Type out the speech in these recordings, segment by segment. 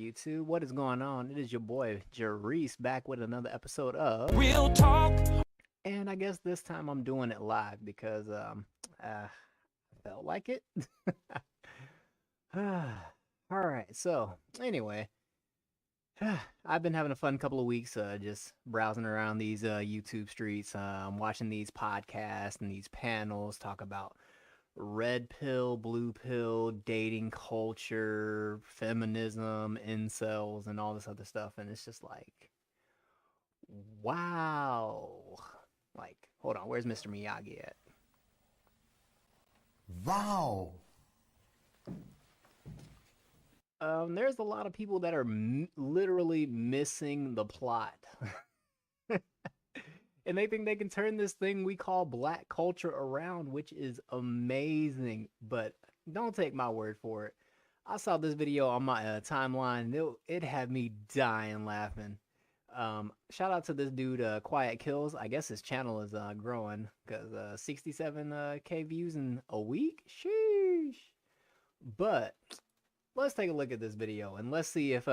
YouTube? What is going on? It is your boy Jarice back with another episode of Real talk. And I guess this time I'm doing it live because I felt like it. Alright, so anyway. I've been having a fun couple of weeks just browsing around these YouTube streets, watching these podcasts and these panels talk about red pill, blue pill, dating culture, feminism, incels, and all this other stuff. And it's just like, wow. Like, hold on, where's Mr. Miyagi at? Wow. There's a lot of people that are literally missing the plot. And they think they can turn this thing we call black culture around, which is amazing. But don't take my word for it. I saw this video on my timeline. It had me dying laughing. Shout out to this dude, Quiet Kills. I guess his channel is growing because 67K views in a week. Sheesh. But let's take a look at this video and let's see if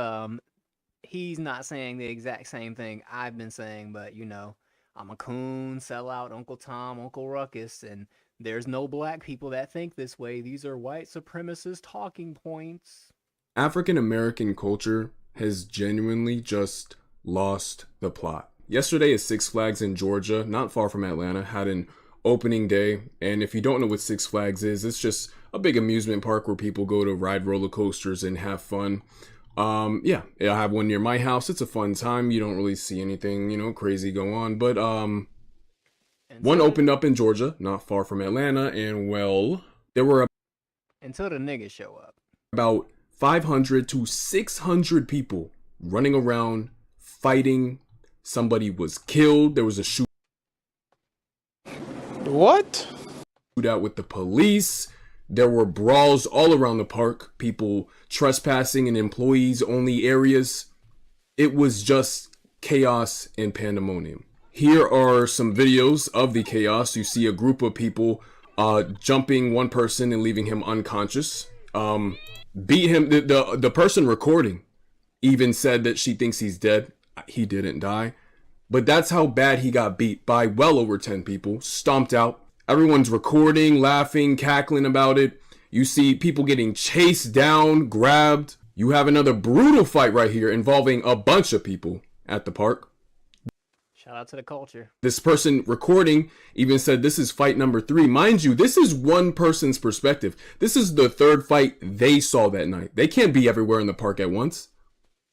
he's not saying the exact same thing I've been saying, but you know, I'm a coon, sellout, Uncle Tom, Uncle Ruckus, and there's no black people that think this way. These are white supremacist talking points. African American culture has genuinely just lost the plot. Yesterday at Six Flags in Georgia, not far from Atlanta, had an opening day. And if you don't know what Six Flags is, it's just a big amusement park where people go to ride roller coasters and have fun. Yeah, I have one near my house. It's a fun time. You don't really see anything, crazy go on. But one opened up in Georgia, not far from Atlanta, and well, there were until the niggas show up. About 500 to 600 people running around fighting. Somebody was killed. There was a shootout with the police. There were brawls all around the park, people trespassing in employees only areas. It was just chaos and pandemonium. Here are some videos of the chaos. You see a group of people jumping one person and leaving him unconscious. Beat him. The person recording even said that she thinks he's dead. He didn't die. But that's how bad he got beat by well over 10 people, stomped out. Everyone's recording, laughing, cackling about it. You see people getting chased down, grabbed. You have another brutal fight right here involving a bunch of people at the park. Shout out to the culture. This person recording even said this is fight number 3. Mind you, this is one person's perspective. This is the third fight they saw that night. They can't be everywhere in the park at once.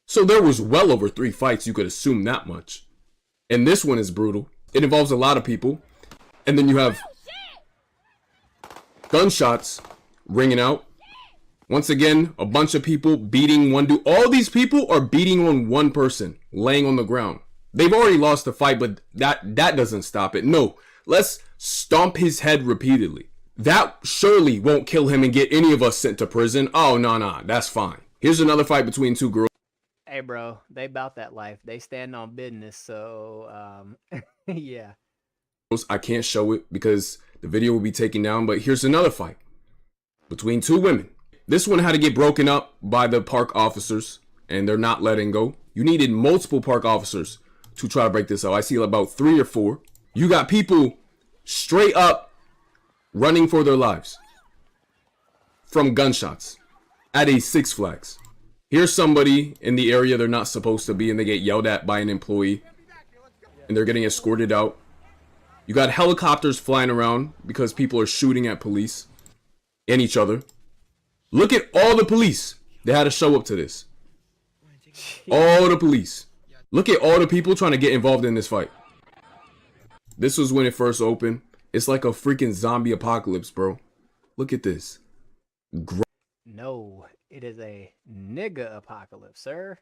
So there was well over 3 fights. You could assume that much. And this one is brutal. It involves a lot of people. And then you have gunshots ringing out. Once again, a bunch of people beating one dude. All these people are beating on one person laying on the ground. They've already lost the fight, but that doesn't stop it. No, let's stomp his head repeatedly. That surely won't kill him and get any of us sent to prison. Oh, no, that's fine. Here's another fight between 2 girls. Hey, bro, they about that life. They stand on business, so, yeah. I can't show it because the video will be taken down, but here's another fight between 2 women. This one had to get broken up by the park officers, and they're not letting go. You needed multiple park officers to try to break this up. I see about 3 or 4. You got people straight up running for their lives from gunshots at a Six Flags. Here's somebody in the area they're not supposed to be, and they get yelled at by an employee, and they're getting escorted out. You got helicopters flying around because people are shooting at police and each other. Look at all the police. They had to show up to this. All the police. Look at all the people trying to get involved in this fight. This was when it first opened. It's like a freaking zombie apocalypse, bro. Look at this. No, it is a nigga apocalypse, sir.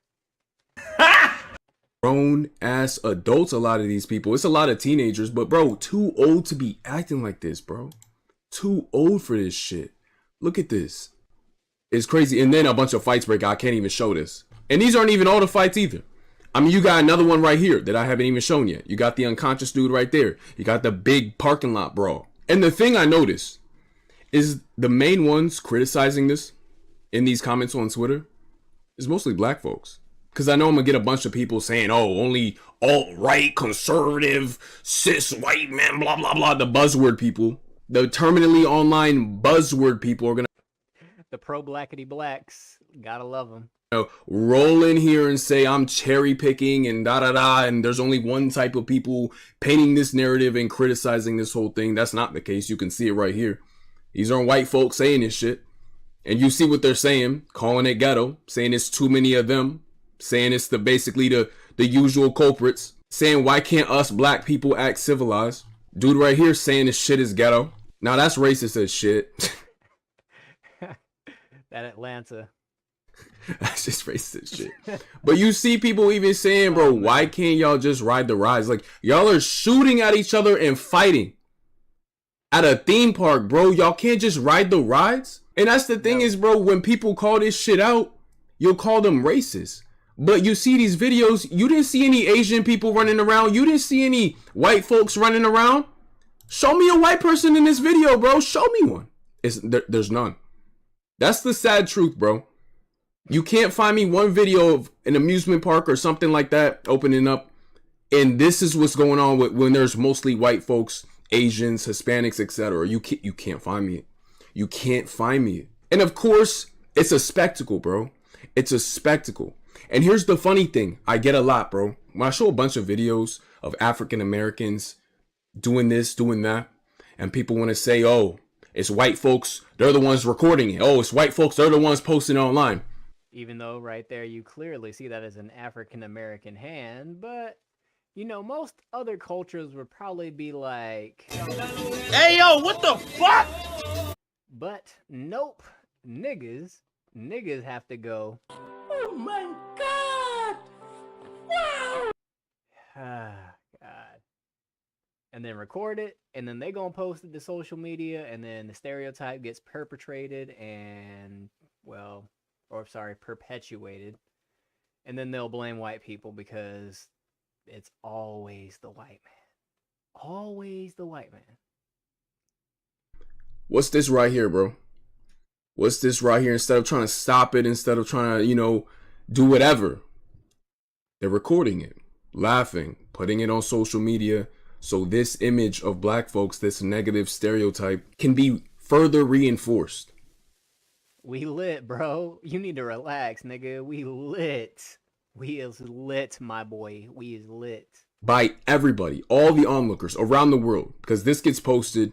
Grown ass adults, a lot of these people. It's a lot of teenagers, but bro, too old to be acting like this, bro. Too old for this shit. Look at this. It's crazy. And then a bunch of fights break out. I can't even show this. And these aren't even all the fights either. I mean, you got another one right here that I haven't even shown yet. You got the unconscious dude right there. You got the big parking lot brawl. And the thing I noticed is the main ones criticizing this in these comments on Twitter It's mostly black folks. Because I know I'm going to get a bunch of people saying, oh, only alt-right, conservative, cis, white men, blah, blah, blah. The buzzword people. The terminally online buzzword people are going to. The pro-blackity blacks. Gotta love them. Roll in here and say I'm cherry picking and da da da, and there's only one type of people painting this narrative and criticizing this whole thing. That's not the case. You can see it right here. These are white folks saying this shit. And you see what they're saying, calling it ghetto, saying it's too many of them, saying it's basically the usual culprits, saying why can't us black people act civilized? Dude right here saying this shit is ghetto. Now that's racist as shit. That Atlanta. That's just racist shit. But you see people even saying, bro, why can't y'all just ride the rides? Like, y'all are shooting at each other and fighting at a theme park, bro. Y'all can't just ride the rides. And that's the thing is, bro, when people call this shit out, you'll call them racist. But you see these videos, you didn't see any Asian people running around. You didn't see any white folks running around. Show me a white person in this video, bro. Show me one. There's none. That's the sad truth, bro. You can't find me one video of an amusement park or something like that opening up. And this is what's going on when there's mostly white folks, Asians, Hispanics, etc. You can't find me. You can't find me. And of course, it's a spectacle, bro. It's a spectacle. And here's the funny thing. I get a lot, bro. When I show a bunch of videos of African Americans doing this, doing that, and people want to say, oh, it's white folks, they're the ones recording it. Oh, it's white folks, they're the ones posting it online. Even though right there you clearly see that as an African American hand, but you know, most other cultures would probably be like, hey yo, what the fuck? But nope, niggas have to go, Oh my god! Wow! ah, God. And then record it, and then they gonna post it to social media, and then the stereotype gets perpetrated and, well, or sorry, perpetuated. And then they'll blame white people because it's always the white man. Always the white man. What's this right here, bro? What's this right here? Instead of trying to stop it, instead of trying to, you know, do whatever, they're recording it, laughing, putting it on social media. So this image of black folks, this negative stereotype, can be further reinforced. We lit, bro. You need to relax, nigga. We lit. We is lit, my boy. We is lit. By everybody, all the onlookers around the world, because this gets posted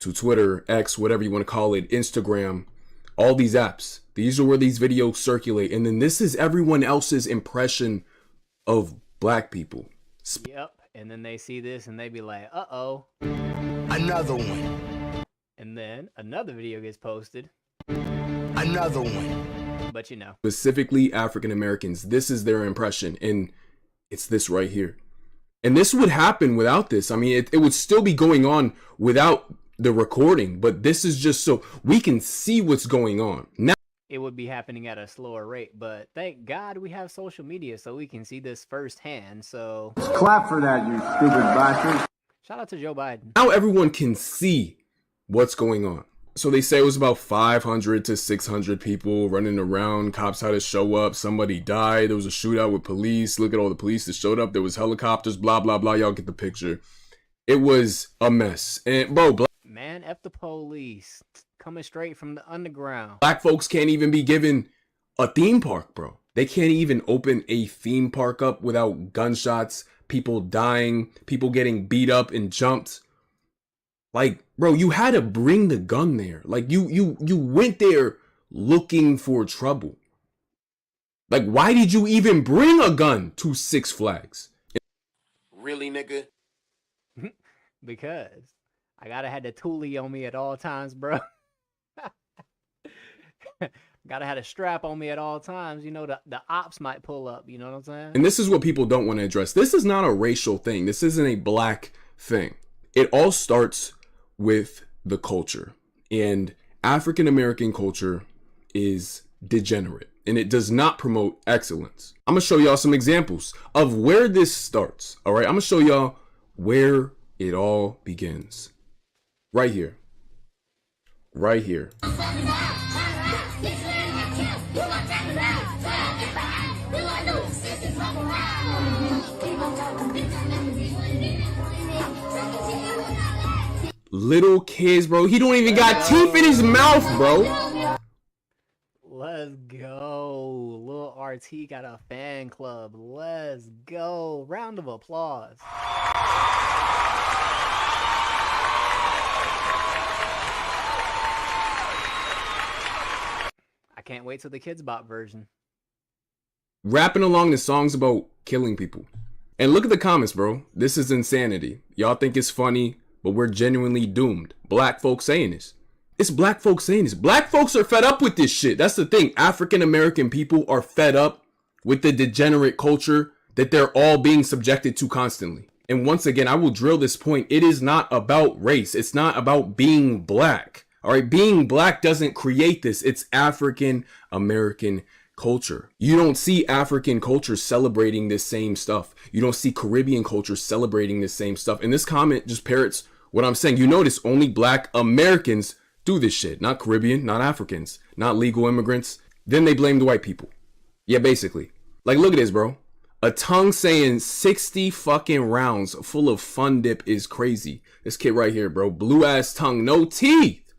to Twitter, X, whatever you want to call it, Instagram, all these apps. These are where these videos circulate. And then this is everyone else's impression of black people. Yep. And then they see this and they be like, uh-oh. Another one. And then another video gets posted. Another one. But you know. Specifically African Americans, this is their impression. And it's this right here. And this would happen without this. I mean, it would still be going on without the recording. But this is just so we can see what's going on. Now, it would be happening at a slower rate, but thank God we have social media so we can see this firsthand. So clap for that, you stupid bastard. Shout out to Joe Biden. Now everyone can see what's going on. So they say it was about 500 to 600 people running around. Cops had to show up. Somebody died. There was a shootout with police. Look at all the police that showed up. There was helicopters, blah, blah, blah. Y'all get the picture. It was a mess. And bro, man, F the police. Coming straight from the underground. Black folks can't even be given a theme park, bro. They can't even open a theme park up without gunshots, people dying, people getting beat up and jumped. Like, bro, you had to bring the gun there. Like, you went there looking for trouble. Like, why did you even bring a gun to Six Flags? Really, nigga? Because I gotta have the toolie on me at all times, bro. Gotta have a strap on me at all times. You know, the ops might pull up. You know what I'm saying? And this is what people don't want to address. This is not a racial thing. This isn't a black thing. It all starts with the culture. And African American culture is degenerate. And it does not promote excellence. I'm going to show y'all some examples of where this starts. All right? I'm going to show y'all where it all begins. Right here. Right here. Little kids, bro. He don't even got teeth in his mouth, bro. Let's go. Lil RT got a fan club. Let's go. Round of applause. I can't wait till the Kids Bop version. Rapping along the songs about killing people. And look at the comments, bro. This is insanity. Y'all think it's funny, but we're genuinely doomed. Black folks saying this. It's black folks saying this. Black folks are fed up with this shit. That's the thing. African American people are fed up with the degenerate culture that they're all being subjected to constantly. And once again, I will drill this point. It is not about race. It's not about being black. All right. Being black doesn't create this. It's African American culture. You don't see African culture celebrating this same stuff. You don't see Caribbean culture celebrating this same stuff. And this comment just parrots what I'm saying. You notice only black Americans do this shit, not Caribbean, not Africans, not legal immigrants. Then they blame the white people. Yeah, basically. Like, look at this, bro. A tongue saying 60 fucking rounds full of fun dip is crazy. This kid right here, bro. Blue ass tongue, no teeth.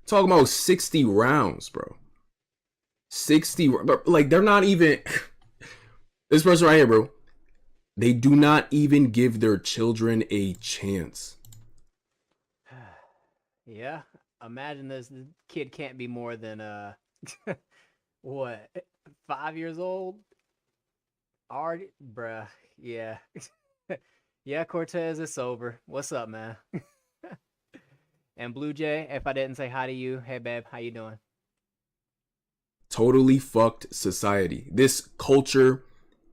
Talking about 60 rounds, bro. 60, like, they're not even. This person right here, bro. They do not even give their children a chance. Yeah. Imagine this kid can't be more than what, 5 years old? Already, bruh. Yeah. Yeah, Cortez, it's over. What's up, man? And Blue Jay, if I didn't say hi to you, hey babe, how you doing? Totally fucked society. This culture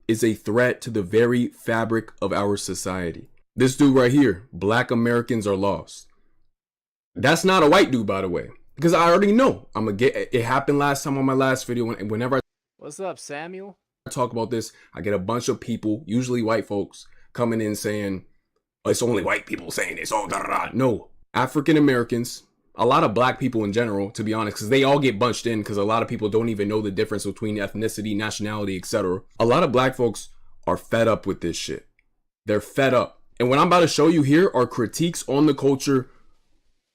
is a threat to the very fabric of our society. This dude right here, black Americans are lost. That's not a white dude, by the way, because I already know I'm gonna get it. Happened last time on my last video. Whenever I What's up, Samuel? talk about this, I get a bunch of people, usually white folks, coming in saying, oh, it's only white people saying this. Oh, da, da, da. No, African Americans, a lot of black people in general, to be honest, because they all get bunched in because a lot of people don't even know the difference between ethnicity, nationality, etc. A lot of black folks are fed up with this shit. They're fed up. And what I'm about to show you here are critiques on the culture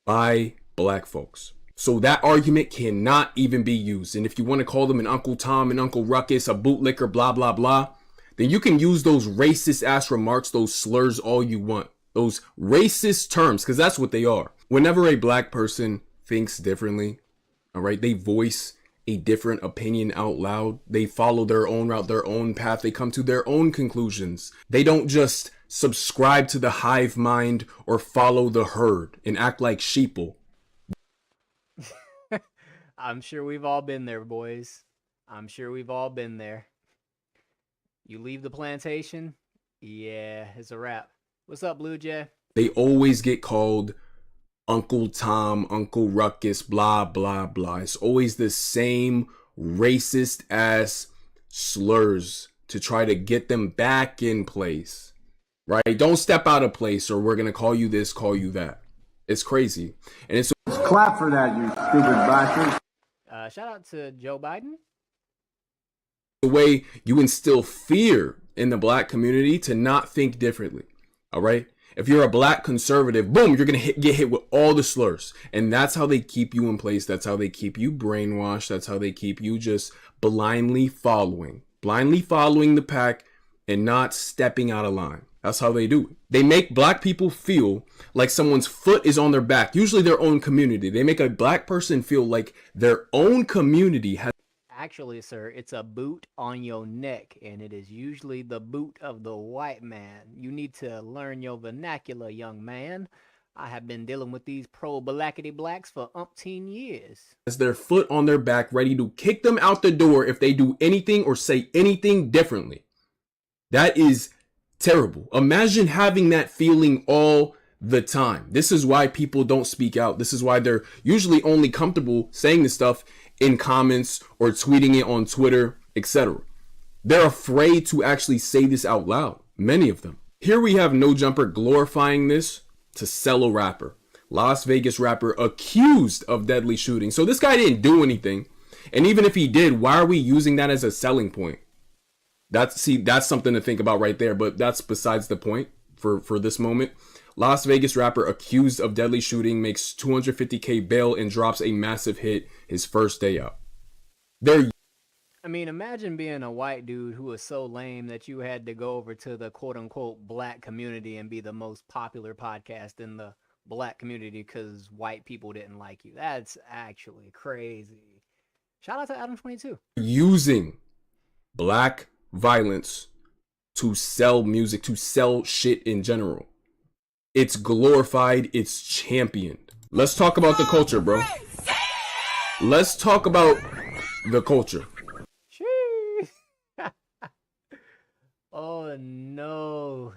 by black folks. So that argument cannot even be used. And if you want to call them an Uncle Tom, an Uncle Ruckus, a bootlicker, blah, blah, blah, then you can use those racist ass remarks, those slurs all you want. Those racist terms, because that's what they are. Whenever a black person thinks differently, all right, they voice a different opinion out loud. They follow their own route, their own path. They come to their own conclusions. They don't just subscribe to the hive mind or follow the herd and act like sheeple. I'm sure we've all been there, boys. I'm sure we've all been there. You leave the plantation, yeah, it's a wrap. What's up, Blue Jay? They always get called Uncle Tom, Uncle Ruckus, blah, blah, blah. It's always the same racist ass slurs to try to get them back in place, right? Don't step out of place or we're going to call you this, call you that. It's crazy. And it's Clap for that, you stupid bastard. Shout out to Joe Biden. the way you instill fear in the black community to not think differently. All right. If you're a black conservative, boom, you're going to get hit with all the slurs. And that's how they keep you in place. That's how they keep you brainwashed. That's how they keep you just blindly following the pack and not stepping out of line. That's how they do it. They make black people feel like someone's foot is on their back, usually their own community. They make a black person feel like their own community has. Actually, sir, it's a boot on your neck, and it is usually the boot of the white man. You need to learn your vernacular, young man. I have been dealing with these pro-blackity blacks for umpteen years. As their foot on their back, ready to kick them out the door if they do anything or say anything differently. That is terrible. Imagine having that feeling all the time. This is why people don't speak out. This is why they're usually only comfortable saying this stuff in comments or tweeting it on Twitter, etc. They're afraid to actually say this out loud. Many of them. Here we have No Jumper glorifying this to sell a rapper. Las Vegas rapper accused of deadly shooting. So this guy didn't do anything. And even if he did, why are we using that as a selling point? That's something to think about right there, but that's besides the point for this moment. Las Vegas rapper accused of deadly shooting makes $250K bail and drops a massive hit his first day out. I mean, imagine being a white dude who was so lame that you had to go over to the quote unquote black community and be the most popular podcast in the black community because white people didn't like you. That's actually crazy. Shout out to Adam 22. Using black violence to sell music, to sell shit in general. It's glorified, it's championed. Let's talk about the culture, bro. Let's talk about the culture. Oh no,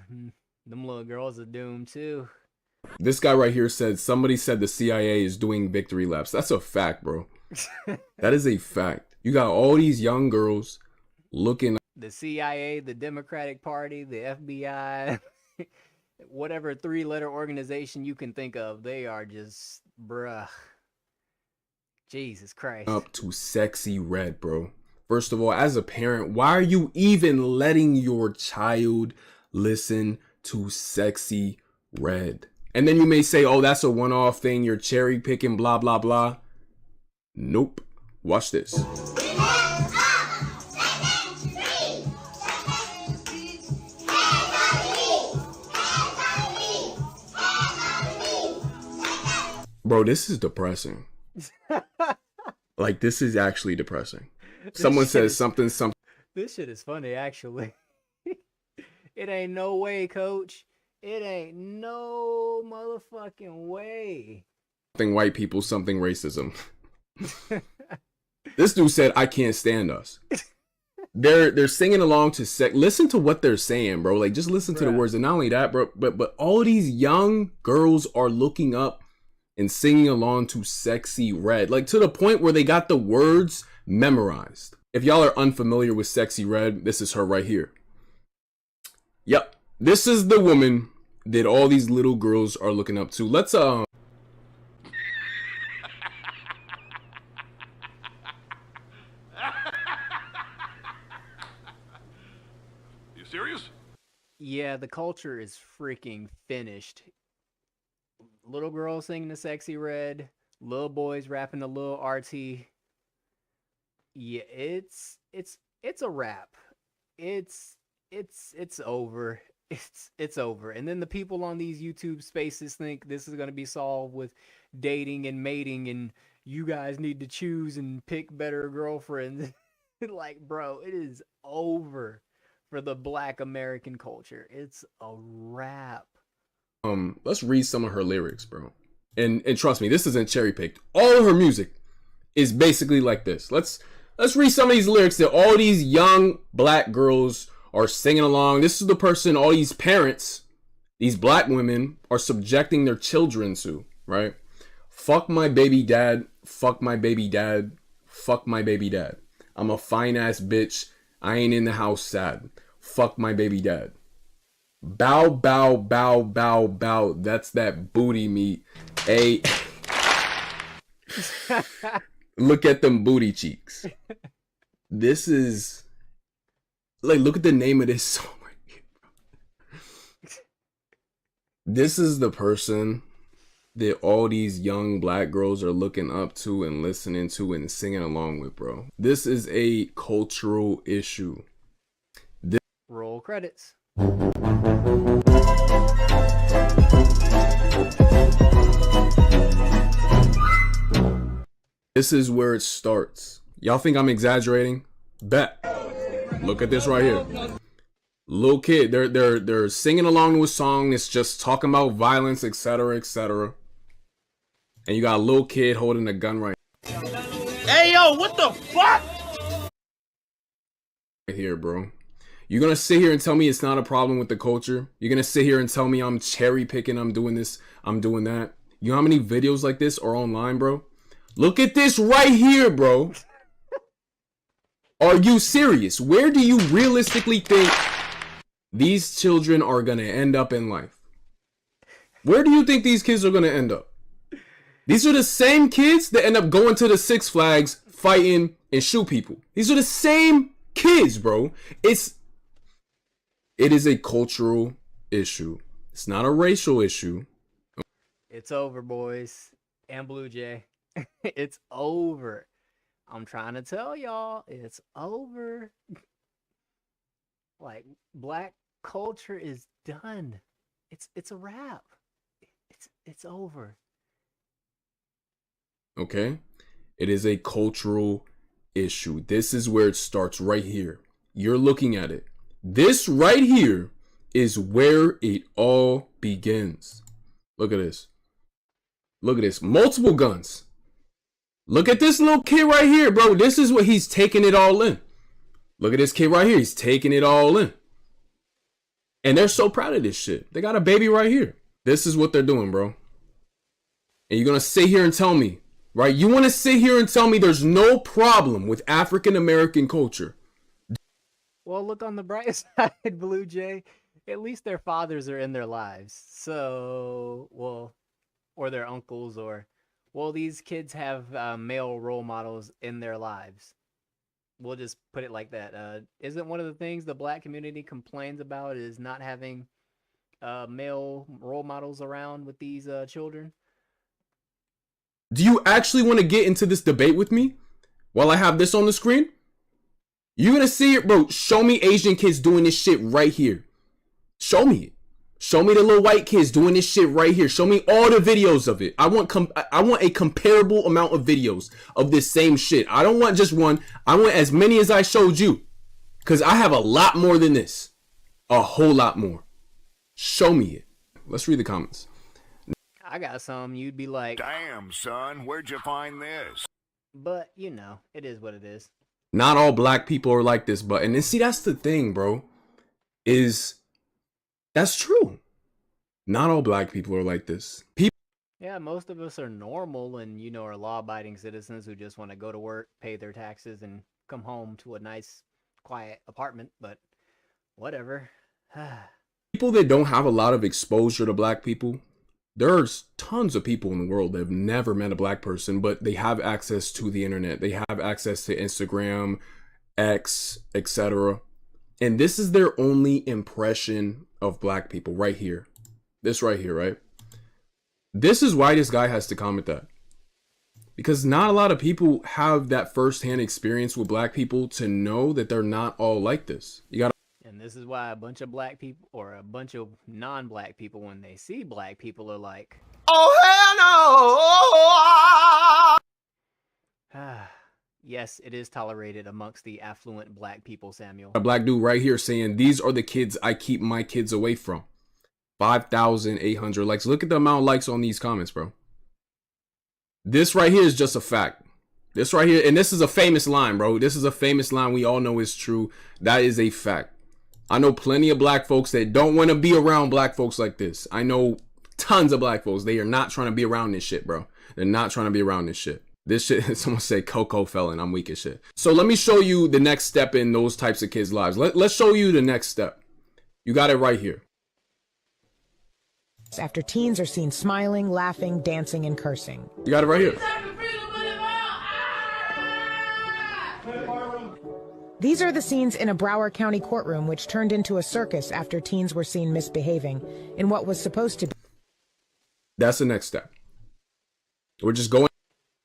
them little girls are doomed too. This guy right here said somebody said the CIA is doing victory laps. That's a fact, bro. That is a fact. You got all these young girls looking. The CIA, the Democratic Party, the FBI, whatever 3-letter organization you can think of, they are just, bruh. Jesus Christ. Up to Sexy Red, bro. First of all, as a parent, why are you even letting your child listen to Sexy Red? And then you may say, oh, that's a one-off thing. You're cherry picking, blah, blah, blah. Nope. Watch this. Bro, this is depressing. Like, this is actually depressing. Someone says something. This shit is funny, actually. It ain't no way, coach. It ain't no motherfucking way. Something white people, something racism. This dude said, I can't stand us. They're singing along to listen to what they're saying, bro. Like, just listen to the words. And not only that, bro, but all these young girls are looking up and singing along to Sexy Red. Like, to the point where they got the words memorized. If y'all are unfamiliar with Sexy Red, this is her right here. Yep. This is the woman that all these little girls are looking up to. Let's You serious? Yeah, the culture is freaking finished. Little girls singing the Sexy Red, little boys rapping the little RT. Yeah, it's a wrap. It's over. It's over. And then the people on these YouTube spaces think this is going to be solved with dating and mating and you guys need to choose and pick better girlfriends. Like, bro, it is over for the black American culture. It's a wrap. Let's read some of her lyrics, bro. And trust me, this isn't cherry picked. All of her music is basically like this. Let's read some of these lyrics that all these young black girls are singing along. This is the person all these parents, these black women, are subjecting their children to, right? Fuck my baby dad. Fuck my baby dad. Fuck my baby dad. I'm a fine ass bitch. I ain't in the house sad. Fuck my baby dad. Bow, bow, bow, bow, bow. That's that booty meat. Hey. Look at them booty cheeks. This is like, look at the name of this song right here. This is the person that all these young black girls are looking up to and listening to and singing along with, bro. This is a cultural issue. Roll credits. This is where it starts. Y'all think I'm exaggerating? Bet. Look at this right here. Little kid, they're singing along to a song that's just talking about violence, etc., etc. And you got a little kid holding a gun right Hey, yo, what the fuck? here, bro. You're gonna sit here and tell me it's not a problem with the culture? You're gonna sit here and tell me I'm cherry picking, I'm doing this, I'm doing that? You know how many videos like this are online, bro? Look at this right here, bro. Are you serious? Where do you realistically think these children are gonna end up in life? Where do you think these kids are gonna end up? These are the same kids that end up going to the Six Flags, fighting, and shoot people. These are the same kids, bro. It's It is a cultural issue. It's not a racial issue. It's over, boys and Blue Jay. It's over. I'm trying to tell y'all, it's over. Like, black culture is done. It's a wrap. It's over. Okay? It is a cultural issue. This is where it starts right here. You're looking at it. This right here is where it all begins. Look at this. Look at this. Multiple guns. Look at this little kid right here, bro. This is what he's taking it all in. Look at this kid right here. He's taking it all in. And they're so proud of this shit. They got a baby right here. This is what they're doing, bro. And you're going to sit here and tell me, right? You want to sit here and tell me there's no problem with African American culture. Well, look on the bright side, Blue Jay. At least their fathers are in their lives. So, well, or their uncles, or, well, these kids have male role models in their lives. We'll just put it like that. Isn't one of the things the black community complains about is not having male role models around with these children? Do you actually want to get into this debate with me while I have this on the screen? You're going to see it, bro. Show me Asian kids doing this shit right here. Show me it. Show me the little white kids doing this shit right here. Show me all the videos of it. I want a comparable amount of videos of this same shit. I don't want just one. I want as many as I showed you. Because I have a lot more than this. A whole lot more. Show me it. Let's read the comments. I got some. You'd be like, damn, son, where'd you find this? but, you know, it is what it is. Not all black people are like this, but, and then see, that's the thing, bro, is that's true. Not all black people are like this. Yeah, most of us are normal and, you know, are law-abiding citizens who just want to go to work, pay their taxes, and come home to a nice, quiet apartment, but whatever. People that don't have a lot of exposure to black people, there's tons of people in the world that have never met a black person, but they have access to the internet. They have access to Instagram, X, etc. And this is their only impression of black people right here. This right here, right? This is why this guy has to comment that. Because not a lot of people have that firsthand experience with black people to know that they're not all like this. You gotta. And this is why a bunch of black people, or a bunch of non-black people, when they see black people, are like, Oh, hell no! yes, it is tolerated amongst the affluent black people, Samuel. A black dude right here saying, these are the kids I keep my kids away from. 5,800 likes. Look at the amount of likes on these comments, bro. This right here is just a fact. This right here, and this is a famous line, bro. This is a famous line we all know is true. That is a fact. I know plenty of black folks that don't want to be around black folks like this. I know tons of black folks. They are not trying to be around this shit, bro. They're not trying to be around this shit. This shit, someone said Coco felon. I'm weak as shit. So let me show you the next step in those types of kids' lives. Let's show you the next step. You got it right here. After teens are seen smiling, laughing, dancing, and cursing. You got it right here. These are the scenes in a Broward County courtroom which turned into a circus after teens were seen misbehaving in what was supposed to be. That's the next step. We're just going.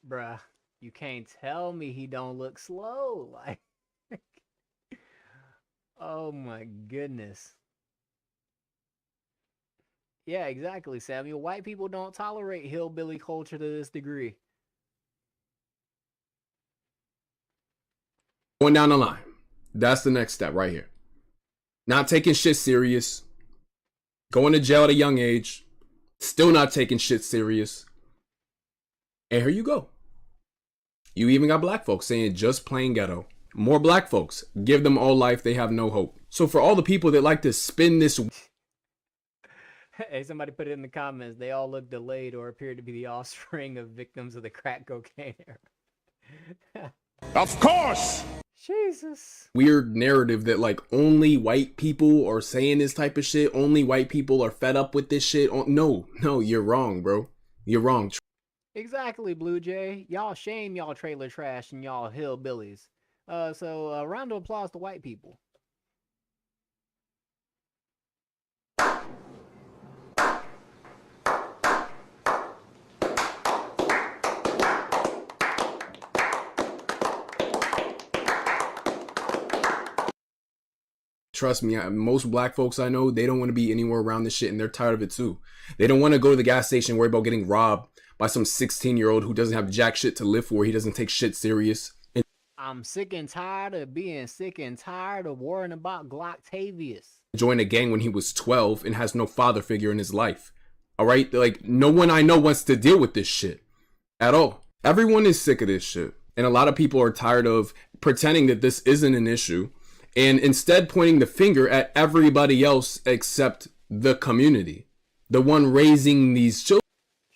Bruh, you can't tell me he don't look slow. Like, oh my goodness. Yeah, exactly, Samuel. White people don't tolerate hillbilly culture to this degree. Going down the line. That's the next step right here. Not taking shit serious. Going to jail at a young age. Still not taking shit serious. And here you go. You even got black folks saying just plain ghetto. More black folks. Give them all life. They have no hope. So for all the people that like to spin this. Hey, somebody put it in the comments. They all look delayed or appear to be the offspring of victims of the crack cocaine era. Of course! Jesus. Weird narrative that like only white people are saying this type of shit. Only white people are fed up with this shit. No, you're wrong, bro. You're wrong. Exactly, Blue Jay. Y'all shame y'all trailer trash and y'all hillbillies. So round of applause to white people. trust me, most black folks I know, they don't want to be anywhere around this shit, and they're tired of it too. They don't want to go to the gas station and worry about getting robbed by some 16-year-old who doesn't have jack shit to live for. He doesn't take shit serious. And I'm sick and tired of being sick and tired of worrying about Glocktavius. Joined a gang when he was 12 and has no father figure in his life. All right? Like, no one I know wants to deal with this shit at all. Everyone is sick of this shit. And a lot of people are tired of pretending that this isn't an issue and instead pointing the finger at everybody else except the community, the one raising these children.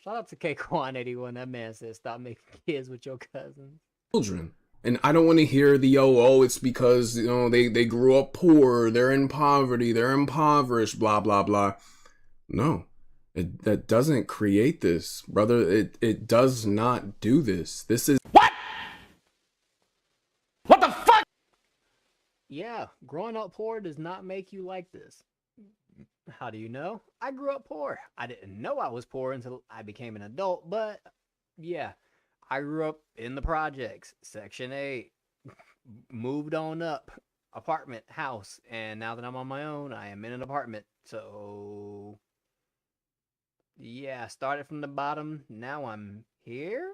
Shout out to K-Quan81. That man said, stop making kids with your cousins. And I don't want to hear the, it's because, they grew up poor, they're in poverty, they're impoverished, blah, blah, blah. No, that doesn't create this, brother. It does not do this. This is... What? What the fuck? Yeah, growing up poor does not make you like this. How do you know? I grew up poor. I didn't know I was poor until I became an adult, but yeah, I grew up in the projects, Section 8, moved on up, apartment, house, and now that I'm on my own, I am in an apartment. So yeah, started from the bottom, now I'm here.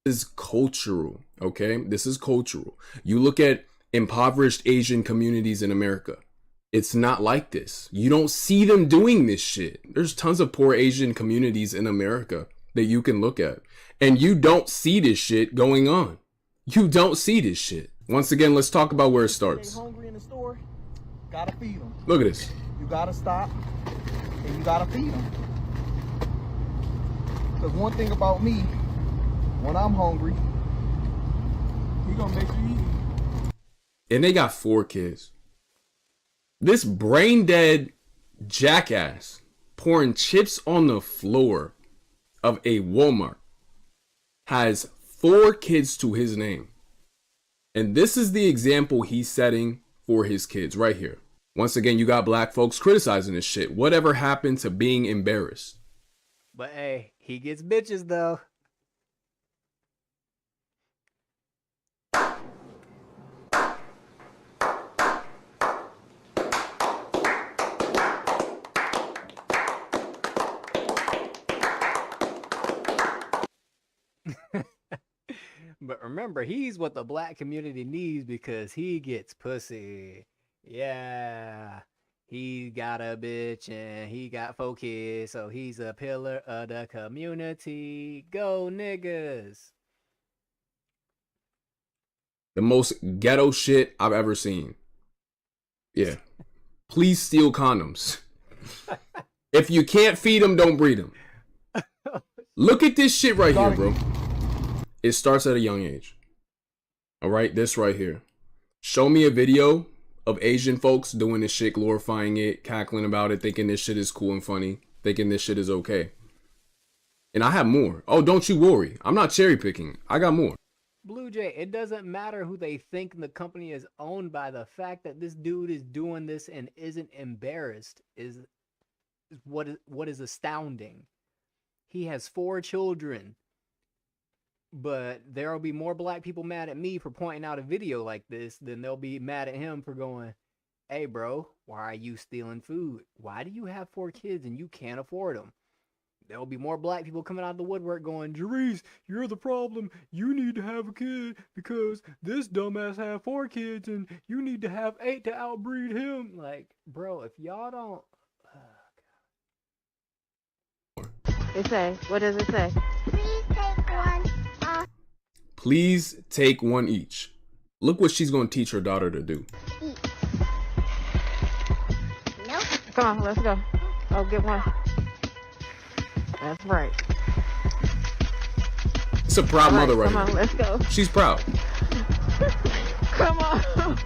This is cultural, okay? This is cultural. You look at impoverished Asian communities in America. It's not like this. You don't see them doing this shit. There's tons of poor Asian communities in America that you can look at. And you don't see this shit going on. You don't see this shit. Once again, let's talk about where it starts. They hungry in the store, gotta feed them. Look at this. You gotta stop and you gotta feed them. Because one thing about me, when I'm hungry, he gonna make you eat. And they got 4 kids. This brain dead jackass pouring chips on the floor of a Walmart has 4 kids to his name. And this is the example he's setting for his kids right here. Once again, you got black folks criticizing this shit. Whatever happened to being embarrassed? But hey, he gets bitches though. But remember, he's what the black community needs because he gets pussy. Yeah. He got a bitch and he got 4 kids, so he's a pillar of the community. Go niggas. The most ghetto shit I've ever seen. Yeah. Please steal condoms. If you can't feed them, don't breed them. Look at this shit right here, bro. It starts at a young age. All right, this right here. Show me a video of Asian folks doing this shit, glorifying it, cackling about it, thinking this shit is cool and funny, thinking this shit is okay. And I have more. Oh, don't you worry. I'm not cherry picking. I got more. Blue Jay, it doesn't matter who they think the company is owned by. The fact that this dude is doing this and isn't embarrassed is what is astounding. He has 4 children. But there will be more black people mad at me for pointing out a video like this than they'll be mad at him for going, hey, bro, why are you stealing food? Why do you have 4 kids and you can't afford them? There'll be more black people coming out of the woodwork going, Jerice, you're the problem. You need to have a kid because this dumbass have 4 kids and you need to have 8 to outbreed him. Like, bro, if y'all don't... It say, what does it say? Please take one each. Look what she's going to teach her daughter to do. Nope. Come on, let's go. Oh, get one. That's right. It's a proud mother right here. Come on, let's go. She's proud. Come on.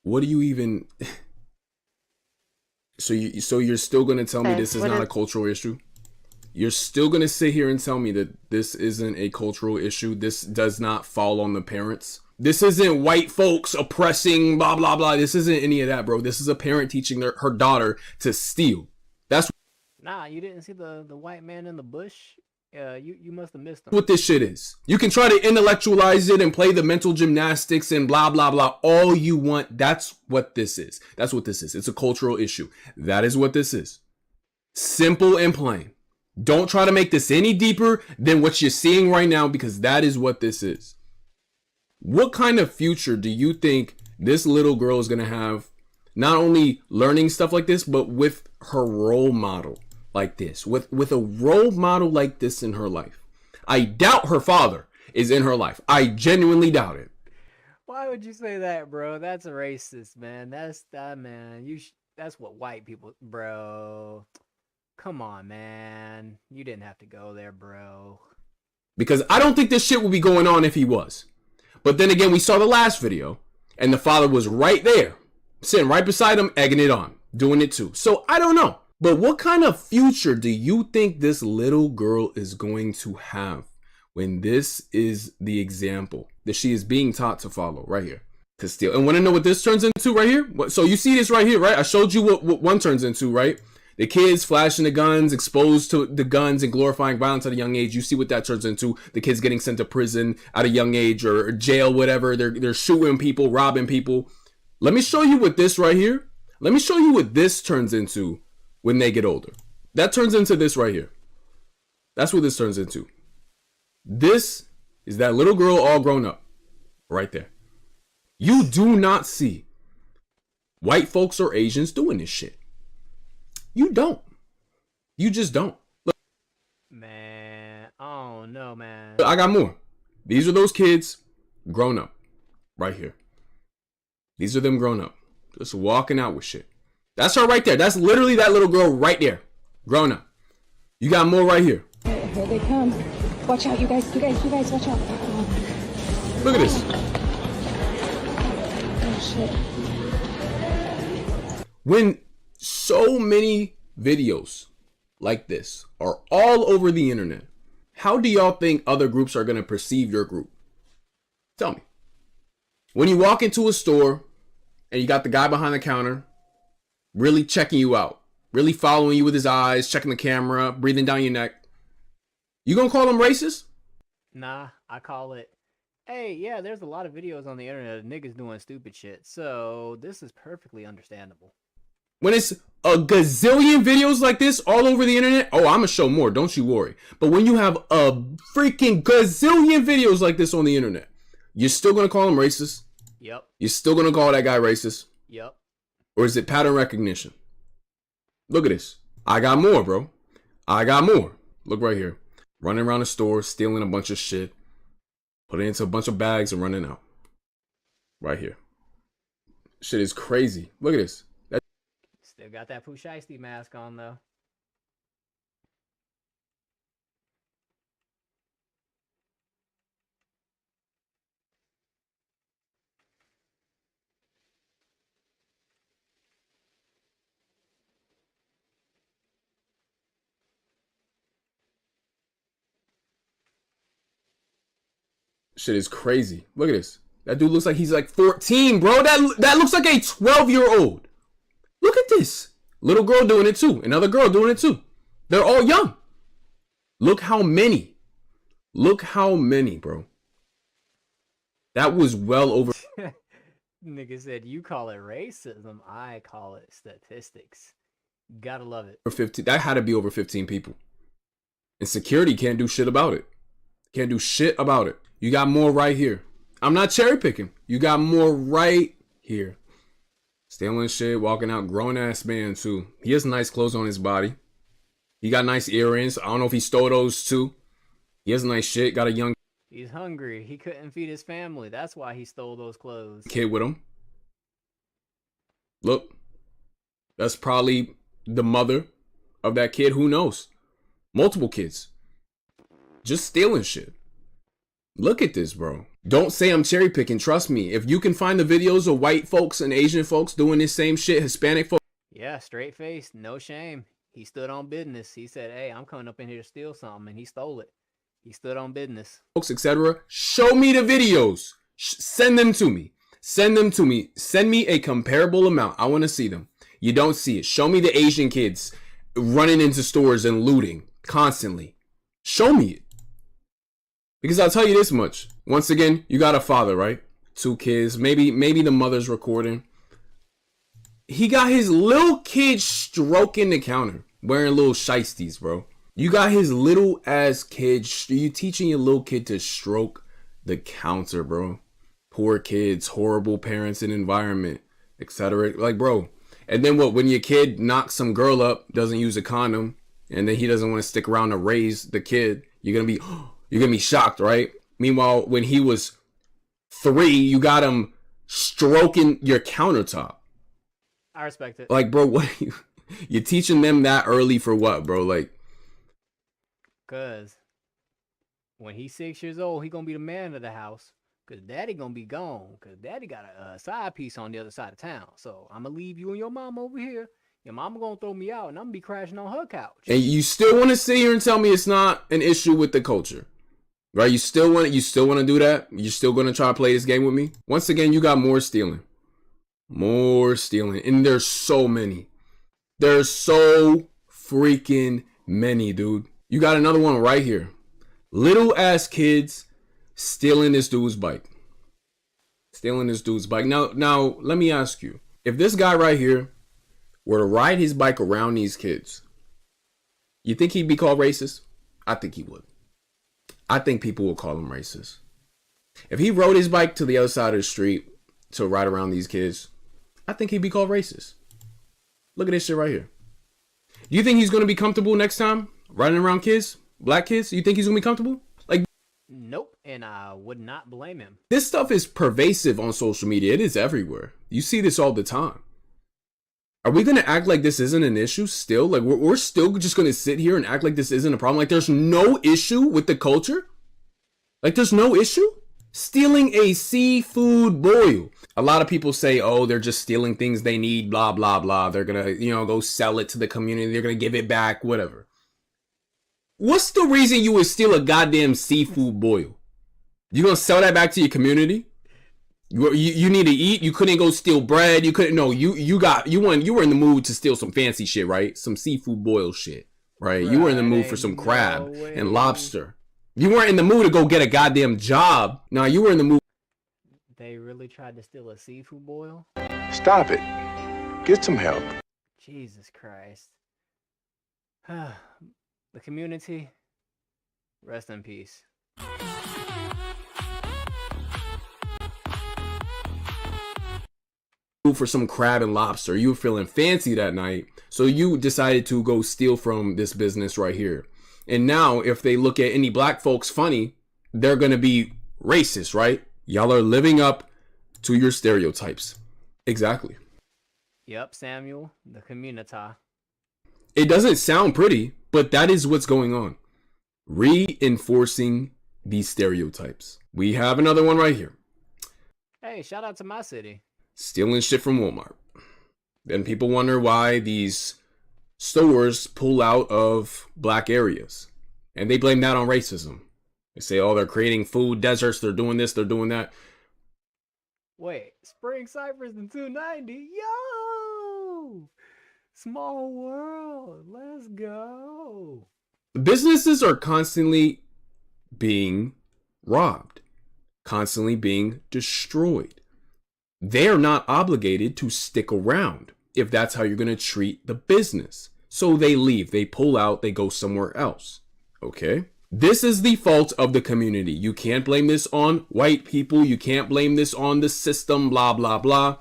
What do you even... So you're still going to tell me this is not a cultural issue? You're still going to sit here and tell me that this isn't a cultural issue? This does not fall on the parents? This isn't white folks oppressing, blah, blah, blah. This isn't any of that, bro. This is a parent teaching her daughter to steal. That's... Nah, you didn't see the white man in the bush You must have missed them. What this shit is. You can try to intellectualize it and play the mental gymnastics and blah, blah, blah. All you want. That's what this is. That's what this is. It's a cultural issue. That is what this is. Simple and plain. Don't try to make this any deeper than what you're seeing right now, because that is what this is. What kind of future do you think this little girl is going to have, not only learning stuff like this, but with her role model like this, with a role model like this in her life? I doubt her father is in her life. I genuinely doubt it. Why would you say that, bro? That's racist, man. That's what white people, bro. Come on, man. You didn't have to go there, bro. Because I don't think this shit would be going on if he was. But then again, we saw the last video, and the father was right there, sitting right beside him, egging it on, doing it too. So I don't know. But what kind of future do you think this little girl is going to have when this is the example that she is being taught to follow right here? To steal. And want to know what this turns into right here? So you see this right here, right? I showed you what one turns into, right? The kids flashing the guns, exposed to the guns and glorifying violence at a young age. You see what that turns into. The kids getting sent to prison at a young age or jail, whatever. They're shooting people, robbing people. Let me show you what this right here. Let me show you what this turns into when they get older. That turns into this right here. That's what this turns into. This is that little girl all grown up right there. You do not see white folks or Asians doing this shit. You don't. You just don't. Look. Man, oh no, man. I got more. These are those kids grown up right here. These are them grown up. Just walking out with shit. That's her right there. That's literally that little girl right there. Grown up. You got more right here. Here they come. Watch out, you guys, watch out. Look at this. Oh, shit. When so many videos like this are all over the internet, how do y'all think other groups are going to perceive your group? Tell me. When you walk into a store and you got the guy behind the counter really checking you out, really following you with his eyes, checking the camera, breathing down your neck, you gonna call him racist? Nah, I call it, hey, yeah, there's a lot of videos on the internet of niggas doing stupid shit, so this is perfectly understandable. When it's a gazillion videos like this all over the internet, oh, I'm gonna show more, don't you worry. But when you have a freaking gazillion videos like this on the internet, you're still gonna call him racist? Yep. You're still gonna call that guy racist? Yep. Or is it pattern recognition? Look at this. I got more, bro. I got more. Look right here. Running around the store, stealing a bunch of shit, putting it into a bunch of bags and running out. Right here. Shit is crazy. Look at this. Still got that Pooh Shiesty mask on, though. Shit is crazy. Look at this. That dude looks like he's like 14, bro. That looks like a 12-year-old. Look at this. Little girl doing it too. Another girl doing it too. They're all young. Look how many. Look how many, bro. That was well over. Nigga said, you call it racism, I call it statistics. Gotta love it. 15. That had to be over 15 people. And security can't do shit about it. Can't do shit about it. You got more right here. I'm not cherry picking. You got more right here. Stealing shit, walking out, grown ass man too. He has nice clothes on his body. He got nice earrings. I don't know if he stole those too. He has nice shit. Got a young. He's hungry. He couldn't feed his family. That's why he stole those clothes. Kid with him. Look. That's probably the mother of that kid. Who knows? Multiple kids. Just stealing shit. Look at this, bro. Don't say I'm cherry picking. Trust me. If you can find the videos of white folks and Asian folks doing this same shit, Hispanic folks. Yeah, straight faced. No shame. He stood on business. He said, hey, I'm coming up in here to steal something. And he stole it. He stood on business. Folks, etc. Show me the videos. Send them to me. Send them to me. Send me a comparable amount. I want to see them. You don't see it. Show me the Asian kids running into stores and looting constantly. Show me it. Because I'll tell you this much. Once again, you got a father, right? 2 kids. Maybe the mother's recording. He got his little kid stroking the counter, wearing little shiesties, bro. You got his little ass kid. You teaching your little kid to stroke the counter, bro. Poor kids, horrible parents and environment, etc. Like, bro. And then what? When your kid knocks some girl up, doesn't use a condom, and then he doesn't want to stick around to raise the kid, you're gonna be shocked, right? Meanwhile, when he was 3, you got him stroking your countertop. I respect it. Like, bro, what you're teaching them that early for what, bro? Like, cause when he's 6 years old, he gonna be the man of the house. Cause daddy gonna be gone. Cause daddy got a side piece on the other side of town. So I'm gonna leave you and your mom over here. Your mama gonna throw me out, and I'm gonna be crashing on her couch. And you still want to sit here and tell me it's not an issue with the culture, right? You still want to do that? You're still gonna try to play this game with me? Once again, you got more stealing, and there's so many. There's so freaking many, dude. You got another one right here. Little ass kids stealing this dude's bike. Now, let me ask you. If this guy right here were to ride his bike around these kids, you think he'd be called racist? I think he would. I think people will call him racist. If he rode his bike to the other side of the street to ride around these kids, I think he'd be called racist. Look at this shit right here. Do you think he's going to be comfortable next time riding around kids, black kids? You think he's going to be comfortable? Like, nope, and I would not blame him. This stuff is pervasive on social media. It is everywhere. You see this all the time. Are we going to act like this isn't an issue still? Like, we're still just going to sit here and act like this isn't a problem? Like, there's no issue with the culture? Like, there's no issue? Stealing a seafood boil. A lot of people say, oh, they're just stealing things they need, blah, blah, blah. They're going to, go sell it to the community. They're going to give it back, whatever. What's the reason you would steal a goddamn seafood boil? You going to sell that back to your community? You need to eat. You couldn't go steal bread. You couldn't. No, you were in the mood to steal some fancy shit, right? Some seafood boil shit, right? You were in the mood for some crab and lobster. You weren't in the mood to go get a goddamn job. No, you were in the mood. They really tried to steal a seafood boil? Stop it. Get some help. Jesus Christ. The community, rest in peace. For some crab and lobster. You were feeling fancy that night, so you decided to go steal from this business right here. And now if they look at any black folks funny, they're gonna be racist, right? Y'all are living up to your stereotypes. Exactly. Yep, Samuel, the Communitah. It doesn't sound pretty, but that is what's going on. Reinforcing these stereotypes. We have another one right here. Hey, shout out to my city. Stealing shit from Walmart. Then people wonder why these stores pull out of black areas. And they blame that on racism. They say, oh, they're creating food deserts. They're doing this. They're doing that. Wait, Spring Cypress in 290? Yo! Small world. Let's go. Businesses are constantly being robbed. Constantly being destroyed. They're not obligated to stick around if that's how you're going to treat the business. So they leave, they pull out, they go somewhere else. Okay? This is the fault of the community. You can't blame this on white people. You can't blame this on the system, blah, blah, blah.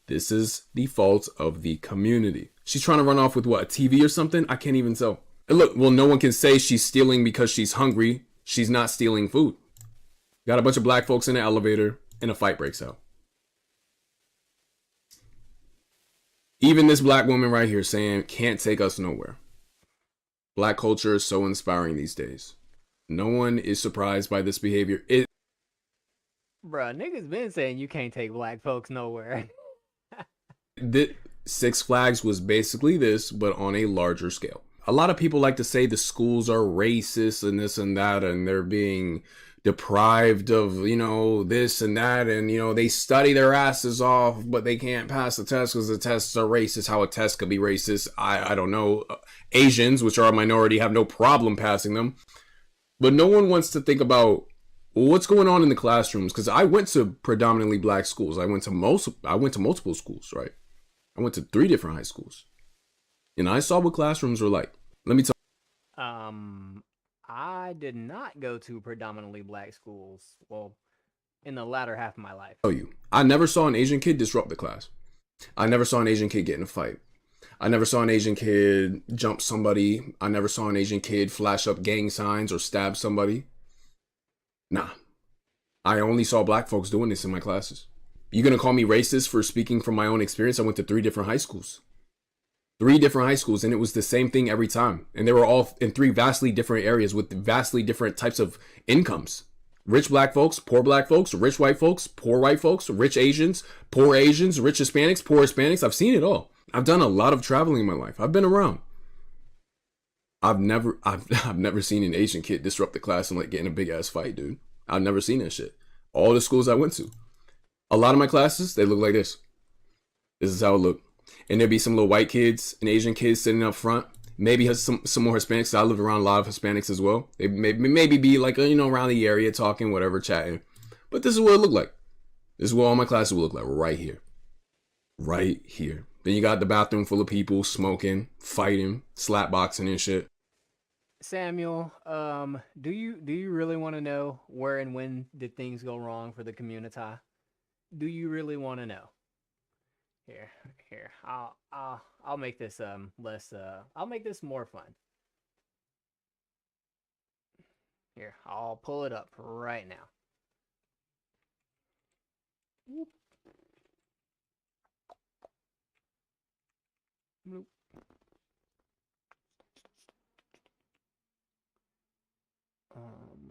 This is the fault of the community. She's trying to run off with what, a TV or something? I can't even tell. And look, well, no one can say she's stealing because she's hungry. She's not stealing food. Got a bunch of black folks in the elevator and a fight breaks out. Even this black woman right here saying, can't take us nowhere. Black culture is so inspiring these days. No one is surprised by this behavior. Bruh, niggas been saying you can't take black folks nowhere. Six Flags was basically this, but on a larger scale. A lot of people like to say the schools are racist and this and that, and they're being deprived of, this and that, and, they study their asses off, but they can't pass the test because the tests are racist. How a test could be racist, I don't know. Asians, which are a minority, have no problem passing them. But no one wants to think about, well, what's going on in the classrooms. Because I went to predominantly black schools. I went to multiple schools, right? I went to 3 different high schools. And I saw what classrooms were like. Let me tell I did not go to predominantly black schools. Well, in the latter half of my life. you. I never saw an Asian kid disrupt the class. I never saw an Asian kid get in a fight. I never saw an Asian kid jump somebody. I never saw an Asian kid flash up gang signs or stab somebody. Nah. I only saw black folks doing this in my classes. You gonna call me racist for speaking from my own experience? I went to 3 different high schools. 3 different high schools, and it was the same thing every time. And they were all in 3 vastly different areas with vastly different types of incomes. Rich black folks, poor black folks, rich white folks, poor white folks, rich Asians, poor Asians, rich Hispanics, poor Hispanics. I've seen it all. I've done a lot of traveling in my life. I've been around. I've never seen an Asian kid disrupt the class and like get in a big ass fight, dude. I've never seen that shit. All the schools I went to, a lot of my classes, they look like this. This is how it looked. And there'd be some little white kids and Asian kids sitting up front. Maybe some more Hispanics. I lived around a lot of Hispanics as well. They maybe be like, around the area talking, whatever, chatting. But this is what it looked like. This is what all my classes would look like right here. Right here. Then you got the bathroom full of people smoking, fighting, slapboxing and shit. Samuel, do you really want to know where and when did things go wrong for the Communitah? Do you really want to know? Here. I'll make this I'll make this more fun. Here, I'll pull it up right now. Whoop. Bloop.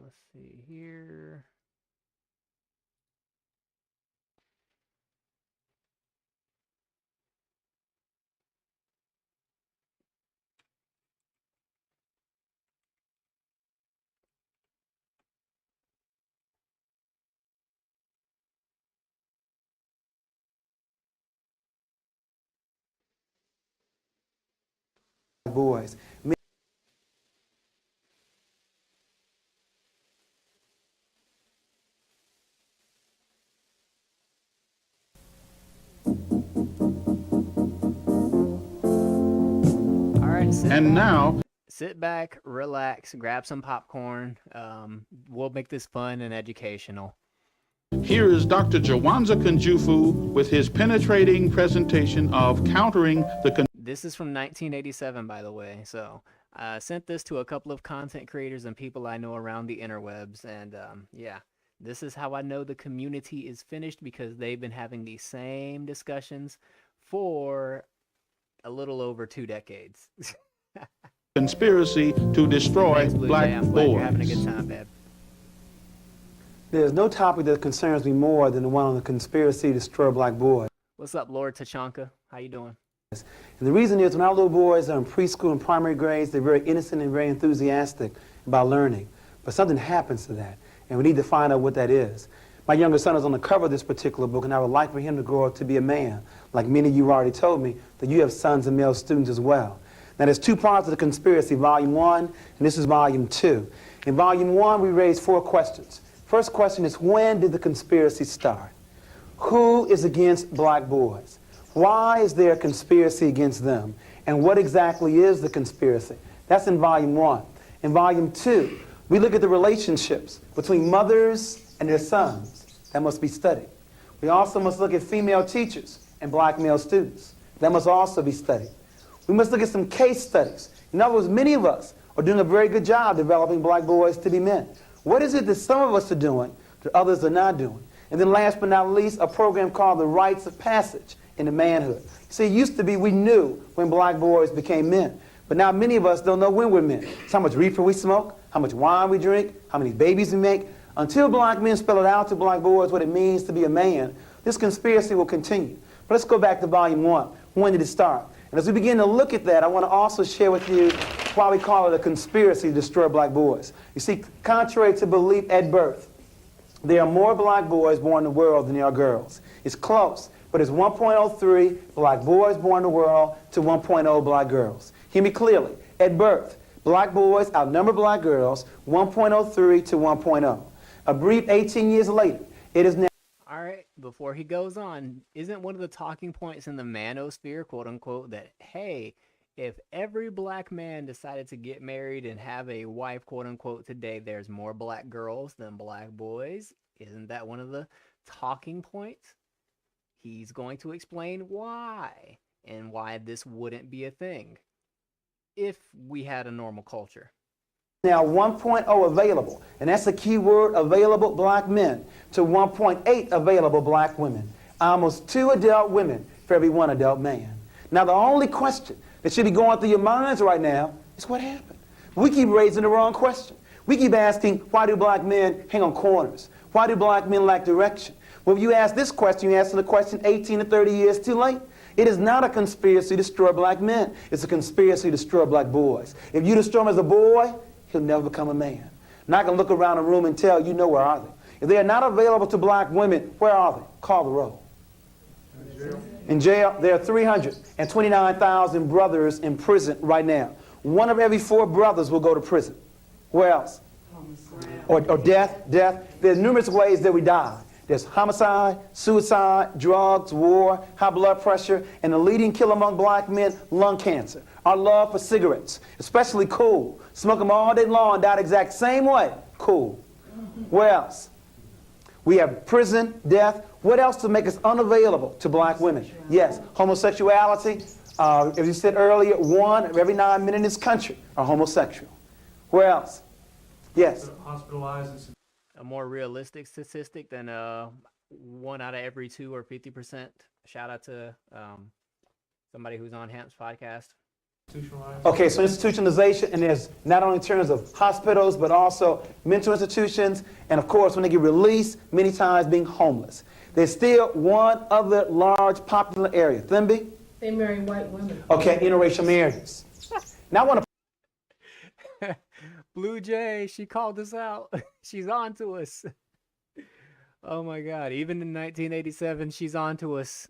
Let's see here. Boys. All right, sit back, relax, grab some popcorn. We'll make this fun and educational. Here is Dr. Jawanza Kunjufu with his penetrating presentation of countering the... This is from 1987, by the way. So I sent this to a couple of content creators and people I know around the interwebs. And yeah, this is how I know the community is finished, because they've been having these same discussions for a little over 2 decades. Conspiracy to destroy Thanks, black Jay. I'm glad boys. you're having a good time, babe. There's no topic that concerns me more than the one on the conspiracy to destroy black boys. What's up, Lord Tachanka? How you doing? And the reason is, when our little boys are in preschool and primary grades, they're very innocent and very enthusiastic about learning. But something happens to that, and we need to find out what that is. My younger son is on the cover of this particular book, and I would like for him to grow up to be a man. Like many of you already told me, that you have sons and male students as well. Now, there's 2 parts of the conspiracy, Volume 1, and this is Volume 2. In Volume 1, we raised 4 questions. First question is, when did the conspiracy start? Who is against black boys? Why is there a conspiracy against them? And what exactly is the conspiracy? That's in Volume 1. In Volume 2, we look at the relationships between mothers and their sons. That must be studied. We also must look at female teachers and black male students. That must also be studied. We must look at some case studies. In other words, many of us are doing a very good job developing black boys to be men. What is it that some of us are doing that others are not doing? And then last but not least, a program called the Rites of Passage into Manhood. See, it used to be we knew when black boys became men. But now many of us don't know when we're men. It's how much reefer we smoke, how much wine we drink, how many babies we make. Until black men spell it out to black boys what it means to be a man, this conspiracy will continue. But let's go back to Volume 1. When did it start? And as we begin to look at that, I want to also share with you why we call it a conspiracy to destroy black boys. You see, contrary to belief at birth, there are more black boys born in the world than there are girls. It's close, but it's 1.03 black boys born in the world to 1.0 black girls. Hear me clearly. At birth, Black boys outnumber black girls 1.03 to 1.0. A brief 18 years later, it is now. All right, before he goes on, isn't one of the talking points in the manosphere, quote unquote, that, hey, if every black man decided to get married and have a wife, quote unquote, today, there's more black girls than black boys? Isn't that one of the talking points? He's going to explain why and why this wouldn't be a thing if we had a normal culture. Now 1.0 available, and that's a key word, available black men, to 1.8 available black women. Almost 2 adult women for every 1 adult man. Now the only question that should be going through your minds right now is what happened. We keep raising the wrong question. We keep asking, why do black men hang on corners? Why do black men lack direction? Well, if you ask this question, you answer the question 18 to 30 years too late. It is not a conspiracy to destroy black men. It's a conspiracy to destroy black boys. If you destroy him as a boy, he'll never become a man. Not going to look around the room and tell you know where are they. If they are not available to black women, where are they? Call the roll. In jail, there are 329,000 brothers in prison right now. 1 of every 4 brothers will go to prison. Where else? Or death. There's numerous ways that we die. There's homicide, suicide, drugs, war, high blood pressure, and the leading killer among black men, lung cancer. Our love for cigarettes, especially cool. Smoke them all day long, die the exact same way. Cool. Where else? We have prison, death. What else to make us unavailable to black women? Yes, homosexuality. As you said earlier, 1 of every 9 men in this country are homosexual. Where else? Yes. Hospitalized. A more realistic statistic than 1 out of every 2 or 50%. Shout out to somebody who's on Hamp's podcast. Okay, so institutionalization, and there's not only in terms of hospitals, but also mental institutions, and of course, when they get released, many times being homeless. There's still one other large popular area. Thimby? They marry white women. Okay, interracial marriages. Now I want to... Blue Jay, she called us out. She's on to us. Oh my God, even in 1987, she's on to us.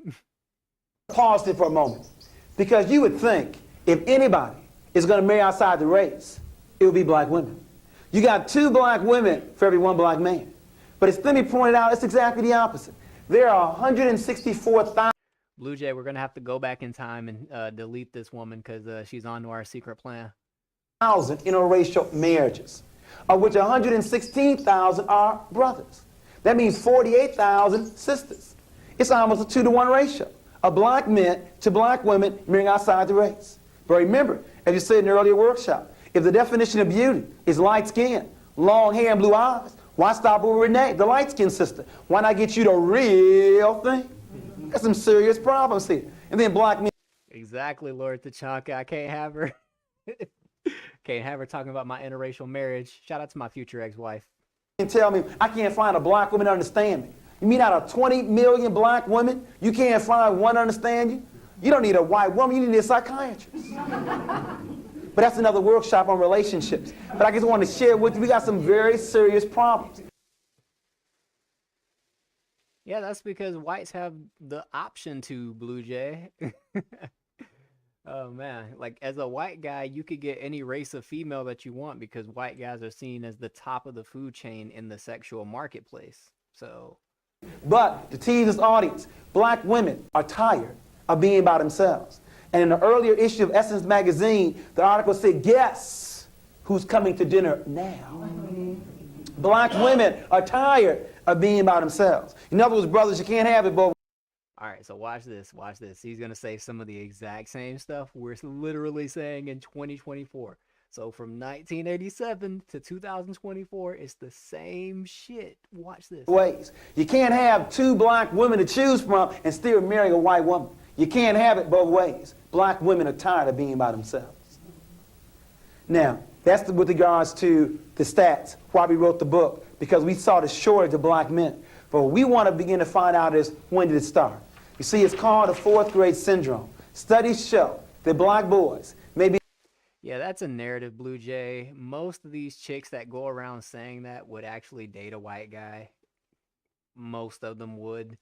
Pause it for a moment, because you would think if anybody is going to marry outside the race, it would be black women. You got 2 black women for every 1 black man. But as Thimby pointed out, it's exactly the opposite. There are 164,000. Blue Jay, we're going to have to go back in time and delete this woman because she's on to our secret plan. Interracial marriages, of which 116,000 are brothers. That means 48,000 sisters. It's almost a 2-to-1 ratio of black men to black women marrying outside the race. But remember, as you said in the earlier workshop, if the definition of beauty is light skin, long hair, and blue eyes, why stop with Renee, the light-skinned sister? Why not get you the real thing? There's some serious problems here. And then black men. Exactly, Lord Tachanka. I can't have her. Can't have her talking about my interracial marriage. Shout out to my future ex-wife. You tell me I can't find a black woman to understand me. You mean out of 20 million black women, you can't find one to understand you? You don't need a white woman, you need a psychiatrist. But that's another workshop on relationships. But I just want to share with you, we got some very serious problems. Yeah, that's because whites have the option to, Blue Jay. Oh man, like as a white guy, you could get any race of female that you want because white guys are seen as the top of the food chain in the sexual marketplace. So, but to tease this audience, black women are tired of being by themselves. And in the earlier issue of Essence magazine, the article said, guess who's coming to dinner now? Black women are tired of being by themselves. In other words, brothers, you can't have it both. All right, so watch this. He's going to say some of the exact same stuff we're literally saying in 2024. So from 1987 to 2024, it's the same shit. Watch this. Ways. You can't have 2 black women to choose from and still marry a white woman. You can't have it both ways. Black women are tired of being by themselves. Now, that's with regards to the stats, why we wrote the book, because we saw the shortage of black men. But what we want to begin to find out is, when did it start? You see, it's called the 4th grade syndrome. Studies show that black boys may be... Yeah, that's a narrative, Blue Jay. Most of these chicks that go around saying that would actually date a white guy. Most of them would.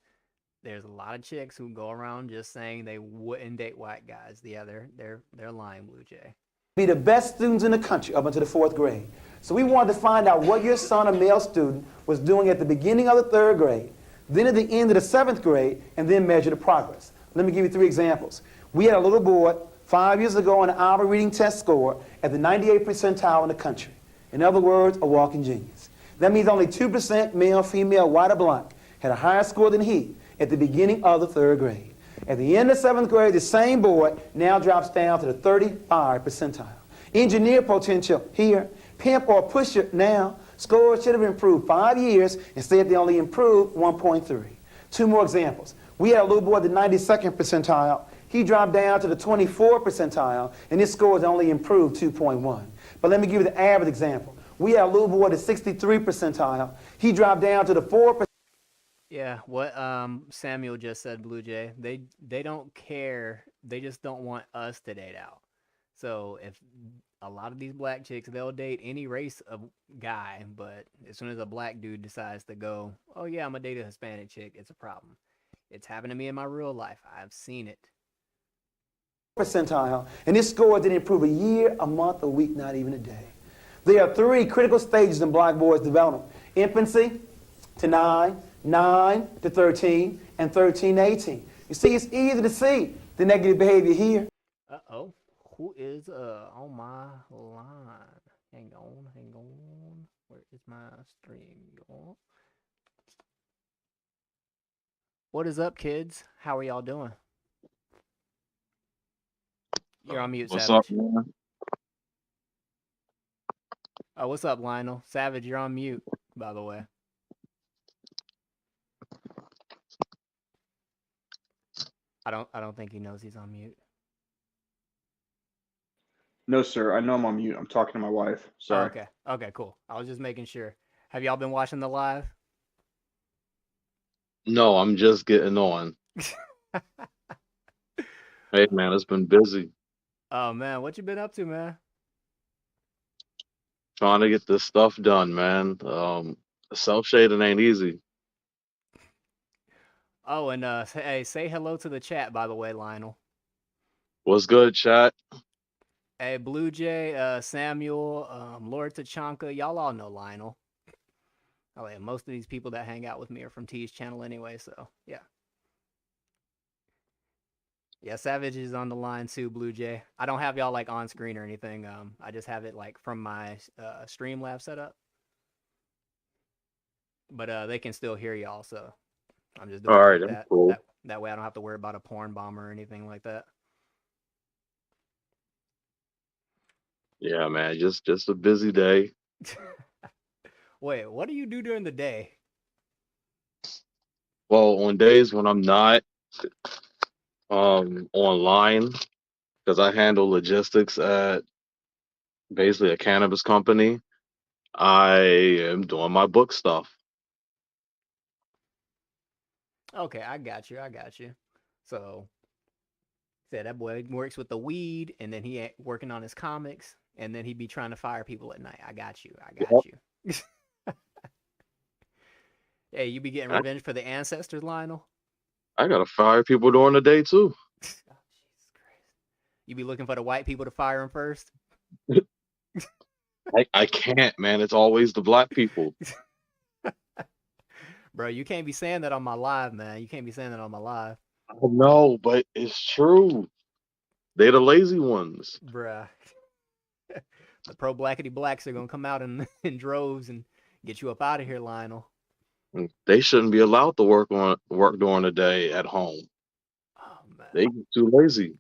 There's a lot of chicks who go around just saying they wouldn't date white guys. Yeah, they're lying, Blue Jay. Be the best students in the country up until the 4th grade. So we wanted to find out what your son, a male student, was doing at the beginning of the 3rd grade, then at the end of the 7th grade, and then measure the progress. Let me give you 3 examples. We had a little boy 5 years ago on an Alva reading test score at the 98th percentile in the country. In other words, a walking genius. That means only 2% male, female, white, or black had a higher score than he at the beginning of the 3rd grade. At the end of 7th grade, the same boy now drops down to the 35th percentile. Engineer potential here, pimp or pusher now, scores should have improved 5 years, instead they only improved 1.3. 2 more examples. We had a little boy at the 92nd percentile. He dropped down to the 24th percentile, and his scores only improved 2.1. But let me give you the average example. We had a little boy at the 63rd percentile. He dropped down to the 4th. Yeah, what Samuel just said, Blue Jay, they don't care. They just don't want us to date out. So if a lot of these black chicks, they'll date any race of guy, but as soon as a black dude decides to go, oh yeah, I'm gonna date a Hispanic chick, it's a problem. It's happened to me in my real life. I've seen it. Percentile, and his score didn't improve a year, a month, a week, not even a day. There are 3 critical stages in black boys' development: infancy to 9, 9 to 13, and 13 to 18. You see, it's easy to see the negative behavior here. Uh-oh. Who is on my line? Hang on. Where is my stream going? What is up, kids? How are y'all doing? You're on mute, What's Savage. up, man? Oh, what's up, Lionel? Savage, you're on mute, by the way. I don't think he knows he's on mute. No, sir. I know I'm on mute. I'm talking to my wife. Sorry. Oh, okay. Okay, cool. I was just making sure. Have y'all been watching the live? No, I'm just getting on. Hey, man, it's been busy Oh, man. What you been up to, man? trying to get this stuff done, man. Self-shading ain't easy. Oh, and hey, say hello to the chat, by the way, Lionel. What's good, chat? Hey, Blue Jay, Samuel, Lord Tachanka, y'all all know Lionel. Oh, yeah, most of these people that hang out with me are from T's channel anyway, so yeah. Yeah, Savage is on the line too, Blue Jay. I don't have y'all like on screen or anything. I just have it like from my Streamlabs setup. But they can still hear y'all, so I'm just doing All it right, like that's that. cool. That way I don't have to worry about a porn bomb or anything like that. Yeah, man, just a busy day. Wait, what do you do during the day? Well, on days when I'm not online, because I handle logistics at basically a cannabis company, I am doing my book stuff. Okay, I got you. So, said that boy works with the weed, and then he working on his comics, and then he be trying to fire people at night. I got you. Yep. Hey, you be getting revenge for the ancestors, Lionel? I gotta fire people during the day too. Oh, Jesus Christ. You be looking for the white people to fire him first? I can't, man. It's always the black people. Bro, you can't be saying that on my live, man. You can't be saying that on my live. No, but it's true. They the lazy ones. Bruh. The pro-blackity blacks are gonna come out in droves and get you up out of here, Lionel. They shouldn't be allowed to work during the day at home. Oh man. They get too lazy.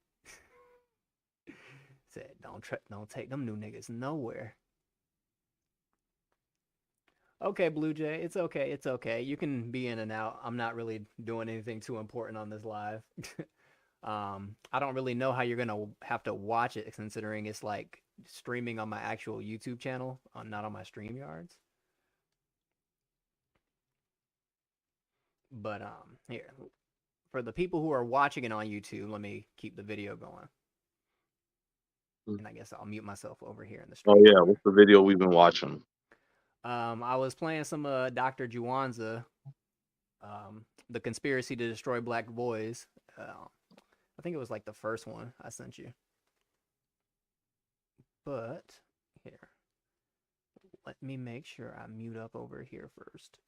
Said don't take them new niggas nowhere. Okay, Blue Jay, it's okay. You can be in and out. I'm not really doing anything too important on this live. I don't really know how you're gonna have to watch it, considering it's like streaming on my actual YouTube channel, not on my StreamYards. But here, for the people who are watching it on YouTube, let me keep the video going. And I guess I'll mute myself over here in the stream. Oh yeah, what's the video we've been watching? I was playing some Dr. Juwanza, The Conspiracy to Destroy Black Boys. I think it was like the first one I sent you. But here, let me make sure I mute up over here first.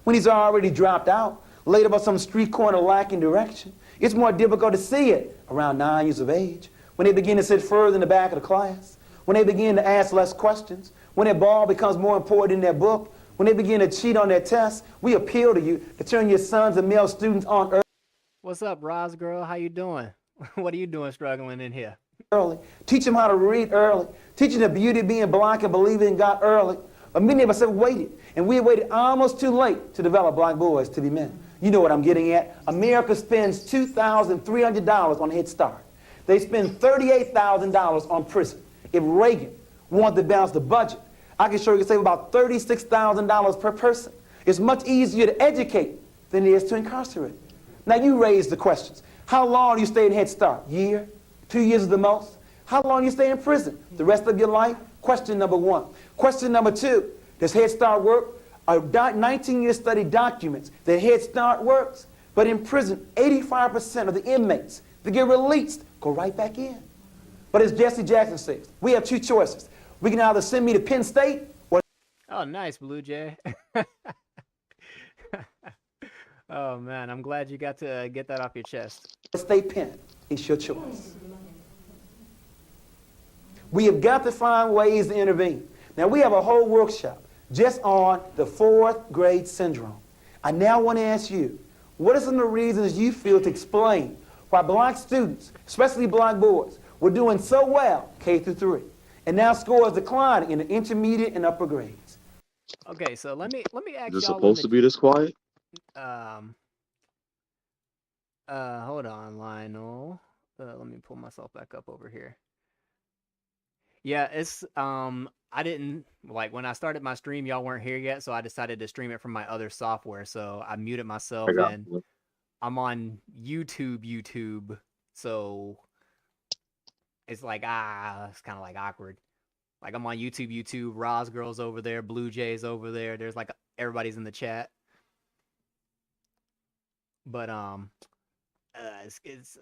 When he's already dropped out, laid up on some street corner lacking direction. It's more difficult to see it around 9 years of age, when they begin to sit further in the back of the class, when they begin to ask less questions, when their ball becomes more important than their book, when they begin to cheat on their tests. We appeal to you to turn your sons and male students on early. What's up, Roz girl? How you doing? What are you doing struggling in here? Early. Teach them how to read early. Teach them the beauty of being black and believing in God early. But many of us have waited, and we have waited almost too late to develop black boys to be men. You know what I'm getting at. America spends $2,300 on Head Start. They spend $38,000 on prison. If Reagan wanted to balance the budget, I can show you save about $36,000 per person. It's much easier to educate than it is to incarcerate. Now you raise the questions. How long do you stay in Head Start? Year? 2 years is the most? How long do you stay in prison? The rest of your life? Question number one. Question number two, does Head Start work? A 19-year study documents that Head Start works, but in prison, 85% of the inmates that get released go right back in. But as Jesse Jackson says, we have two choices. We can either send me to Penn State or... Oh, nice, Blue Jay. Oh, man, I'm glad you got to get that off your chest. State Penn. It's your choice. We have got to find ways to intervene. Now, we have a whole workshop just on the fourth grade syndrome. I now want to ask you, what are some of the reasons you feel to explain why black students, especially black boys, were doing so well K through 3, and now scores declining in the intermediate and upper grades? Okay, so let me ask Is it y'all. supposed to be this quiet? Hold on, Lionel. Let me pull myself back up over here. Yeah, it's I didn't like when I started my stream, y'all weren't here yet, so I decided to stream it from my other software. So I muted myself, and I'm on YouTube, so it's like it's kind of like awkward. Like I'm on YouTube, Roz girl's over there, Blue Jay's over there. There's like everybody's in the chat. But it's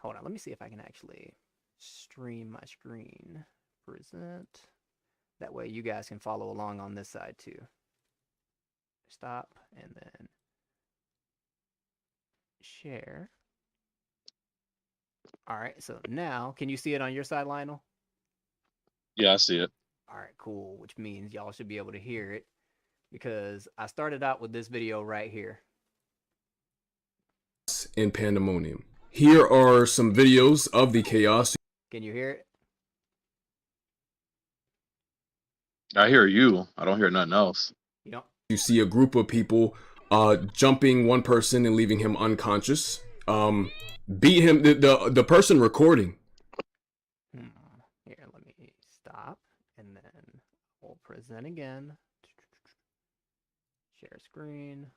hold on, let me see if I can actually stream my screen. Present. That way you guys can follow along on this side too. Stop and then share. All right, so now can you see it on your side, Lionel? Yeah, I see it. All right, cool, which means y'all should be able to hear it because I started out with this video right here. In pandemonium. Here are some videos of the chaos. Can you hear it? I hear you. I don't hear nothing else. You see a group of people jumping one person and leaving him unconscious. Beat him. The person recording. Here, let me stop and then we'll present again. Share screen.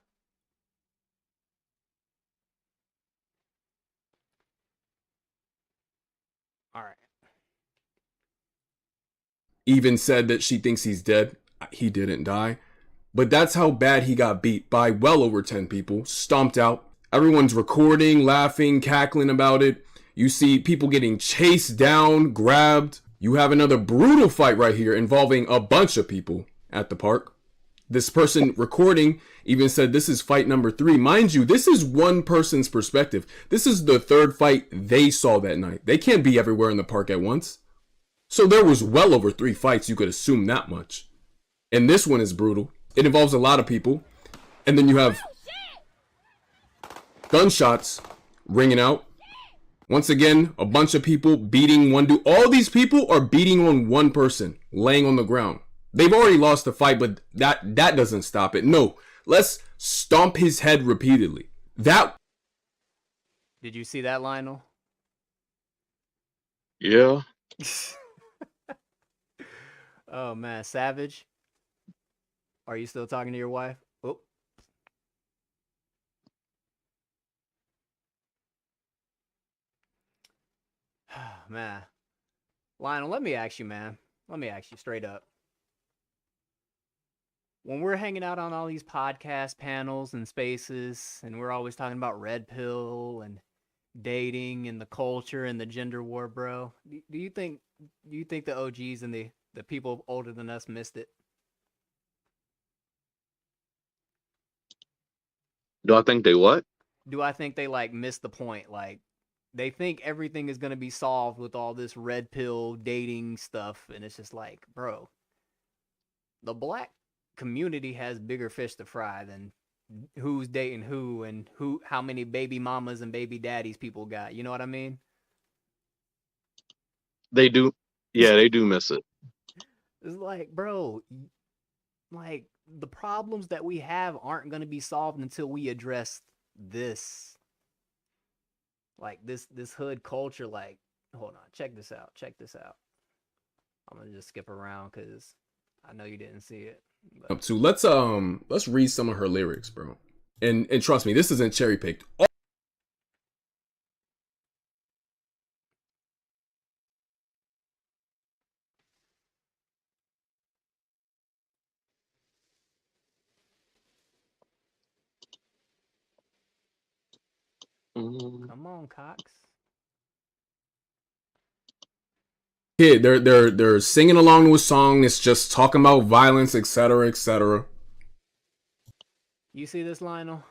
All right. Even said that she thinks he's dead. He didn't die. But that's how bad he got beat by well over 10 people, stomped out. Everyone's recording, laughing, cackling about it. You see people getting chased down, grabbed. You have another brutal fight right here involving a bunch of people at the park. This person recording even said this is fight number 3. Mind you, this is one person's perspective. This is the third fight they saw that night. They can't be everywhere in the park at once. So there was well over 3 fights, you could assume that much. And this one is brutal. It involves a lot of people. And then you have gunshots ringing out. Once again, a bunch of people beating one dude. All these people are beating on one person, laying on the ground. They've already lost the fight, but that doesn't stop it. No, let's stomp his head repeatedly. That. Did you see that, Lionel? Yeah. Oh man, Savage. Are you still talking to your wife? Oh. Man. Lionel, let me ask you, man. Let me ask you straight up. When we're hanging out on all these podcast panels and spaces, and we're always talking about red pill and dating and the culture and the gender war, bro. Do you think the OGs and the people older than us missed it? Do I think they what? Do I think they like missed the point? Like they think everything is gonna be solved with all this red pill dating stuff, and it's just like, bro, the black community has bigger fish to fry than who's dating who and how many baby mamas and baby daddies people got. You know what I mean? They do. Yeah, they do miss it. It's like, bro, like the problems that we have aren't going to be solved until we address this. Like this hood culture. Like, hold on, check this out. Check this out. I'm gonna just skip around because I know you didn't see it. But... Up to let's read some of her lyrics, bro. And trust me, this isn't cherry picked. Come on, Cox. Kid, they're singing along to a song. It's just talking about violence, etc., etc. You see this, Lionel?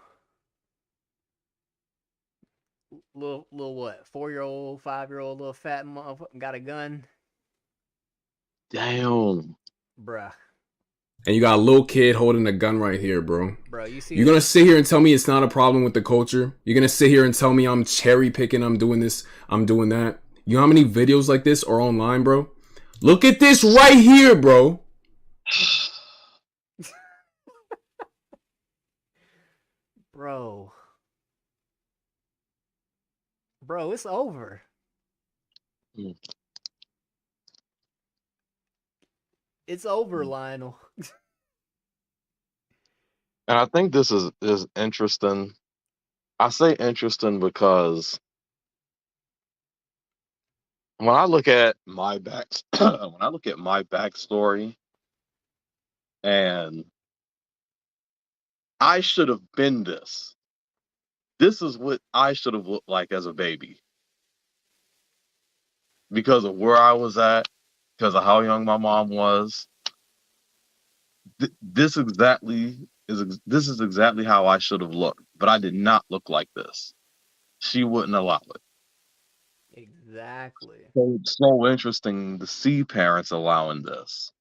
Little what? 4-year-old, 5-year-old, little fat motherfucker got a gun. Damn, bruh. And you got a little kid holding a gun right here, bro. Bro, you see? You're gonna sit here and tell me it's not a problem with the culture? You're gonna sit here and tell me I'm cherry picking, I'm doing this, I'm doing that? You know how many videos like this are online, bro? Look at this right here, bro. Bro. Bro, it's over. It's over, Lionel. and I think this is interesting. I say interesting because when I look at my backstory, and I should have been this. This is what I should have looked like as a baby. Because of where I was at, because of how young my mom was. This is exactly how I should have looked, but I did not look like this. She wouldn't allow it. Exactly. So it's so interesting to see parents allowing this.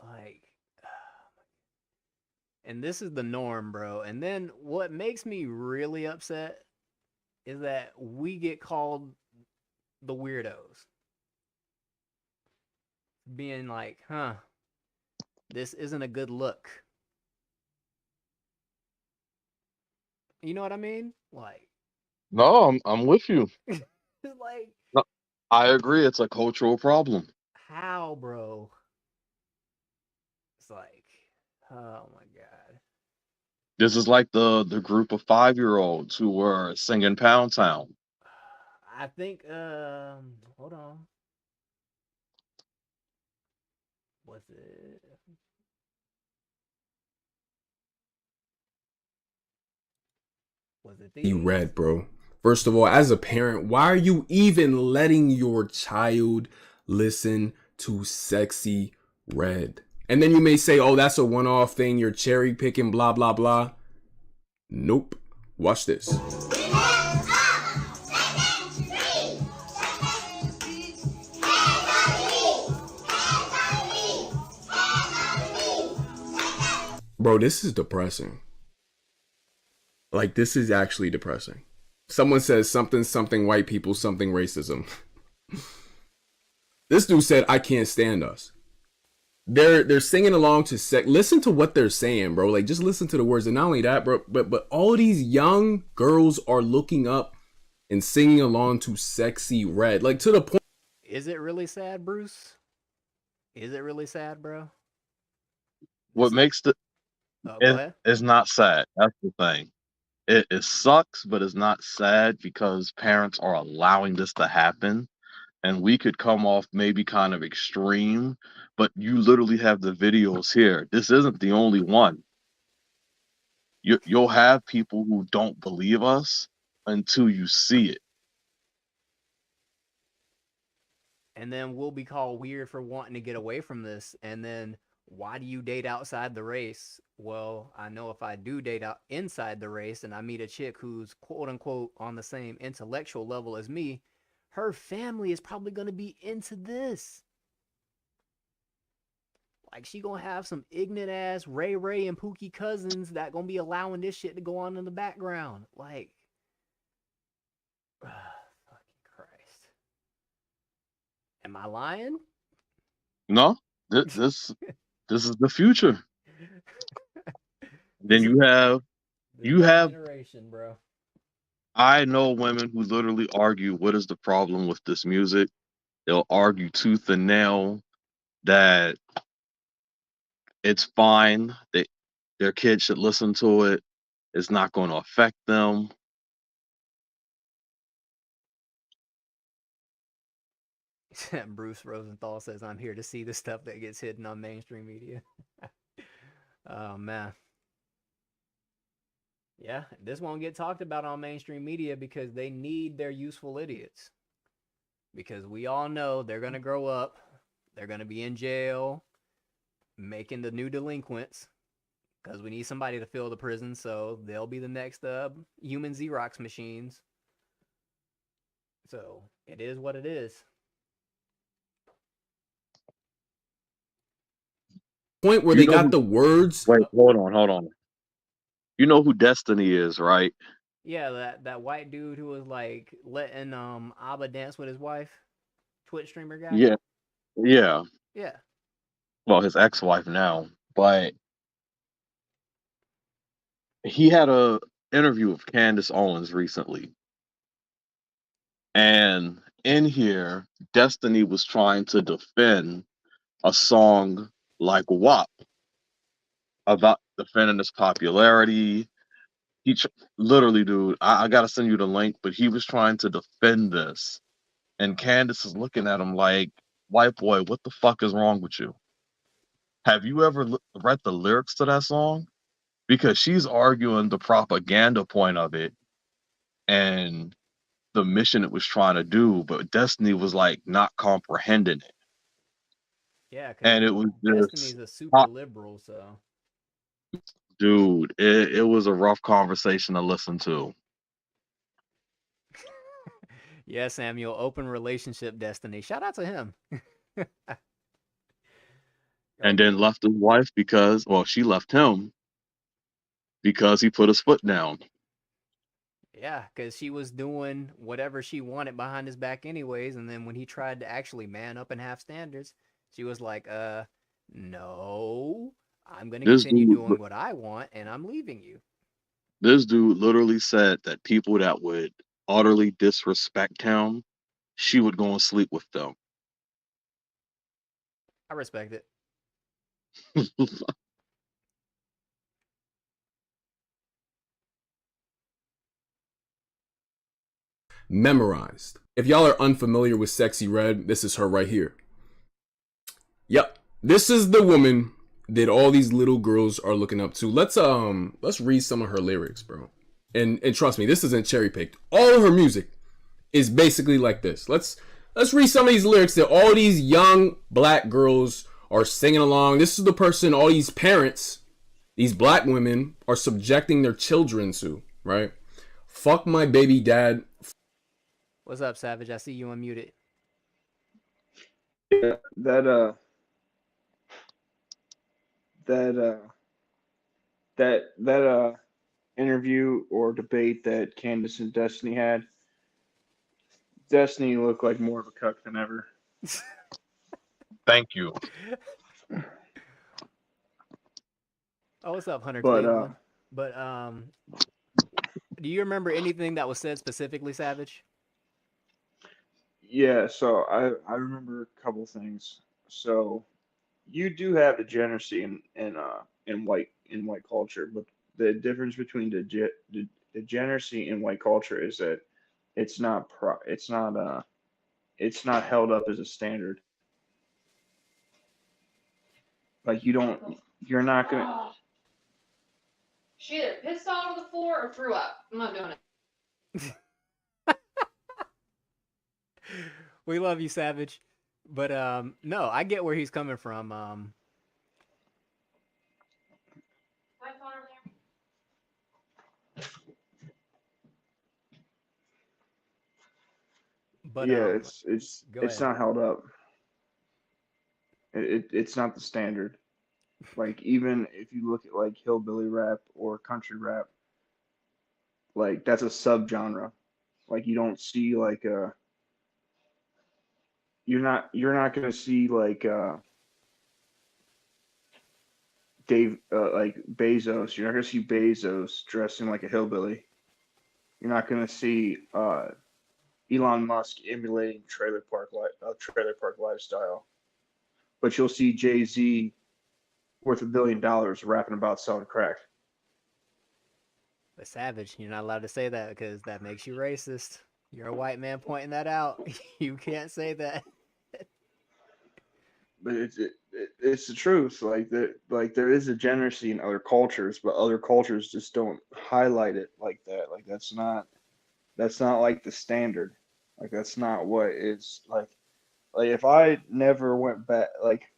Like, and this is the norm, bro. And then what makes me really upset is that we get called the weirdos. Being like, this isn't a good look. You know what I mean? Like, no, I'm with you. like, no, I agree. It's a cultural problem. How, bro? It's like, oh my god. This is like the group of 5-year-olds who were singing Pound Town. I think, hold on. Was it? Was it these? You read, bro. First of all, as a parent, why are you even letting your child listen to Sexy Red? And then you may say, oh, that's a one-off thing. You're cherry picking, blah, blah, blah. Nope. Watch this. Bro, this is depressing. Like, this is actually depressing. Someone says something white people, something racism. This dude said, I can't stand us. They're singing along to listen to what they're saying, bro. Like, just listen to the words. And not only that, bro, but all these young girls are looking up and singing along to Sexy Red. Like, to the point. Is it really sad, Bruce? Is it really sad, bro? What makes it's not sad. That's the thing. It sucks, but it's not sad because parents are allowing this to happen. And we could come off maybe kind of extreme, but you literally have the videos here. This isn't the only one. you'll have people who don't believe us until you see it. And then we'll be called weird for wanting to get away from this. And then why do you date outside the race? Well, I know if I do date out inside the race and I meet a chick who's quote unquote on the same intellectual level as me, her family is probably going to be into this. Like, she gonna have some ignorant ass Ray Ray and Pookie cousins that gonna be allowing this shit to go on in the background. Like, fucking Christ. Am I lying? No, this is the future. Then you have generation, bro. I know women who literally argue, what is the problem with this music? They'll argue tooth and nail that it's fine, their kids should listen to it, it's not going to affect them. Bruce Rosenthal says, I'm here to see the stuff that gets hidden on mainstream media. Oh, man. Yeah, this won't get talked about on mainstream media because they need their useful idiots. Because we all know they're going to grow up, they're going to be in jail, making the new delinquents, because we need somebody to fill the prison, so they'll be the next human Xerox machines. So it is what it is. Point where they got the words. Wait, hold on. You know who Destiny is, right? Yeah, that white dude who was like letting Abba dance with his wife, Twitch streamer guy. Yeah. Yeah. Well, his ex-wife now, but he had a interview with Candace Owens recently. And in here, Destiny was trying to defend a song like WAP about defending its popularity. Literally, dude, I gotta send you the link, but he was trying to defend this. And Candace is looking at him like, white boy, what the fuck is wrong with you? Have you ever read the lyrics to that song? Because she's arguing the propaganda point of it and the mission it was trying to do, but Destiny was like not comprehending it. Yeah, and it was Destiny's just a super liberal, so dude, it was a rough conversation to listen to. Yeah, Samuel, open relationship Destiny. Shout out to him. And then left his wife because, well, she left him because he put his foot down. Yeah, because she was doing whatever she wanted behind his back anyways, and then when he tried to actually man up and have standards, she was like, no, I'm going to continue doing what I want, and I'm leaving you. This dude literally said that people that would utterly disrespect him, she would go and sleep with them. I respect it. Memorized. If y'all are unfamiliar with Sexy Red, this is her right here. Yep, this is the woman that all these little girls are looking up to. Let's read some of her lyrics, bro. And trust me, this isn't cherry picked. All of her music is basically like this. Let's read some of these lyrics that all these young black girls are singing along. This is the person all these parents, these black women, are subjecting their children to, right? Fuck my baby dad. What's up, Savage? I see you unmuted. Yeah, that interview or debate that Candace and Destiny had, Destiny looked like more of a cuck than ever. Thank you. Oh, what's up, Hunter Cleveland? But do you remember anything that was said specifically, Savage? Yeah, so I remember a couple things. So you do have degeneracy in white culture, but the difference between degeneracy in white culture is that it's not held up as a standard. Like you're not gonna She either pissed all over the floor or threw up. I'm not doing it. We love you, Savage. But no, I get where he's coming from. But Yeah, go it's ahead. not held up. It's not the standard. Like even if you look at like hillbilly rap or country rap, like that's a subgenre. Like you don't see like you're not gonna see like Dave like Bezos. You're not gonna see Bezos dressing like a hillbilly. You're not gonna see Elon Musk emulating trailer park lifestyle. But you'll see Jay-Z worth $1 billion rapping about selling crack. But Savage, you're not allowed to say that because that makes you racist. You're a white man pointing that out. You can't say that. But it's the truth. Like there is a degeneracy in other cultures, but other cultures just don't highlight it like that. Like that's not like the standard. Like that's not what is like if I never went back like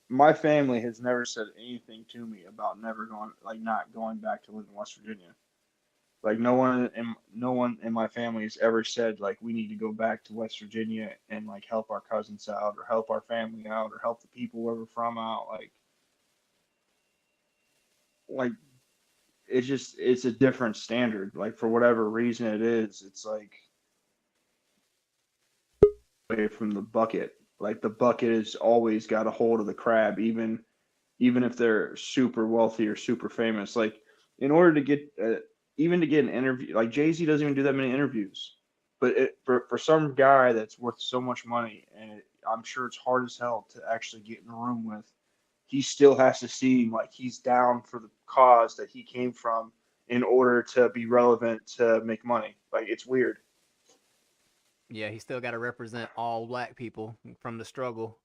my family has never said anything to me about never going like not going back to live in West Virginia. Like no one in my family has ever said like we need to go back to West Virginia and like help our cousins out or help our family out or help the people where we're from out. Like it's a different standard. Like for whatever reason it is, it's like away from the bucket. Like the bucket has always got a hold of the crab, even if they're super wealthy or super famous. Like in order to get even to get an interview, like Jay-Z doesn't even do that many interviews. But for some guy that's worth so much money, and I'm sure it's hard as hell to actually get in a room with, he still has to seem like he's down for the cause that he came from in order to be relevant to make money. Like it's weird. Yeah, he still got to represent all black people from the struggle.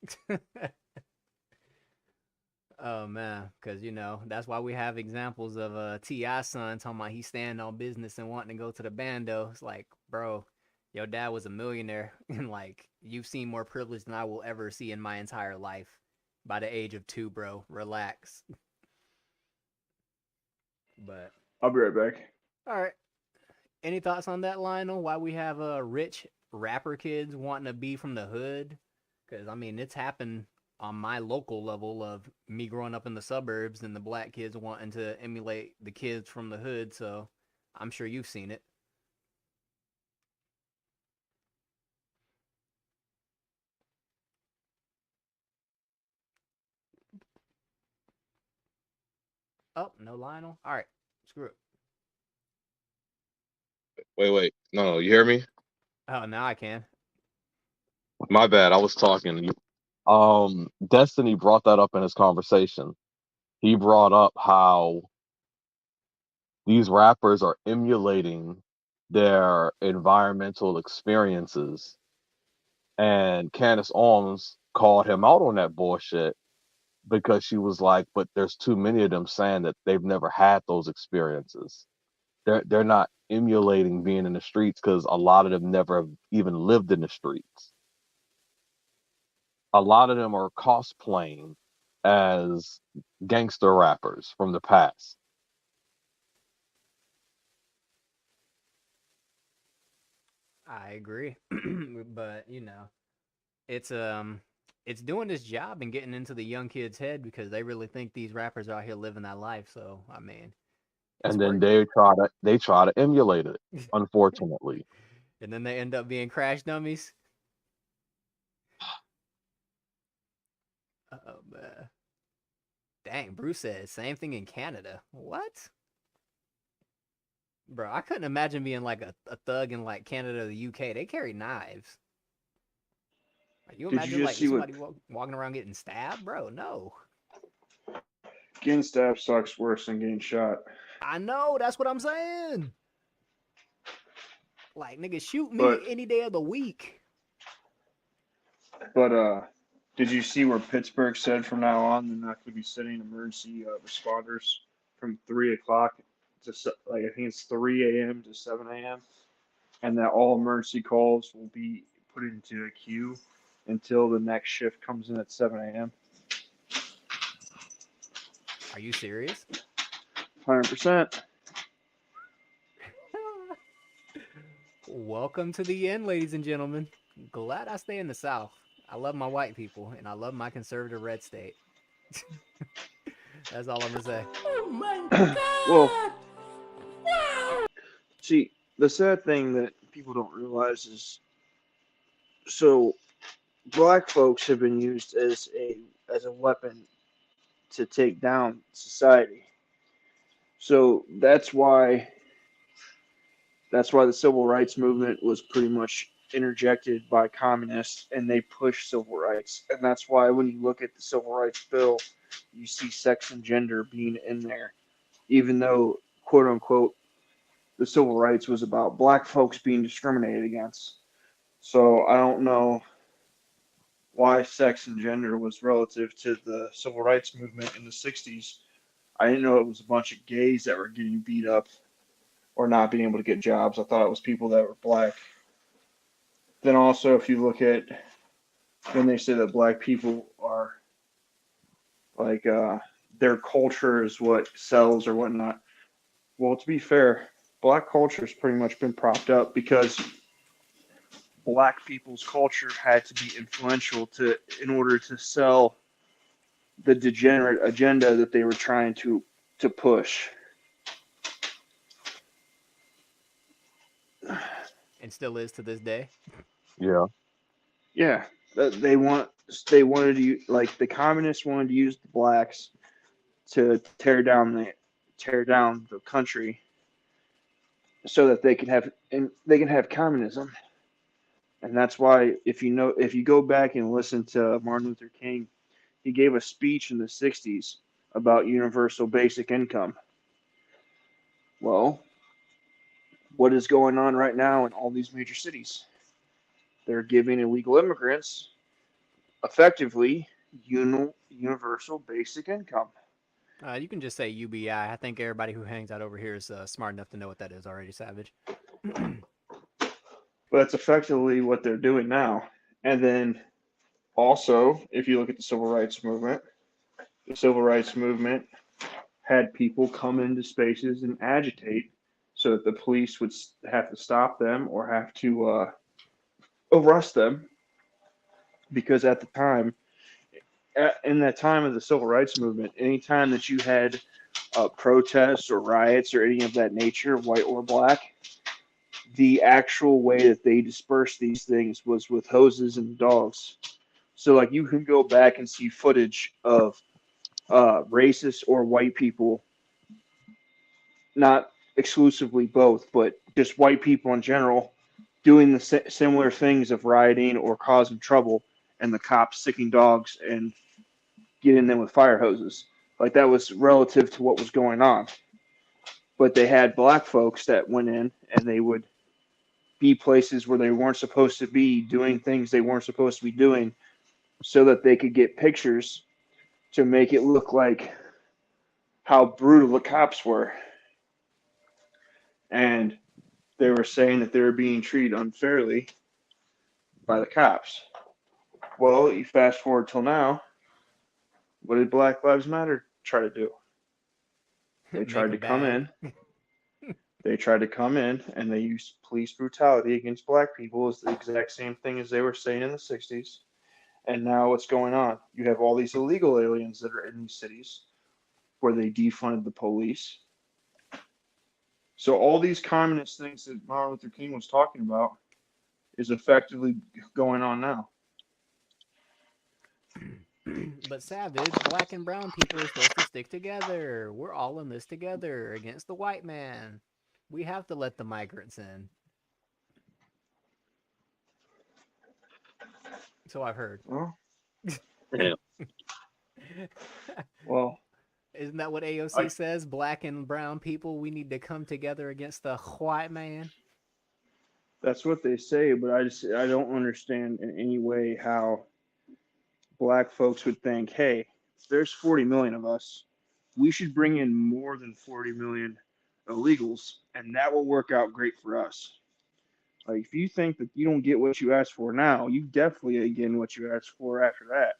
Oh man, because that's why we have examples of T.I.'s son talking about he stand on business and wanting to go to the bando. It's like, bro, your dad was a millionaire, and like you've seen more privilege than I will ever see in my entire life. By the age of 2, bro, relax. But I'll be right back. all right, any thoughts on that, Lionel? Why we have rich rapper kids wanting to be from the hood? Because I mean, it's happened on my local level of me growing up in the suburbs and the black kids wanting to emulate the kids from the hood. So I'm sure you've seen it. Oh, no Lionel. All right, screw it. Wait. No, you hear me? Oh, now I can. My bad. I was talking. Destiny brought that up in his conversation. He brought up how these rappers are emulating their environmental experiences. And Candace Owens called him out on that bullshit because she was like, but there's too many of them saying that they've never had those experiences. They're not emulating being in the streets because a lot of them never even lived in the streets. A lot of them are cosplaying as gangster rappers from the past. I agree, but it's doing this job and getting into the young kids' head because they really think these rappers are out here living that life. So I mean, And then they try to emulate it, unfortunately. And then they end up being crash dummies. Oh man. Dang, Bruce says same thing in Canada. What? Bro, I couldn't imagine being like a thug in like Canada or the UK. They carry knives. Like, you Did imagine you like just see what somebody walking around getting stabbed? Bro, no. getting stabbed sucks worse than getting shot? I know, that's what I'm saying. Like, nigga, shoot me But any day of the week. did you see where Pittsburgh said from now on they're not going to be sending emergency responders from 3 o'clock to like I think it's 3 a.m. to 7 a.m. and that all emergency calls will be put into a queue until the next shift comes in at 7 a.m. Are you serious? 100%. Welcome to the end, ladies and gentlemen. Glad I stay in the South. I love my white people, and I love my conservative red state. That's all I'm gonna say. Oh my God! Well, see, the sad thing that people don't realize is, so black folks have been used as a weapon to take down society. So that's why the civil rights movement was pretty much interjected by communists, and they pushed civil rights. And that's why when you look at the civil rights bill, you see sex and gender being in there, even though, quote unquote, the civil rights was about black folks being discriminated against. So I don't know why sex and gender was relative to the civil rights movement in the 60s. I didn't know it was a bunch of gays that were getting beat up or not being able to get jobs. I thought it was people that were black. Then also, if you look at when they say that black people are like their culture is what sells or whatnot. Well, to be fair, black culture has pretty much been propped up because black people's culture had to be influential in order to sell the degenerate agenda that they were trying to push. And still is to this day. Yeah. Yeah, they wanted to, like, the communists wanted to use the blacks to tear down the country so that they can have communism. And that's why if you go back and listen to Martin Luther King, he gave a speech in the 60s about universal basic income. Well, what is going on right now in all these major cities? They're giving illegal immigrants effectively universal basic income. You can just say UBI. I think everybody who hangs out over here is smart enough to know what that is already, Savage. But that's effectively what they're doing now. And then also, if you look at the civil rights movement had people come into spaces and agitate so that the police would have to stop them or have to arrest them. Because at the time, in that time of the civil rights movement, anytime that you had protests or riots or any of that nature, white or black, the actual way that they dispersed these things was with hoses and dogs. So, like, you can go back and see footage of racist or white people, not exclusively both, but just white people in general, doing the similar things of rioting or causing trouble, and the cops sticking dogs and getting them with fire hoses. Like, that was relative to what was going on. But they had black folks that went in and they would be places where they weren't supposed to be, doing things they weren't supposed to be doing, so that they could get pictures to make it look like how brutal the cops were. And they were saying that they were being treated unfairly by the cops. Well, you fast forward till now, what did Black Lives Matter try to do? They tried to come in. They tried to come in and they used police brutality against black people. Is the exact same thing as they were saying in the 60s. And now what's going on? You have all these illegal aliens that are in these cities where they defunded the police. So all these communist things that Martin Luther King was talking about is effectively going on now. But Savage, black and brown people are supposed to stick together. We're all in this together against the white man. We have to let the migrants in. So I've heard. Well, yeah. Well, isn't that what AOC says? Black and brown people, we need to come together against the white man. That's what they say, but I don't understand in any way how black folks would think, hey, there's 40 million of us. we should bring in more than 40 million illegals, and that will work out great for us. Like, if you think that you don't get what you asked for now, you definitely ain't getting what you asked for after that.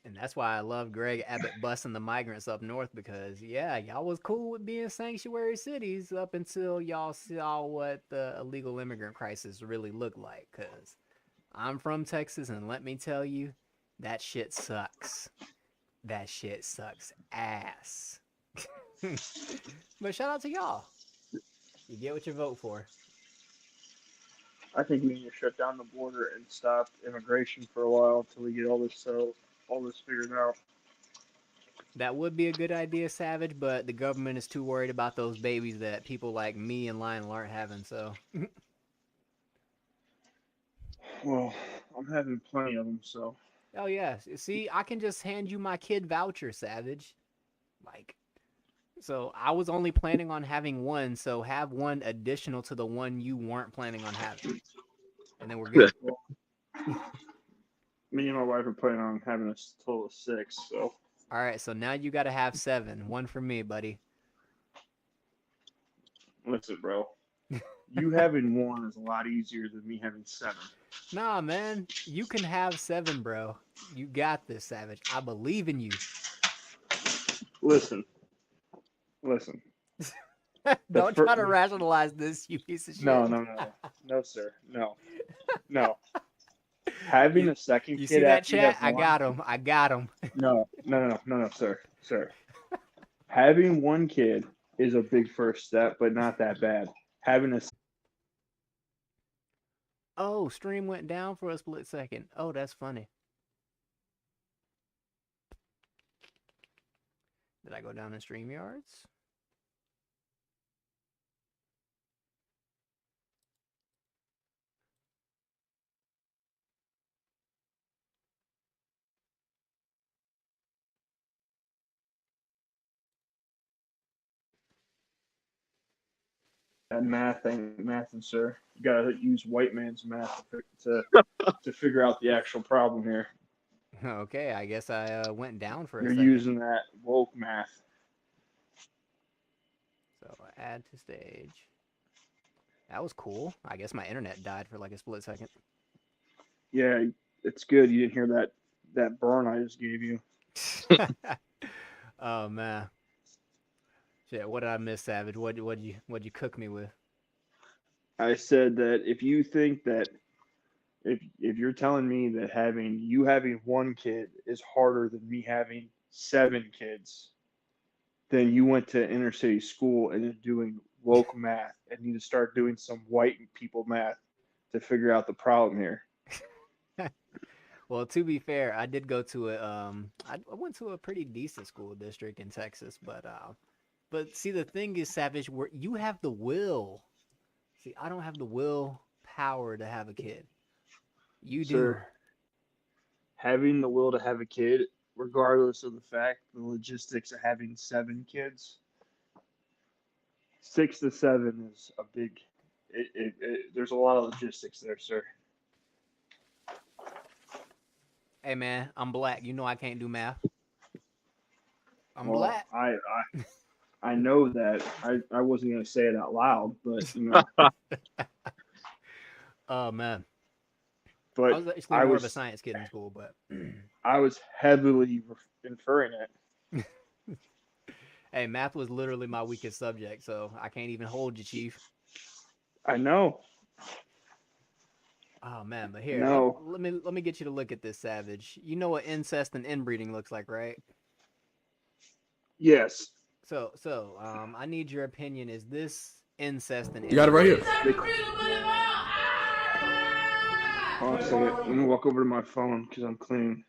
And that's why I love Greg Abbott busting the migrants up north, because, yeah, y'all was cool with being sanctuary cities up until y'all saw what the illegal immigrant crisis really looked like. Because I'm from Texas, and let me tell you, that shit sucks. That shit sucks ass. But shout out to y'all. You get what you vote for. I think we need to shut down the border and stop immigration for a while until we get all this figured out. That would be a good idea, Savage, but the government is too worried about those babies that people like me and Lionel aren't having, so. Well, I'm having plenty of them, so. Oh, yeah. See, I can just hand you my kid voucher, Savage. Like, so I was only planning on having one, so have one additional to the one you weren't planning on having. And then we're good. Me and my wife are planning on having a total of 6, so. All right, so now you got to have 7. One for me, buddy. Listen, bro. You having 1 is a lot easier than me having 7. Nah, man. You can have 7, bro. You got this, Savage. I believe in you. Listen. Don't try to rationalize this, you piece of shit. No. No, sir. No. Having a second kid. You see that chat? I got him. No, sir. Having 1 kid is a big first step, but not that bad. Having a. Oh, stream went down for a split second. Oh, that's funny. Did I go down in StreamYards? That math ain't mathing, sir. You gotta use white man's math to figure out the actual problem here. Okay, I guess I went down for a You're second. using that woke math. So add to stage. That was cool. I guess my internet died for like a split second. Yeah, it's good you didn't hear that burn I just gave you. Oh man. Shit, what did I miss, Savage? What'd you cook me with? I said that if you think that if you're telling me that having 1 kid is harder than me having 7 kids, then you went to inner city school and is doing woke math and need to start doing some white people math to figure out the problem here. Well, to be fair, I did go to I went to a pretty decent school district in Texas, but see, the thing is, Savage, where you have the will. See, I don't have the will power to have a kid. You do. Sir, having the will to have a kid, regardless of the fact, the logistics of having 7 kids, 6 to 7 is a big. There's a lot of logistics there, sir. Hey man, I'm black. You know I can't do math. I'm Well, black. I know that. I wasn't gonna say it out loud, but you know. Oh man. But I was actually more of a science kid in school, but I was heavily inferring it. Hey, math was literally my weakest subject, so I can't even hold you, Chief. I know. Oh man, but here, no. let me get you to look at this, Savage. You know what incest and inbreeding looks like, right? Yes. So, I need your opinion. Is this incest and inbreeding? You got it right here. Hold on a second. Let me walk over to my phone because I'm cleaning.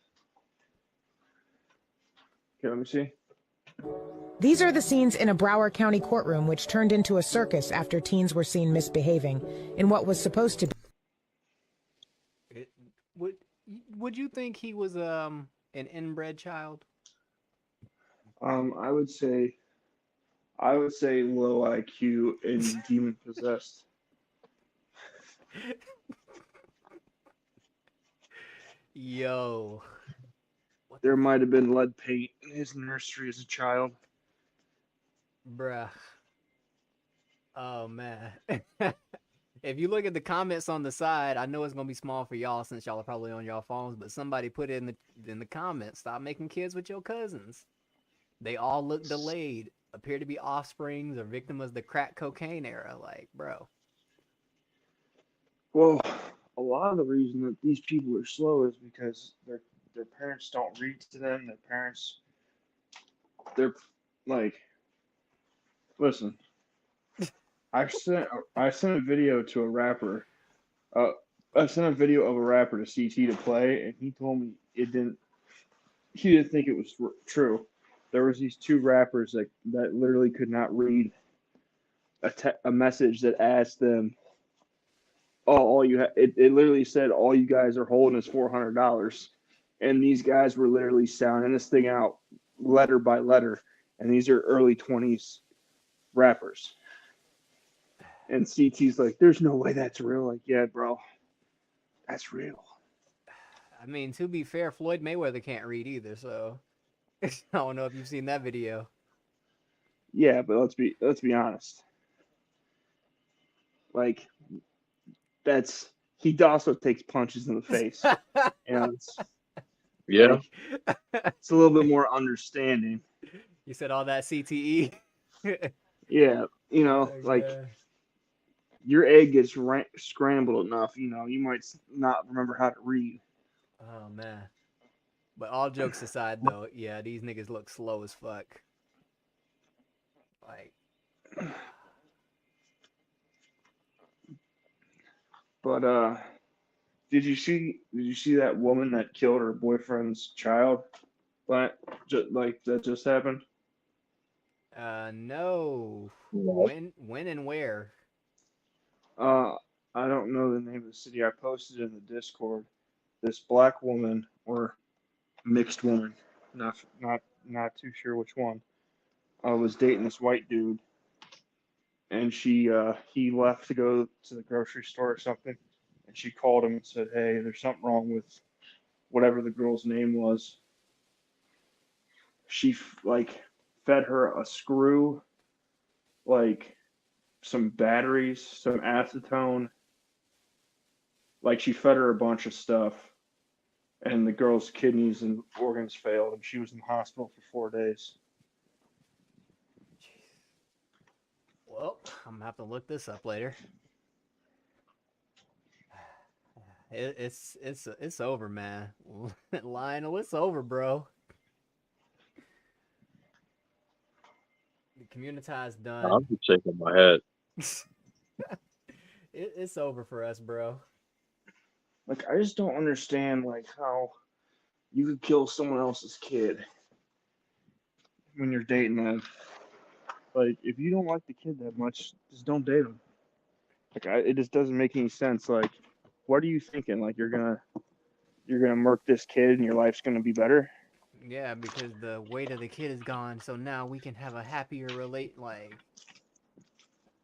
Okay, let me see. These are the scenes in a Broward County courtroom which turned into a circus after teens were seen misbehaving in what was supposed to be. Would you think he was an inbred child? I would say low IQ and demon possessed. Yo, there might have been lead paint in his nursery as a child. Bruh. Oh man. If you look at the comments on the side, I know it's gonna be small for y'all since y'all are probably on y'all phones, but somebody put it in the comments, stop making kids with your cousins. They all look delayed, appear to be offsprings or victims of the crack cocaine era. Like, bro. Well, a lot of the reason that these people are slow is because their parents don't read to them. Their parents, they're like, listen. I sent a video to a rapper. I sent a video of a rapper to CT to play, and he told me it didn't. He didn't think it was true. There was these two rappers that literally could not read a message that asked them, "Oh, it literally said all you guys are holding is $400," and these guys were literally sounding this thing out letter by letter, and these are early 20s rappers. And CT's like, there's no way that's real. Like, yeah, bro, that's real. I mean, to be fair, Floyd Mayweather can't read either, so I don't know if you've seen that video. Yeah, but let's be honest. Like, he also takes punches in the face. And yeah, it's a little bit more understanding. You said all that CTE. Yeah, like. Your egg gets scrambled enough, you might not remember how to read. Oh, man. But all jokes aside, though, yeah, these niggas look slow as fuck. Like. But, did you see that woman that killed her boyfriend's child? Like that just happened? No. When and where? I don't know the name of the city. I posted in the Discord. This black woman or mixed woman, not too sure which one, was dating this white dude, and he left to go to the grocery store or something, and she called him and said, "Hey, there's something wrong with whatever the girl's name was." She fed her a screw, like some batteries, some acetone. Like, she fed her a bunch of stuff, and the girl's kidneys and organs failed, and she was in the hospital for 4 days. Well, I'm gonna have to look this up later. It's over, man. Lionel, it's over, bro. The Communitah is done. I'm just shaking my head. It's over for us, bro. Like, I just don't understand, like, how you could kill someone else's kid when you're dating them. Like, if you don't like the kid that much, just don't date them. Like, it just doesn't make any sense. Like, what are you thinking? Like, you're gonna murk this kid and your life's gonna be better? Yeah, because the weight of the kid is gone, so now we can have a happier like.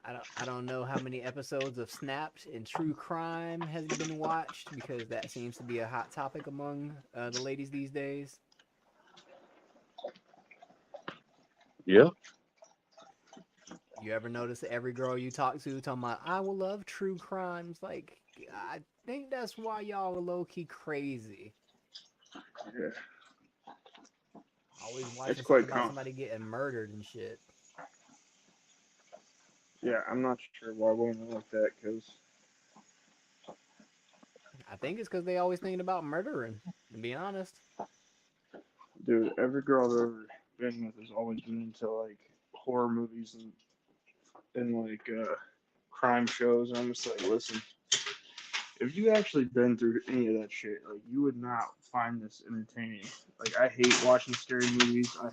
I don't know how many episodes of Snapped and True Crime has been watched, because that seems to be a hot topic among the ladies these days. Yeah. You ever notice that every girl you talk to talking about, I will love true crimes? Like, I think that's why y'all are low-key crazy. Yeah. Always watching about somebody getting murdered and shit. Yeah, I'm not sure why women are like that, because... I think it's because they always thinking about murdering, to be honest. Dude, every girl I've ever been with has always been into, like, horror movies and like, crime shows. And I'm just like, listen, if you actually been through any of that shit, like, you would not find this entertaining. Like, I hate watching scary movies. I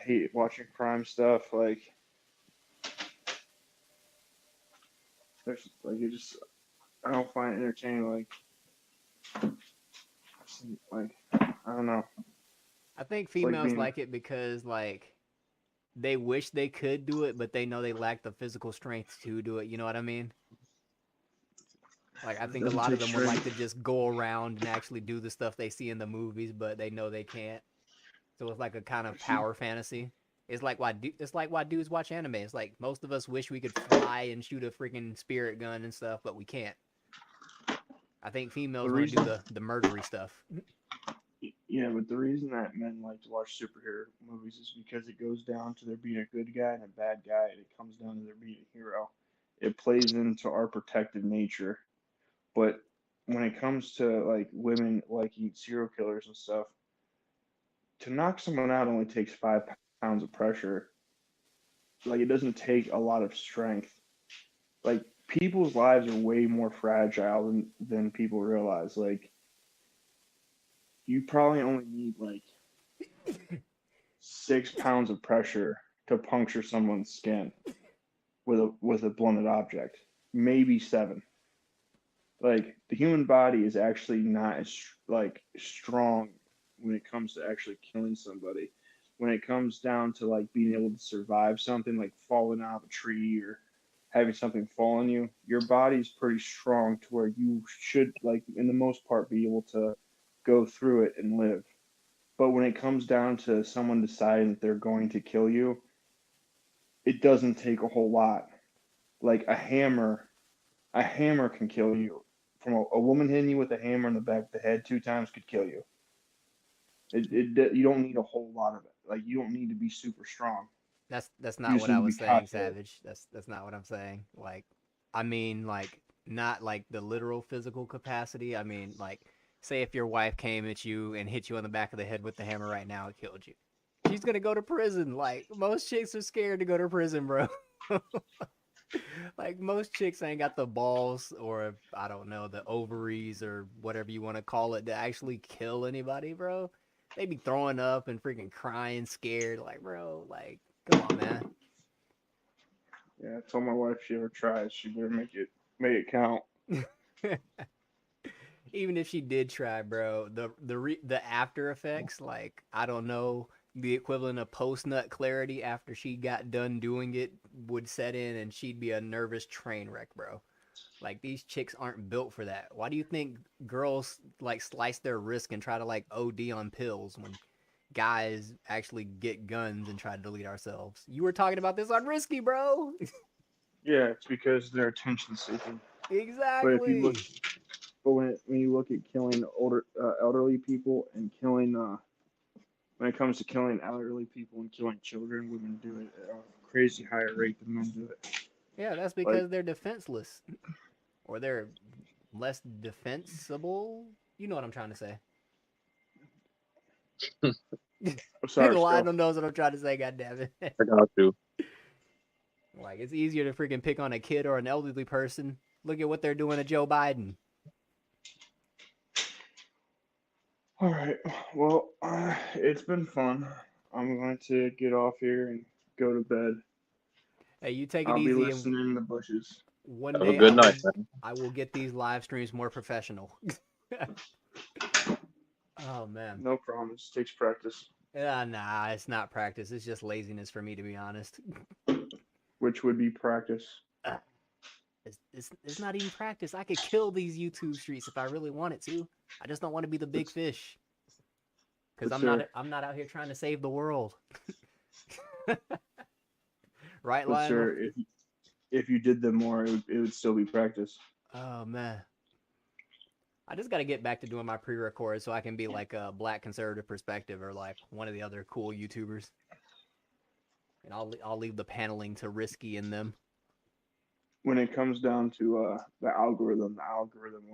hate watching crime stuff. Like, there's, like, I don't find it entertaining. Like, I don't know. I think females like it because, like, they wish they could do it, but they know they lack the physical strength to do it. You know what I mean? Like, I think a Doesn't lot of take them would like to strength. just go around and actually do the stuff they see in the movies, but they know they can't. So it's like a kind of See, power fantasy. It's like why dudes watch anime. It's like most of us wish we could fly and shoot a freaking spirit gun and stuff, but we can't. I think the females want to do reason, the murdery stuff. yeah, but the reason that men like to watch superhero movies is because it goes down to there being a good guy and a bad guy, and it comes down to there being a hero. It plays into our protective nature. But when it comes to like women liking serial killers and stuff, to knock someone out only takes 5 pounds of pressure. Like it doesn't take a lot of strength. Like people's lives are way more fragile than people realize. Like you probably only need like 6 pounds of pressure to puncture someone's skin with a blunted object. Maybe 7. Like the human body is actually not as like strong when it comes to actually killing somebody. When it comes down to like being able to survive something like falling out of a tree or having something fall on you, your body's pretty strong to where you should like in the most part be able to go through it and live. But when it comes down to someone deciding that they're going to kill you, it doesn't take a whole lot. Like a hammer can kill you. From a woman hitting you with a hammer in the back of the head 2 times could kill you. You don't need a whole lot of it. Like you don't need to be super strong. That's You not just what need I to be was saying, calculated. Savage. That's not what I'm saying. Like, I mean, like, not like the literal physical capacity. I mean, like, say if your wife came at you and hit you on the back of the head with the hammer right now, it killed you. She's gonna go to prison. Like, most chicks are scared to go to prison, bro. Like, most chicks ain't got the balls or, I don't know, the ovaries or whatever you want to call it to actually kill anybody, bro. They be throwing up and freaking crying, scared. Like, bro, like, come on, man. Yeah, I told my wife if she ever tries, she better make it count. Even if she did try, bro, the after effects, like, I don't know, the equivalent of post nut clarity after she got done doing it would set in, and she'd be a nervous train wreck, bro. Like, these chicks aren't built for that. Why do you think girls like slice their wrist and try to like OD on pills when guys actually get guns and try to delete ourselves? You were talking about this on Risky, bro. Yeah, it's because they're attention seeking. But if you look, Exactly. but when you look at killing elderly people and killing when it comes to killing elderly people and killing children, women do it at a crazy higher rate than men do it. Yeah, that's Like, because they're defenseless or they're less defensible. You know what I'm trying to say. I'm sorry, Lionel Steph. knows what I'm trying to say, goddammit. I got you. Like, it's easier to freaking pick on a kid or an elderly person. Look at what they're doing to Joe Biden. All right. Well, it's been fun. I'm going to get off here and go to bed. Hey, you take it I'll be easy, and listening in the bushes. one Have a day good night, man. I will get these live streams more professional. Oh man. No promise. Takes practice. Nah, it's not practice. It's just laziness for me, to be honest. Which would be practice. It's not even practice. I could kill these YouTube streets if I really wanted to. I just don't want to be the big fish. Because I'm not out here trying to save the world. Right, But Lionel? sir, if you did them more, it would still be practice. Oh man. I just got to get back to doing my pre-record so I can be like a Black Conservative Perspective or like one of the other cool YouTubers. And I'll leave the paneling to Risky in them. When it comes down to the algorithm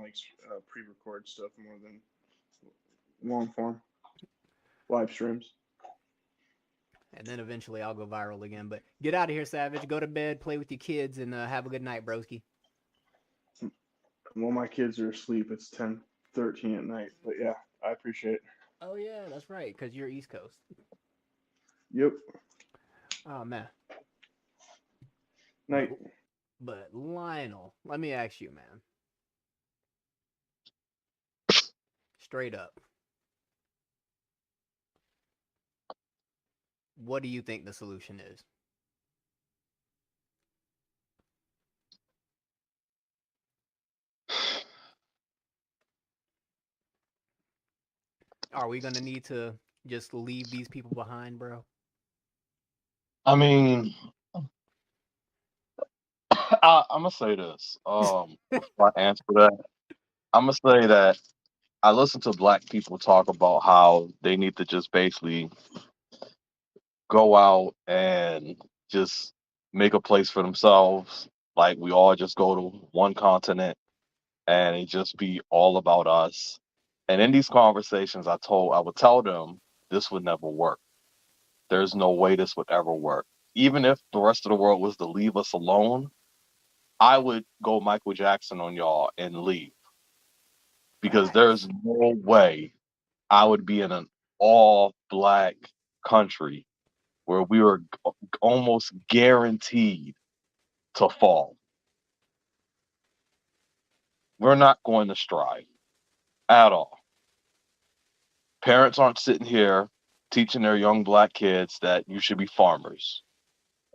likes pre-record stuff more than long form live streams. And then eventually I'll go viral again. But get out of here, Savage. Go to bed, play with your kids, and have a good night, broski. Well, my kids are asleep. It's 10:13 at night. But yeah, I appreciate it. Oh, yeah, that's right, because you're East Coast. Yep. Oh, man. Night. But Lionel, let me ask you, man. Straight up. What do you think the solution is? Are we gonna need to just leave these people behind, bro? I mean, I'm gonna say this. Before I answer that, I'm gonna say that I listen to black people talk about how they need to just basically go out and just make a place for themselves. Like we all just go to one continent and it just be all about us. And in these conversations, I would tell them this would never work. There's no way this would ever work. Even if the rest of the world was to leave us alone, I would go Michael Jackson on y'all and leave because there's no way I would be in an all black country where we were almost guaranteed to fall. We're not going to strive at all. Parents aren't sitting here teaching their young black kids that you should be farmers,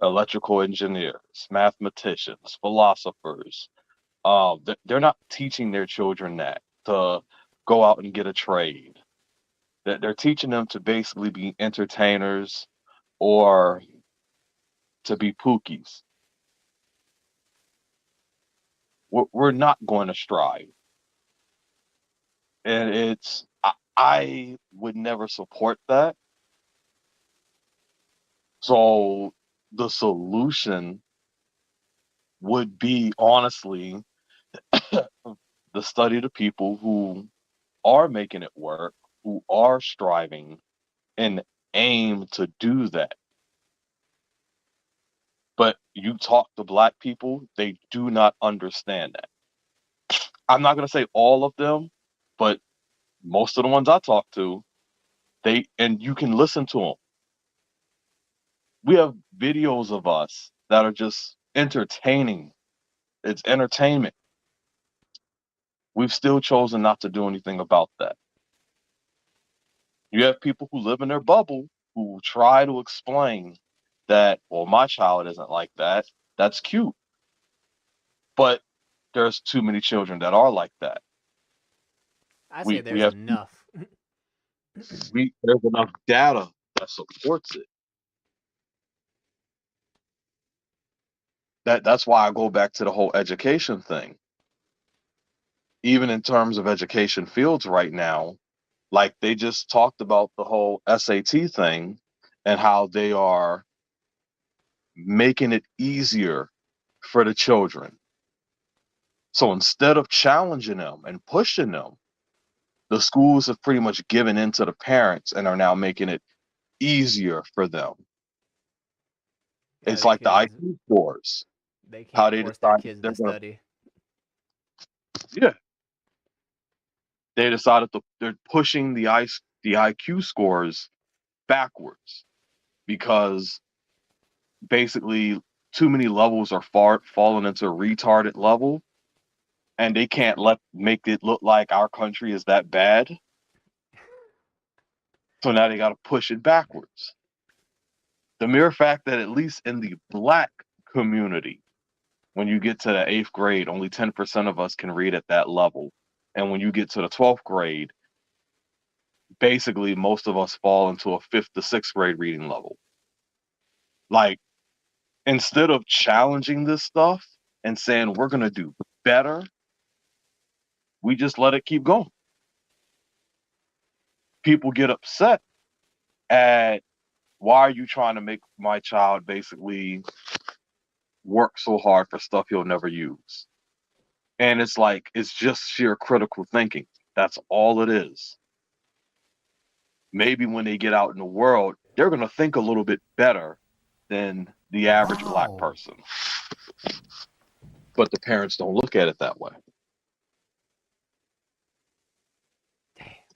electrical engineers, mathematicians, philosophers. They're not teaching their children that to go out and get a trade. That they're teaching them to basically be entertainers or to be pookies. We're not going to strive, and I would never support that. So the solution would be honestly the study the people who are making it work, who are striving and aim to do that. But you talk to black people, they do not understand that. I'm not going to say all of them, but most of the ones I talk to, and you can listen to them. We have videos of us that are just entertaining. It's entertainment. We've still chosen not to do anything about that. You have people who live in their bubble who try to explain that, well, my child isn't like that. That's cute. But there's too many children that are like that. I say We there's have enough. there's enough data that supports it. That's why I go back to the whole education thing. Even in terms of education fields right now, like they just talked about the whole SAT thing and how they are making it easier for the children. So instead of challenging them and pushing them, the schools have pretty much given in to the parents and are now making it easier for them. Yeah, It's like the because IQ scores. they How can't they force their decided kids they're to gonna, study. yeah, they decided they're pushing the IQ scores backwards because basically too many levels are falling into a retarded level, and they can't make it look like our country is that bad. So now they got to push it backwards. The mere fact that at least in the black community, when you get to the 8th grade, only 10% of us can read at that level. And when you get to the 12th grade, basically most of us fall into a 5th to 6th grade reading level. Like, instead of challenging this stuff and saying we're going to do better, we just let it keep going. People get upset at, why are you trying to make my child basically work so hard for stuff he'll never use? And it's like, it's just sheer critical thinking. That's all it is. Maybe when they get out in the world, they're going to think a little bit better than the average black person. But the parents don't look at it that way.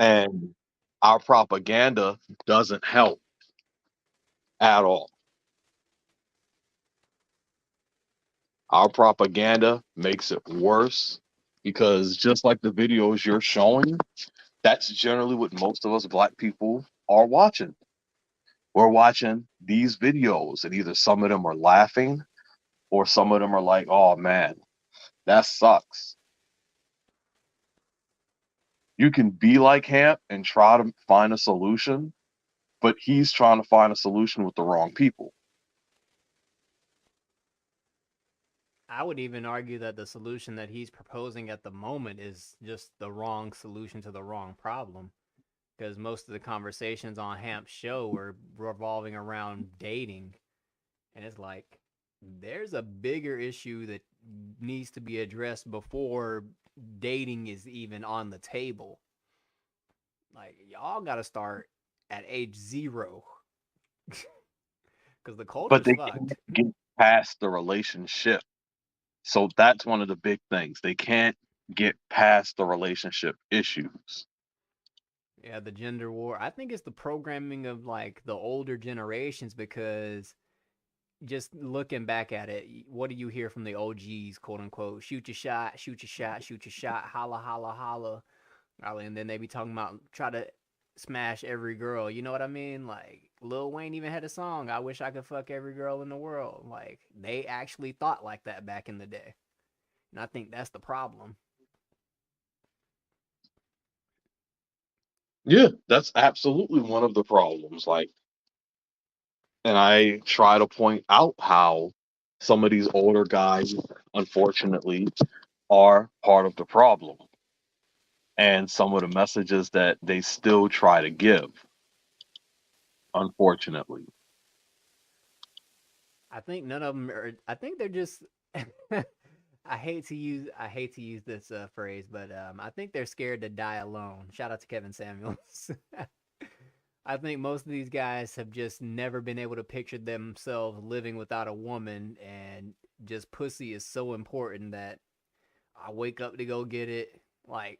And our propaganda doesn't help at all. Our propaganda makes it worse because just like the videos you're showing, that's generally what most of us black people are watching. We're watching these videos, and either some of them are laughing or some of them are like, oh man, that sucks. You can be like Hamp and try to find a solution, but he's trying to find a solution with the wrong people. I would even argue that the solution that he's proposing at the moment is just the wrong solution to the wrong problem. Because most of the conversations on Hamp's show were revolving around dating. And it's like, there's a bigger issue that needs to be addressed before dating is even on the table. Like, y'all got to start at age 0. Because the But culture's they fucked. can't get past the relationship. So that's one of the big things. They can't get past the relationship issues. Yeah, the gender war. I think it's the programming of like the older generations because just looking back at it, what do you hear from the OGs, quote unquote? Shoot your shot, shoot your shot, shoot your shot, holla, holla, holla. And then they be talking about try to smash every girl. You know what I mean? Like Lil Wayne even had a song, I wish I could fuck every girl in the world. Like they actually thought like that back in the day. And I think that's the problem. Yeah, that's absolutely one of the problems. Like, and I try to point out how some of these older guys, unfortunately, are part of the problem. And some of the messages that they still try to give, unfortunately. I think none of them are. I think they're just. I hate to use this phrase, but I think they're scared to die alone. Shout out to Kevin Samuels. I think most of these guys have just never been able to picture themselves living without a woman, and just pussy is so important that I wake up to go get it. Like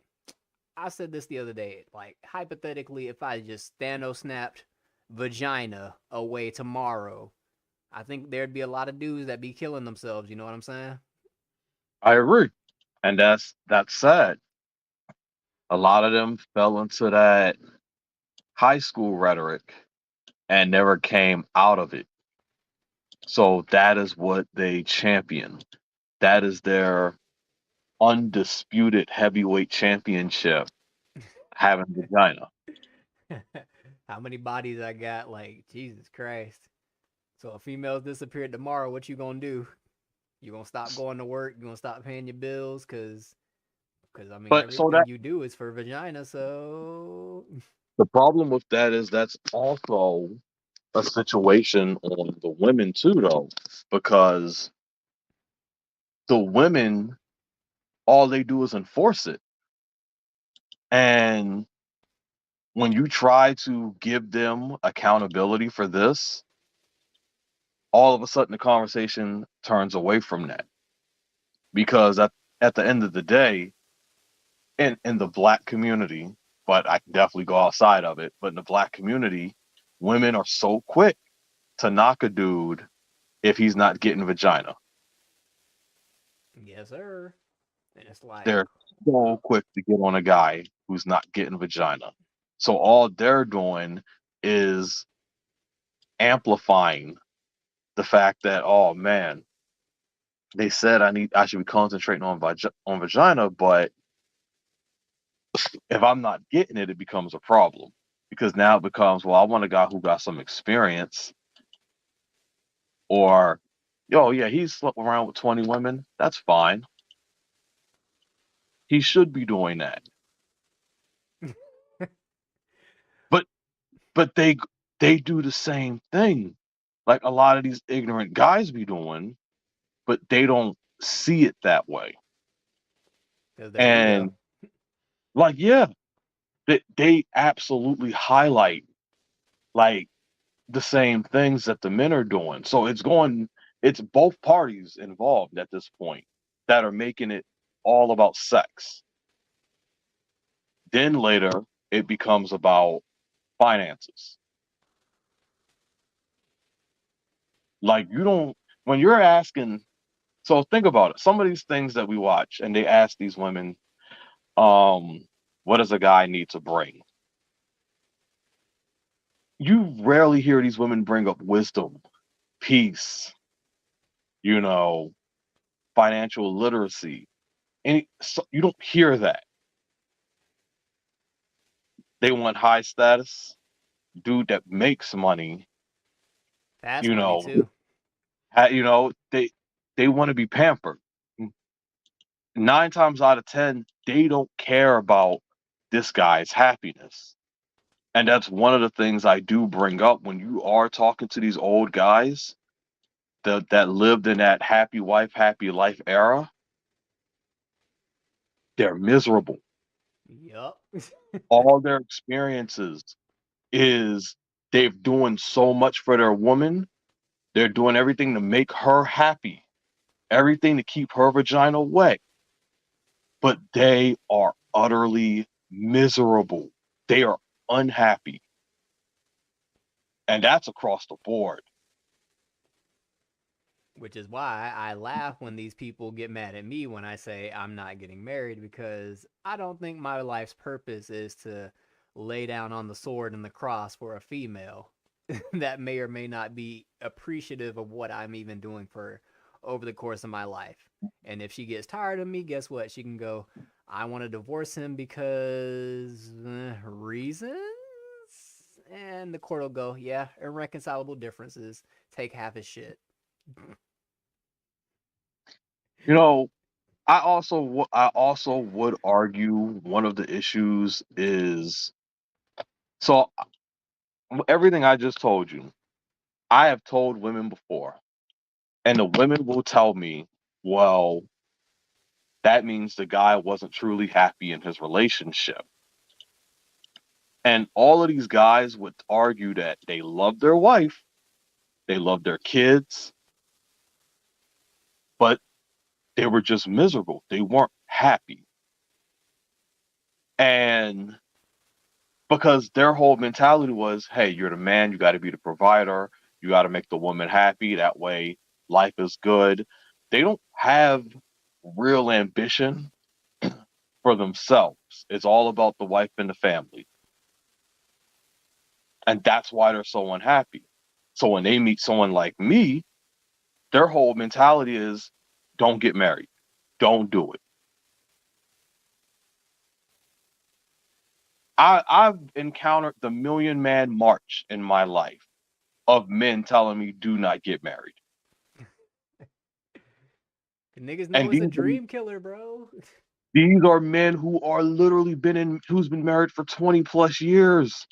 I said this the other day. Like hypothetically, if I just Thanos snapped vagina away tomorrow, I think there'd be a lot of dudes that be killing themselves. You know what I'm saying? I agree. And that's sad. A lot of them fell into that high school rhetoric and never came out of it. So that is what they champion. That is their undisputed heavyweight championship, having vagina. How many bodies I got? Like Jesus Christ. So if females disappeared tomorrow, what you gonna do? You gonna stop going to work? You gonna stop paying your bills? Cause I mean But so everything that you do is for vagina. So the problem with that is that's also a situation on the women too, though, because the women, all they do is enforce it. And when you try to give them accountability for this, all of a sudden the conversation turns away from that. Because at the end of the day, in the black community, but I can definitely go outside of it, but in the black community, women are so quick to knock a dude if he's not getting vagina. yes, sir. And it's like, They're so quick to get on a guy who's not getting vagina. So all they're doing is amplifying the fact that, oh man, they said I should be concentrating on vagina, but if I'm not getting it, it becomes a problem because now it becomes, well, I want a guy who got some experience, or yo, yeah, he's slept around with 20 women. That's fine. He should be doing that. But but they do the same thing, like a lot of these ignorant guys be doing, but they don't see it that way. cause their ego. And like, yeah, they absolutely highlight like the same things that the men are doing. So it's both parties involved at this point that are making it all about sex. Then later it becomes about finances. Like you don't when you're asking, so think about it. Some of these things that we watch and they ask these women, what does a guy need to bring? You rarely hear these women bring up wisdom, peace, you know, financial literacy. So you don't hear that. They want high status. Dude that makes money, Fast you money know, too. they want to be pampered. 9 times out of 10, they don't care about this guy's happiness. And that's one of the things I do bring up when you are talking to these old guys that lived in that happy wife, happy life era. They're miserable. Yup. All their experiences is they're doing so much for their woman. They're doing everything to make her happy, everything to keep her vagina wet. But they are utterly miserable. They are unhappy. And that's across the board. Which is why I laugh when these people get mad at me when I say I'm not getting married, because I don't think my life's purpose is to lay down on the sword and the cross for a female that may or may not be appreciative of what I'm even doing for over the course of my life. And if she gets tired of me, guess what? She can go, I want to divorce him because reasons? And the court will go, yeah, irreconcilable differences. Take half his shit. You know, I also would argue one of the issues is so everything I just told you, I have told women before, and the women will tell me, well, that means the guy wasn't truly happy in his relationship. And all of these guys would argue that they love their wife, they love their kids, but they were just miserable. They weren't happy. And because their whole mentality was, hey, you're the man, you got to be the provider, you got to make the woman happy. That way, life is good. They don't have real ambition for themselves. It's all about the wife and the family. And that's why they're so unhappy. So when they meet someone like me, their whole mentality is don't get married, don't do it. I've encountered the Million Man March in my life of men telling me do not get married. Niggas know And it's a dream killer, bro. these are men who are literally who's been married for 20 plus years.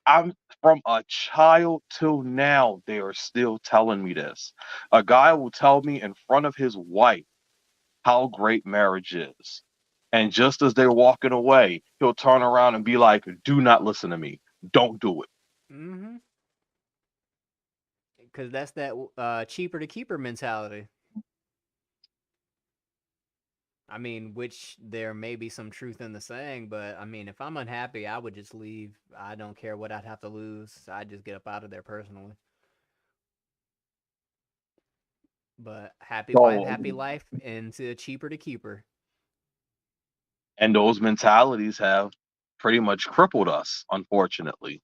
I'm from a child till now, they are still telling me this. A guy will tell me in front of his wife how great marriage is. And just as they're walking away, he'll turn around and be like, do not listen to me. Don't do it. Mm-hmm. Because that's that cheaper to keeper mentality. I mean, which there may be some truth in the saying, but I mean, if I'm unhappy, I would just leave. I don't care what I'd have to lose. I'd just get up out of there personally. But happy wife, So, happy life, into cheaper to keeper. and those mentalities have pretty much crippled us, unfortunately.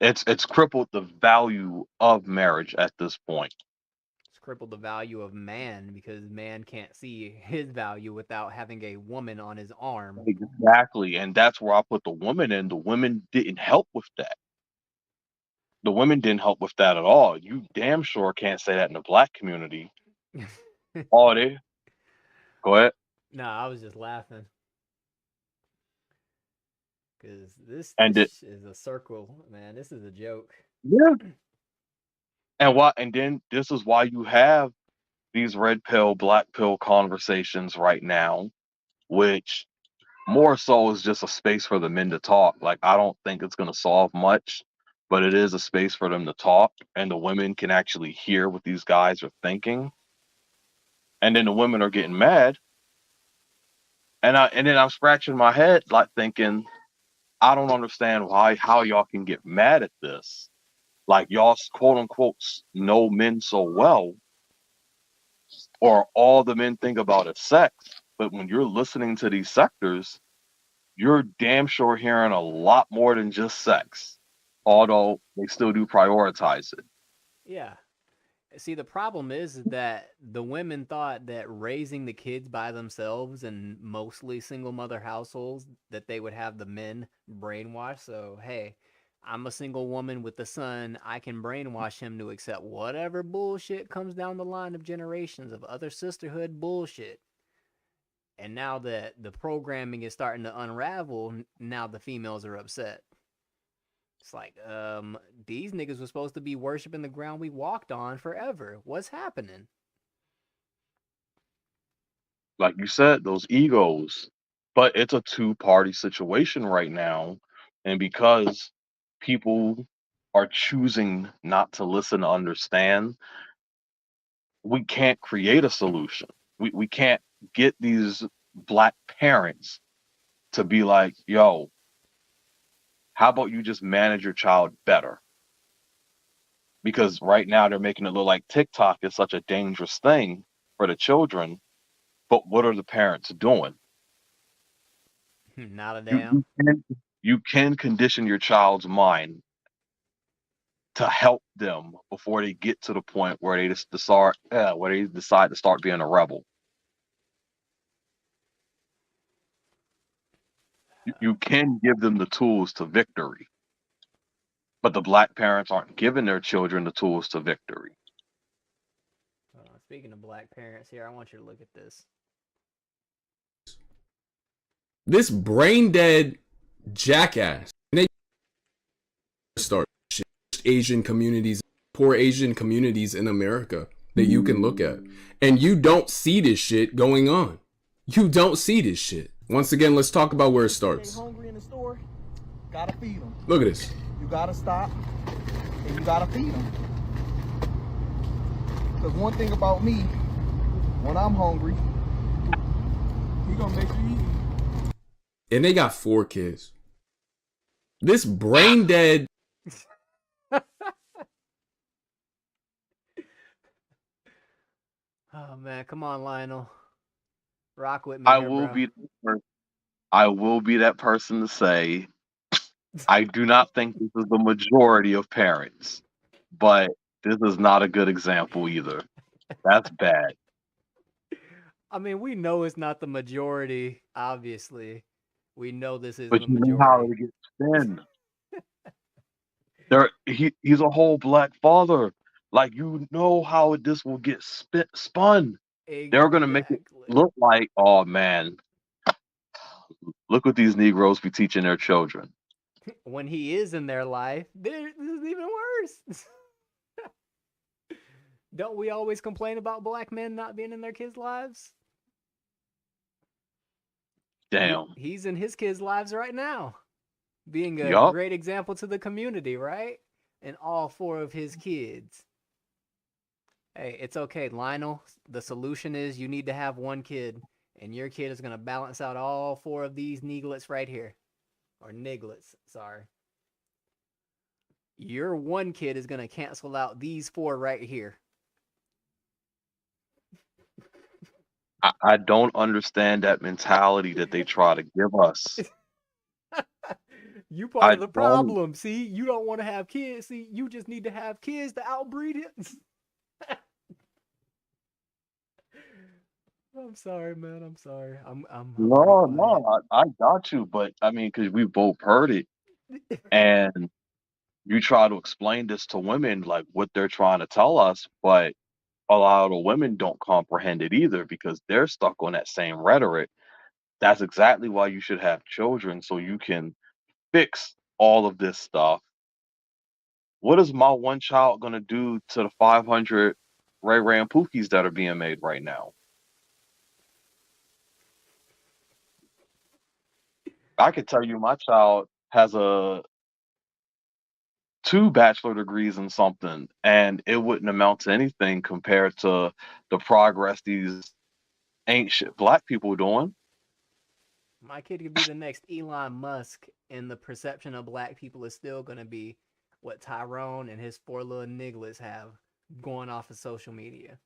It's crippled the value of marriage at this point. It's crippled the value of man because man can't see his value without having a woman on his arm. Exactly. And that's where I put the women in. The women didn't help with that. The women didn't help with that at all. You damn sure can't say that in the black community. Oh, they go ahead. No, I was just laughing. Because this And it, is a circle, man. This is a joke. yeah. And then this is why you have these red pill, black pill conversations right now, which more so is just a space for the men to talk. Like I don't think it's gonna solve much, but it is a space for them to talk and the women can actually hear what these guys are thinking. And then the women are getting mad. And then I'm scratching my head like thinking, I don't understand how y'all can get mad at this. Like y'all quote unquote know men so well, or all the men think about is sex. But when you're listening to these sectors, you're damn sure hearing a lot more than just sex. Although they still do prioritize it. Yeah. See, the problem is that the women thought that raising the kids by themselves in mostly single mother households, that they would have the men brainwashed. So, hey, I'm a single woman with a son. I can brainwash him to accept whatever bullshit comes down the line of generations of other sisterhood bullshit. And now that the programming is starting to unravel, now the females are upset. It's like, these niggas were supposed to be worshiping the ground we walked on forever. What's happening? Like you said, those egos. But it's a two-party situation right now. And because people are choosing not to listen to understand, we can't create a solution. We can't get these black parents to be like, yo, how about you just manage your child better? Because right now they're making it look like TikTok is such a dangerous thing for the children. But what are the parents doing? Not a You, damn. you can you can condition your child's mind to help them before they get to the point where they just decide to start being a rebel. You can give them the tools to victory, but the black parents aren't giving their children the tools to victory. Speaking of black parents here, I want you to look at this. This brain dead jackass. And they start Asian communities, poor Asian communities in America that you can look at. And you don't see this shit going on. You don't see this shit. Once again, let's talk about where it starts. Hungry in the store, gotta feed them. Look at this. You gotta stop and you gotta feed them. Because one thing about me, when I'm hungry, he gonna make you eat. And they got 4 kids. This brain dead. Oh man, come on, Lionel. Rock with me I here, will bro. be I will be that person to say I do not think this is the majority of parents, but this is not a good example either. That's bad. I mean, we know it's not the majority, obviously. We know this isn't But the you know how majority. it gets spin. He's a whole black father. Like you know how this will get spun. They're gonna make it Exactly. look like, oh man, look what these Negroes be teaching their children. When he is in their life, this is even worse. Don't we always complain about black men not being in their kids' lives? Damn. He's in his kids' lives right now, being a Yup. great example to the community, right? And all 4 of his kids. Hey, it's okay, Lionel. The solution is you need to have 1 kid, and your kid is going to balance out all 4 of these neglets right here. Or niglets, sorry. Your 1 kid is going to cancel out these 4 right here. I don't understand that mentality that they try to give us. You part of the problem. See, you don't want to have kids. See, you just need to have kids to outbreed it. I'm sorry, man. I'm sorry. No, I got you, but I mean, because we both heard it, and you try to explain this to women, like what they're trying to tell us, but a lot of the women don't comprehend it either because they're stuck on that same rhetoric. That's exactly why you should have children so you can fix all of this stuff. What is my one child gonna do to the 500 Ray Ray and Pookies that are being made right now? I could tell you my child has 2 bachelor degrees in something, and it wouldn't amount to anything compared to the progress these ain't shit black people doing. My kid could be the next Elon Musk, and the perception of black people is still going to be what Tyrone and his 4 little nigglets have going off of social media.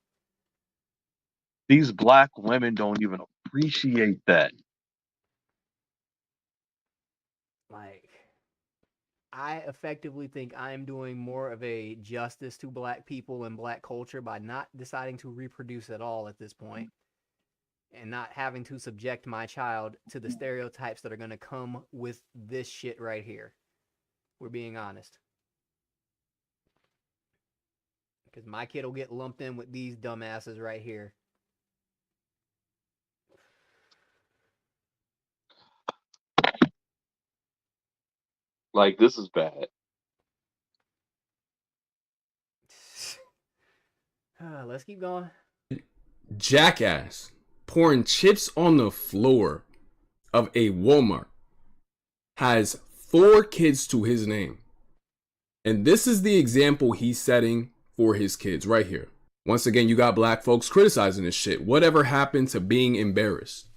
These black women don't even appreciate that. Like, I effectively think I am doing more of a justice to black people and black culture by not deciding to reproduce at all at this point, and not having to subject my child to the stereotypes that are going to come with this shit right here. We're being honest. Because my kid will get lumped in with these dumbasses right here. Like, this is bad. Let's keep going. Jackass pouring chips on the floor of a Walmart has 4 kids to his name. And this is the example he's setting for his kids right here. Once again, you got black folks criticizing this shit. Whatever happened to being embarrassed?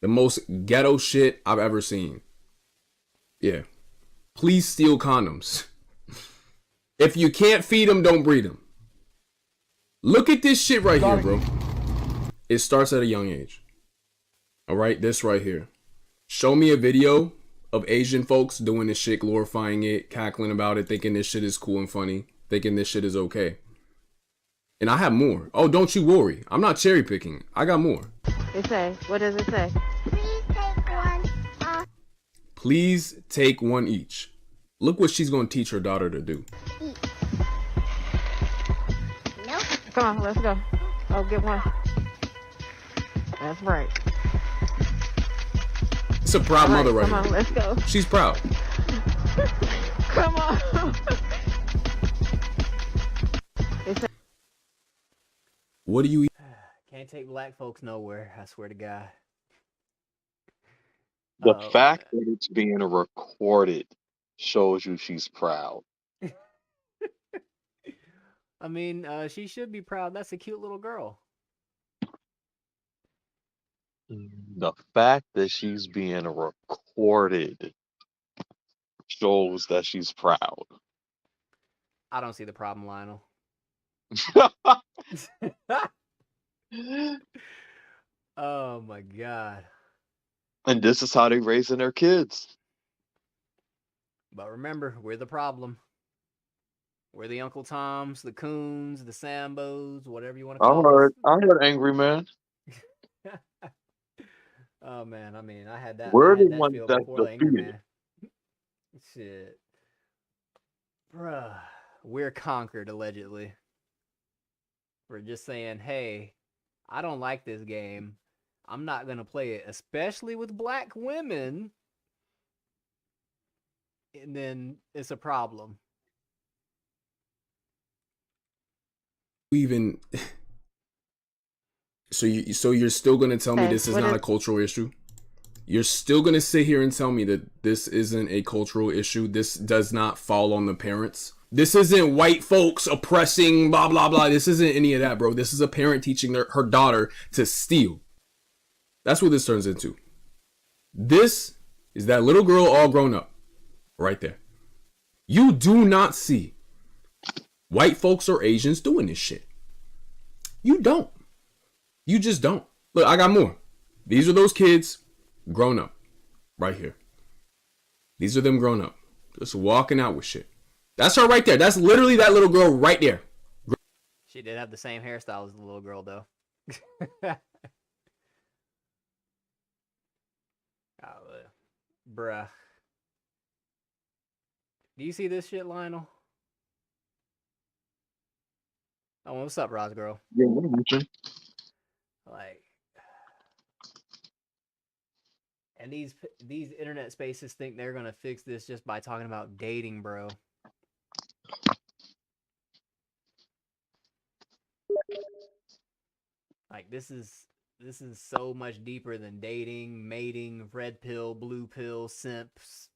The most ghetto shit I've ever seen. Yeah. Please steal condoms. If you can't feed them, don't breed them. Look at this shit right here, bro. It starts at a young age. All right, this right here. Show me a video of Asian folks doing this shit, glorifying it, cackling about it, thinking this shit is cool and funny, thinking this shit is okay. And I have more. Oh, don't you worry. I'm not cherry picking. I got more. It say, what does it say? Please take one each. Look what she's going to teach her daughter to do. Nope. Come on, let's go. Oh, get one. That's right. It's a proud mother right here. Come on, let's go. She's proud. Come on. What do you eat? Can't take black folks nowhere, I swear to God. The fact that it's being recorded shows you she's proud. I mean, she should be proud. That's a cute little girl. The fact that she's being recorded shows that she's proud. I don't see the problem, Lionel. Oh my God. And this is how they raising their kids. But remember, we're the problem. We're the Uncle Toms, the Coons, the Sambos, whatever you want to call us. I heard Angry Man. Oh man, I mean, I had that. We're the ones that defeated. Shit, bruh, we're conquered allegedly. We're just saying, hey, I don't like this game. I'm not gonna play it, especially with black women. And then it's a problem. Even so you're still gonna tell me this is not a cultural issue? You're still gonna sit here and tell me that this isn't a cultural issue? This does not fall on the parents? This isn't white folks oppressing blah blah blah. This isn't any of that, bro. This is a parent teaching her daughter to steal. That's what this turns into. This is that little girl all grown up right there. You do not see white folks or Asians doing this shit. You don't. You just don't. Look, I got more. These are those kids grown up right here. These are them grown up. Just walking out with shit. That's her right there. That's literally that little girl right there. She did have the same hairstyle as the little girl, though. Bruh. Do you see this shit, Lionel? Oh, what's up, Roz girl? Yeah, what am I? Like, and these internet spaces think they're gonna fix this just by talking about dating, bro. Like, this is so much deeper than dating, mating, red pill, blue pill, simps,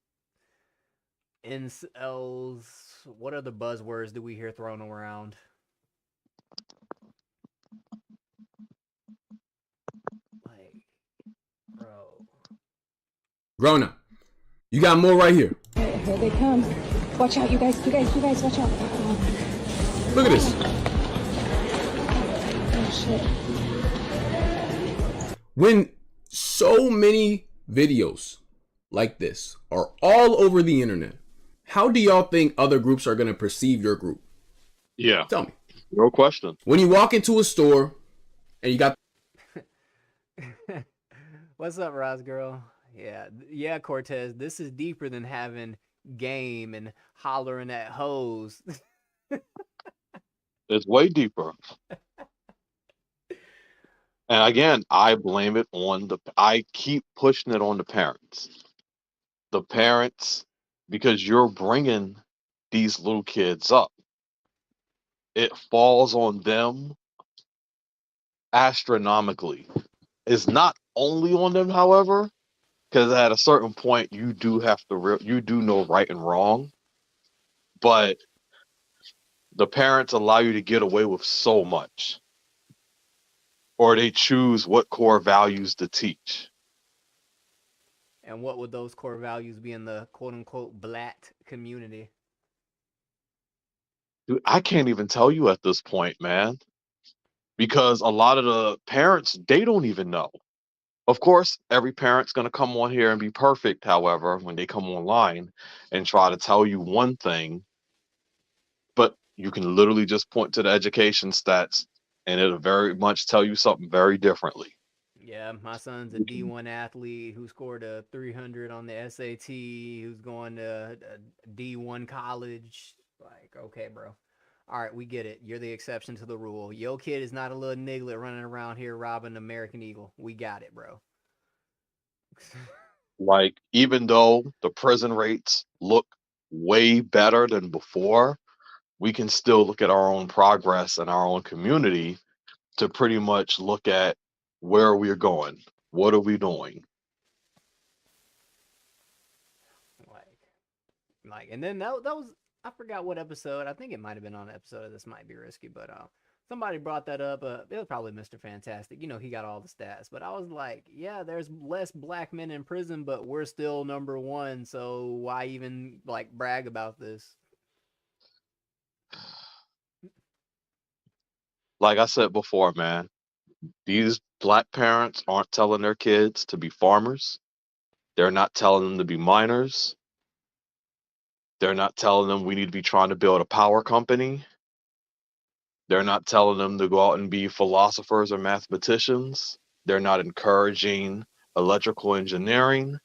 incels. What other buzzwords do we hear thrown around? Like, bro. Grown up. You got more right here. Here they come. Watch out, you guys, watch out. Look at this. Oh, shit. When so many videos like this are all over the internet, how do y'all think other groups are going to perceive your group? Yeah. Tell me. No question. When you walk into a store and you got... What's up, Roz girl? Yeah, Cortez. This is deeper than having game and hollering at hoes. It's way deeper. And again, I blame it on I keep pushing it on the parents. The parents, because you're bringing these little kids up. It falls on them astronomically. It's not only on them, however, because at a certain point you do have to you do know right and wrong, but the parents allow you to get away with so much, or they choose what core values to teach. And what would those core values be in the quote-unquote black community? Dude, I can't even tell you at this point, man, because a lot of the parents, they don't even know. Of course, every parent's going to come on here and be perfect, however, when they come online and try to tell you one thing, but you can literally just point to the education stats and it'll very much tell you something very differently. Yeah, my son's a D1 athlete who scored a 300 on the SAT, who's going to a D1 college. Like, okay, bro. All right, we get it. You're the exception to the rule. Your kid is not a little niglet running around here robbing American Eagle. We got it, bro. Like, even though the prison rates look way better than before, we can still look at our own progress in our own community to pretty much look at where we're going. What are we doing? Like, and then that was, I forgot what episode. I think it might have been on an episode of This Might Be Risky, but somebody brought that up. It was probably Mr. Fantastic. You know, he got all the stats. But I was like, yeah, there's less black men in prison, but we're still number one. So why even like brag about this? Like I said before, man, these black parents aren't telling their kids to be farmers. They're not telling them to be miners. They're not telling them we need to be trying to build a power company. They're not telling them to go out and be philosophers or mathematicians. They're not encouraging electrical engineering.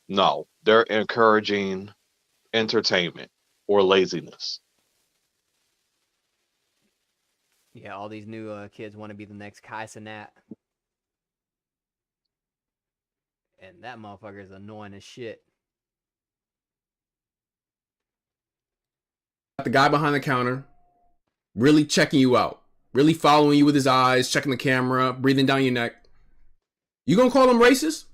No, they're encouraging entertainment or laziness. Yeah, all these new kids want to be the next Kai Cenat. And that motherfucker is annoying as shit. The guy behind the counter really checking you out, really following you with his eyes, checking the camera, breathing down your neck. You gonna call him racist?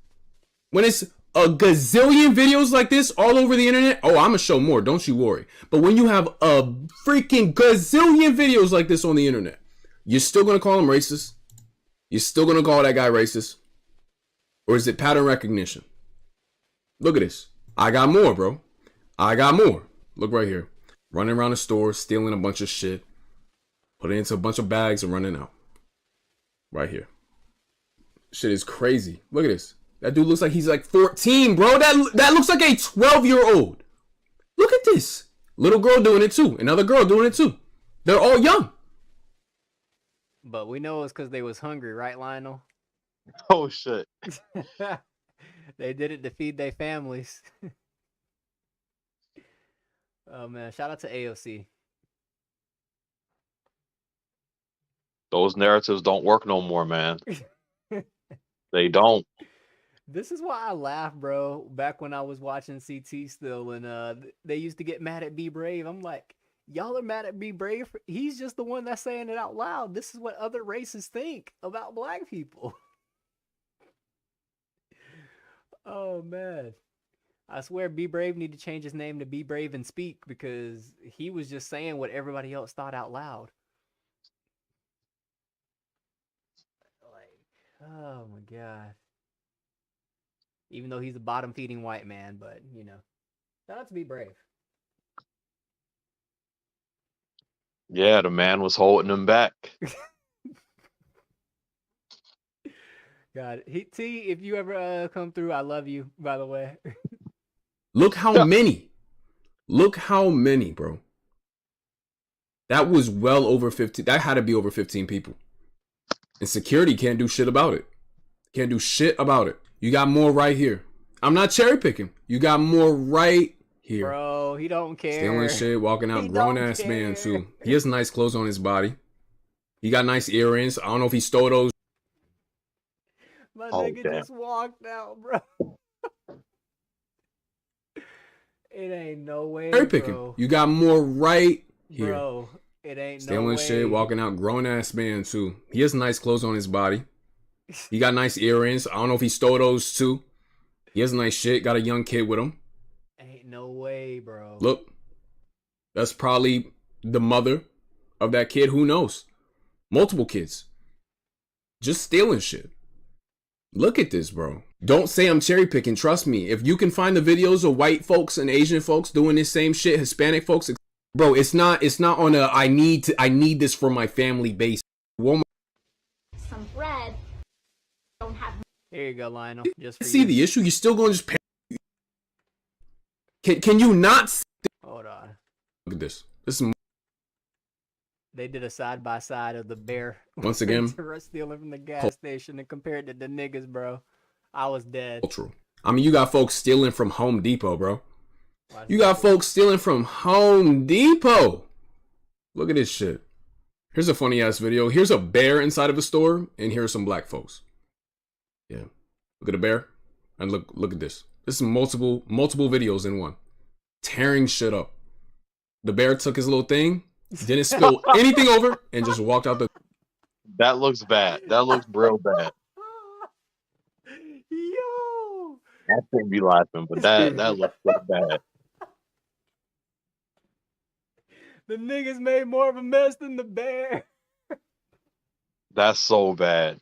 When it's a gazillion videos like this all over the internet, oh, I'm gonna show more, don't you worry. But when you have a freaking gazillion videos like this on the internet, you're still gonna call him racist? You're still gonna call that guy racist? Or is it pattern recognition? Look at this. I got more, bro. I got more. Look right here. Running around the store, stealing a bunch of shit, putting it into a bunch of bags and running out. Right here. Shit is crazy. Look at this. That dude looks like he's like 14, bro. That looks like a 12-year-old. Look at this. Little girl doing it too. Another girl doing it too. They're all young. But we know it's because they was hungry, right, Lionel? Oh, shit. They did it to feed their families. Oh, man. Shout out to AOC. Those narratives don't work no more, man. They don't. This is why I laugh, bro. Back when I was watching CT still, and they used to get mad at Be Brave. I'm like, y'all are mad at Be Brave. He's just the one that's saying it out loud. This is what other races think about black people. Oh, man. I swear Be Brave need to change his name to Be Brave and Speak, because he was just saying what everybody else thought out loud. Like, oh my God. Even though he's a bottom feeding white man, but you know, shout out to Be Brave. Yeah, the man was holding him back. God, T, if you ever come through, I love you, by the way. Look how many. Look how many, bro. That was well over 15. That had to be over 15 people. And security can't do shit about it. Can't do shit about it. You got more right here. I'm not cherry picking. You got more right here. Bro, he don't care. Stealing shit, walking out. Grown-ass man, too. He has nice clothes on his body. He got nice earrings. I don't know if he stole those. My nigga just walked out, bro. It ain't no way, Cherry picking. bro. You got more right here. Bro, it ain't Stealing no way. shit, walking out. Grown-ass man, too. He has nice clothes on his body. He got nice earrings. I don't know if he stole those, too. He has nice shit. Got a young kid with him. Ain't no way, bro. Look, that's probably the mother of that kid. Who knows? Multiple kids. Just stealing shit. Look at this, bro. Don't say I'm cherry picking. Trust me. If you can find the videos of white folks and Asian folks doing this same shit, Hispanic folks, bro, it's not on a I need this for my family base. Walmart. Some bread. Don't have. Here you go, Lionel. Just for See you. the issue? You still going to just pay. Can you not see? Hold on. Look at this. This is They did a side by side of the bear once again stealing from the gas station and compared it to niggas, bro. I was dead. cultural. I mean, you got folks stealing from Home Depot, bro. You got folks stealing from Home Depot. Look at this shit. Here's a funny ass video. Here's a bear inside of a store, and here's some black folks. Yeah, look at the bear, and look at this. This is multiple videos in one, tearing shit up. The bear took his little thing, didn't spill anything over, and just walked out the. That looks bad. That looks real bad. Yo, I shouldn't be laughing, but that looks so bad. the niggas made more of a mess than the bear. That's so bad.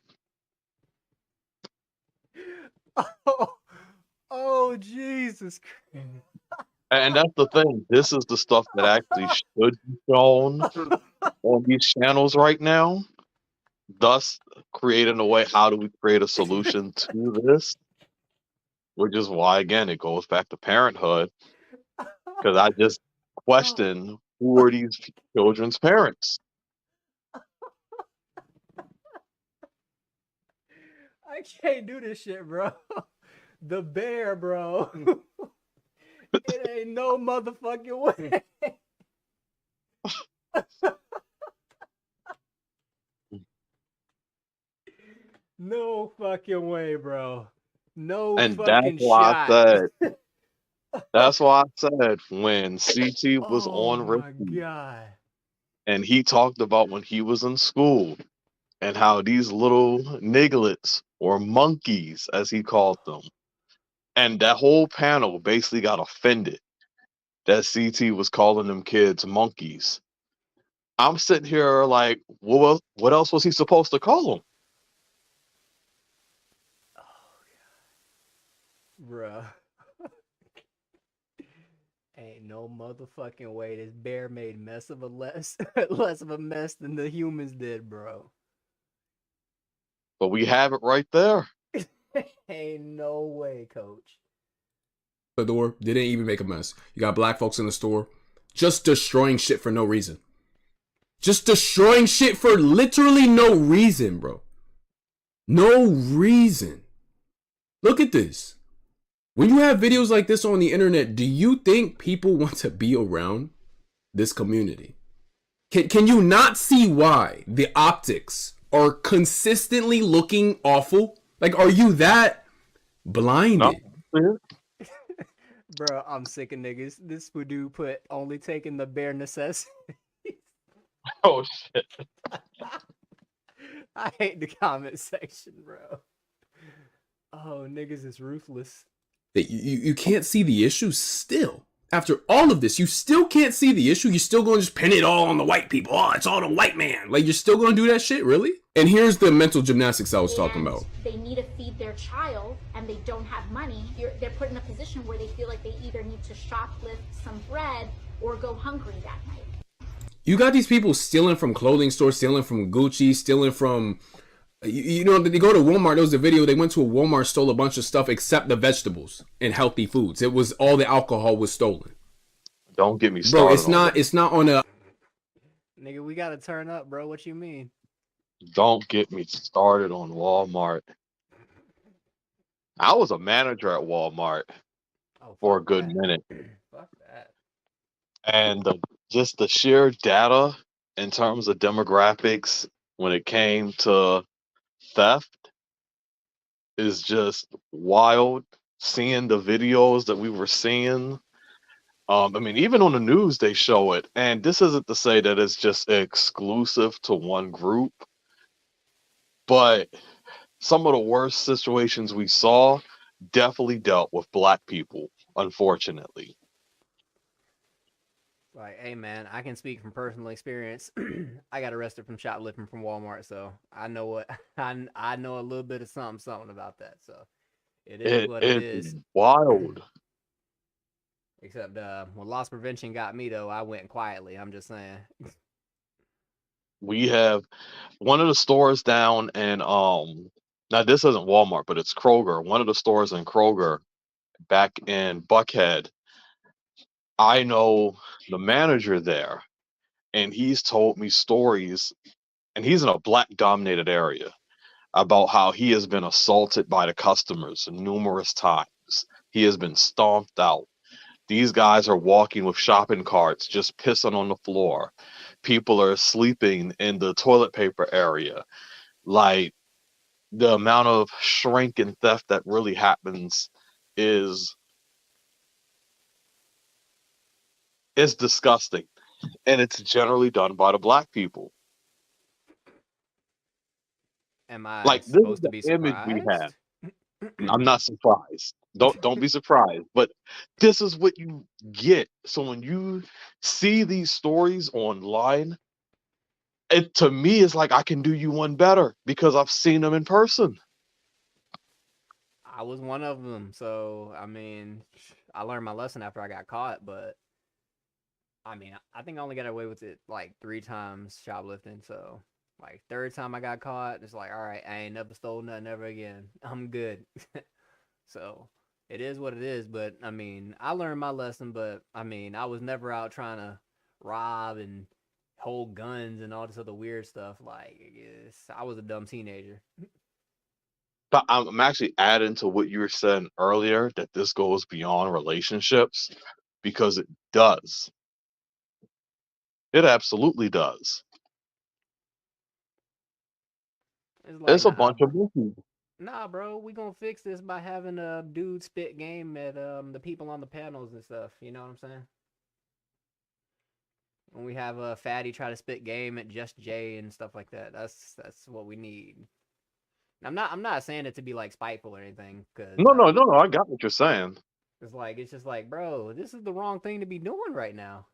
Oh, Jesus Christ. And that's the thing. This is the stuff that actually should be shown on these channels right now. Thus, creating a way, how do we create a solution to this? Which is why, again, it goes back to parenthood. Because I just question, who are these children's parents? I can't do this shit, bro. The bear, bro. It ain't no motherfucking way. No fucking way, bro. No And fucking that's why shot. I said, that's why I said when CT was on my Ricky God. and he talked about when he was in school and how these little nigglets or monkeys, as he called them, and that whole panel basically got offended that CT was calling them kids monkeys. I'm sitting here like, well, what else was he supposed to call them? Bruh. Ain't no motherfucking way this bear made less of a mess than the humans did, bro. But we have it right there. Ain't no way, coach. The door didn't even make a mess. You got black folks in the store just destroying shit for no reason. Just destroying shit for literally no reason, bro. No reason. Look at this. When you have videos like this on the internet, do you think people want to be around this community? Can you not see why the optics are consistently looking awful? Like, are you that blinded? No. Bro, I'm sick of niggas. This dude put only taking the bare necessities. Oh, shit. I hate the comment section, bro. Oh, niggas is ruthless. You can't see the issue still. After all of this, you still can't see the issue. You're still going to just pin it all on the white people. Oh, it's all the white man. Like, you're still going to do that shit, really? And here's the mental gymnastics I was talking about. They need to feed their child and they don't have money. They're put in a position where they feel like they either need to shoplift some bread or go hungry that night. You got these people stealing from clothing stores, stealing from Gucci, stealing from... You know, they go to Walmart. There was a video. They went to a Walmart, stole a bunch of stuff except the vegetables and healthy foods. It was all the alcohol was stolen. Don't get me Bro, started. it's not on a. Nigga, we gotta turn up, bro. What you mean? Don't get me started on Walmart. I was a manager at Walmart for a good minute. Fuck that. And just the sheer data in terms of demographics when it came to theft is just wild. Seeing the videos that we were seeing. I mean, even on the news, they show it. And this isn't to say that it's just exclusive to one group, but some of the worst situations we saw definitely dealt with black people, unfortunately. Like, hey man, I can speak from personal experience. I got arrested from shoplifting from Walmart, so I know what I know a little bit of something about that. So it is what it It's is. wild. Except when loss prevention got me though, I went quietly. I'm just saying. We have one of the stores down in now this isn't Walmart, but it's Kroger. One of the stores in Kroger back in Buckhead. I know the manager there, and he's told me stories, and he's in a black dominated area, about how he has been assaulted by the customers numerous times. He has been stomped out. These guys are walking with shopping carts, just pissing on the floor. People are sleeping in the toilet paper area. Like, the amount of shrink and theft that really happens is disgusting. And it's generally done by the black people. Am I Like, this is supposed to the be image we have. surprised? I'm not surprised. Don't be surprised. But this is what you get. So when you see these stories online, it to me is like I can do you one better because I've seen them in person. I was one of them, so I mean, I learned my lesson after I got caught. But I mean, I think I only got away with it like 3 times shoplifting. So like third time I got caught, it's like, all right, I ain't never stole nothing ever again. I'm good. So it is what it is. But I mean, I learned my lesson. But I mean, I was never out trying to rob and hold guns and all this other weird stuff. Like, I was a dumb teenager. But I'm actually adding to what you were saying earlier that this goes beyond relationships because it does. It absolutely does. It's It's like, a bunch of monkeys. nah, bro, we gonna fix this by having a dude spit game at the people on the panels and stuff. You know what I'm saying? When we have a fatty try to spit game at Just Jay and stuff like that, that's what we need. I'm not saying it to be like spiteful or anything, cause No. I got what you're saying. it's just like, bro, this is the wrong thing to be doing right now.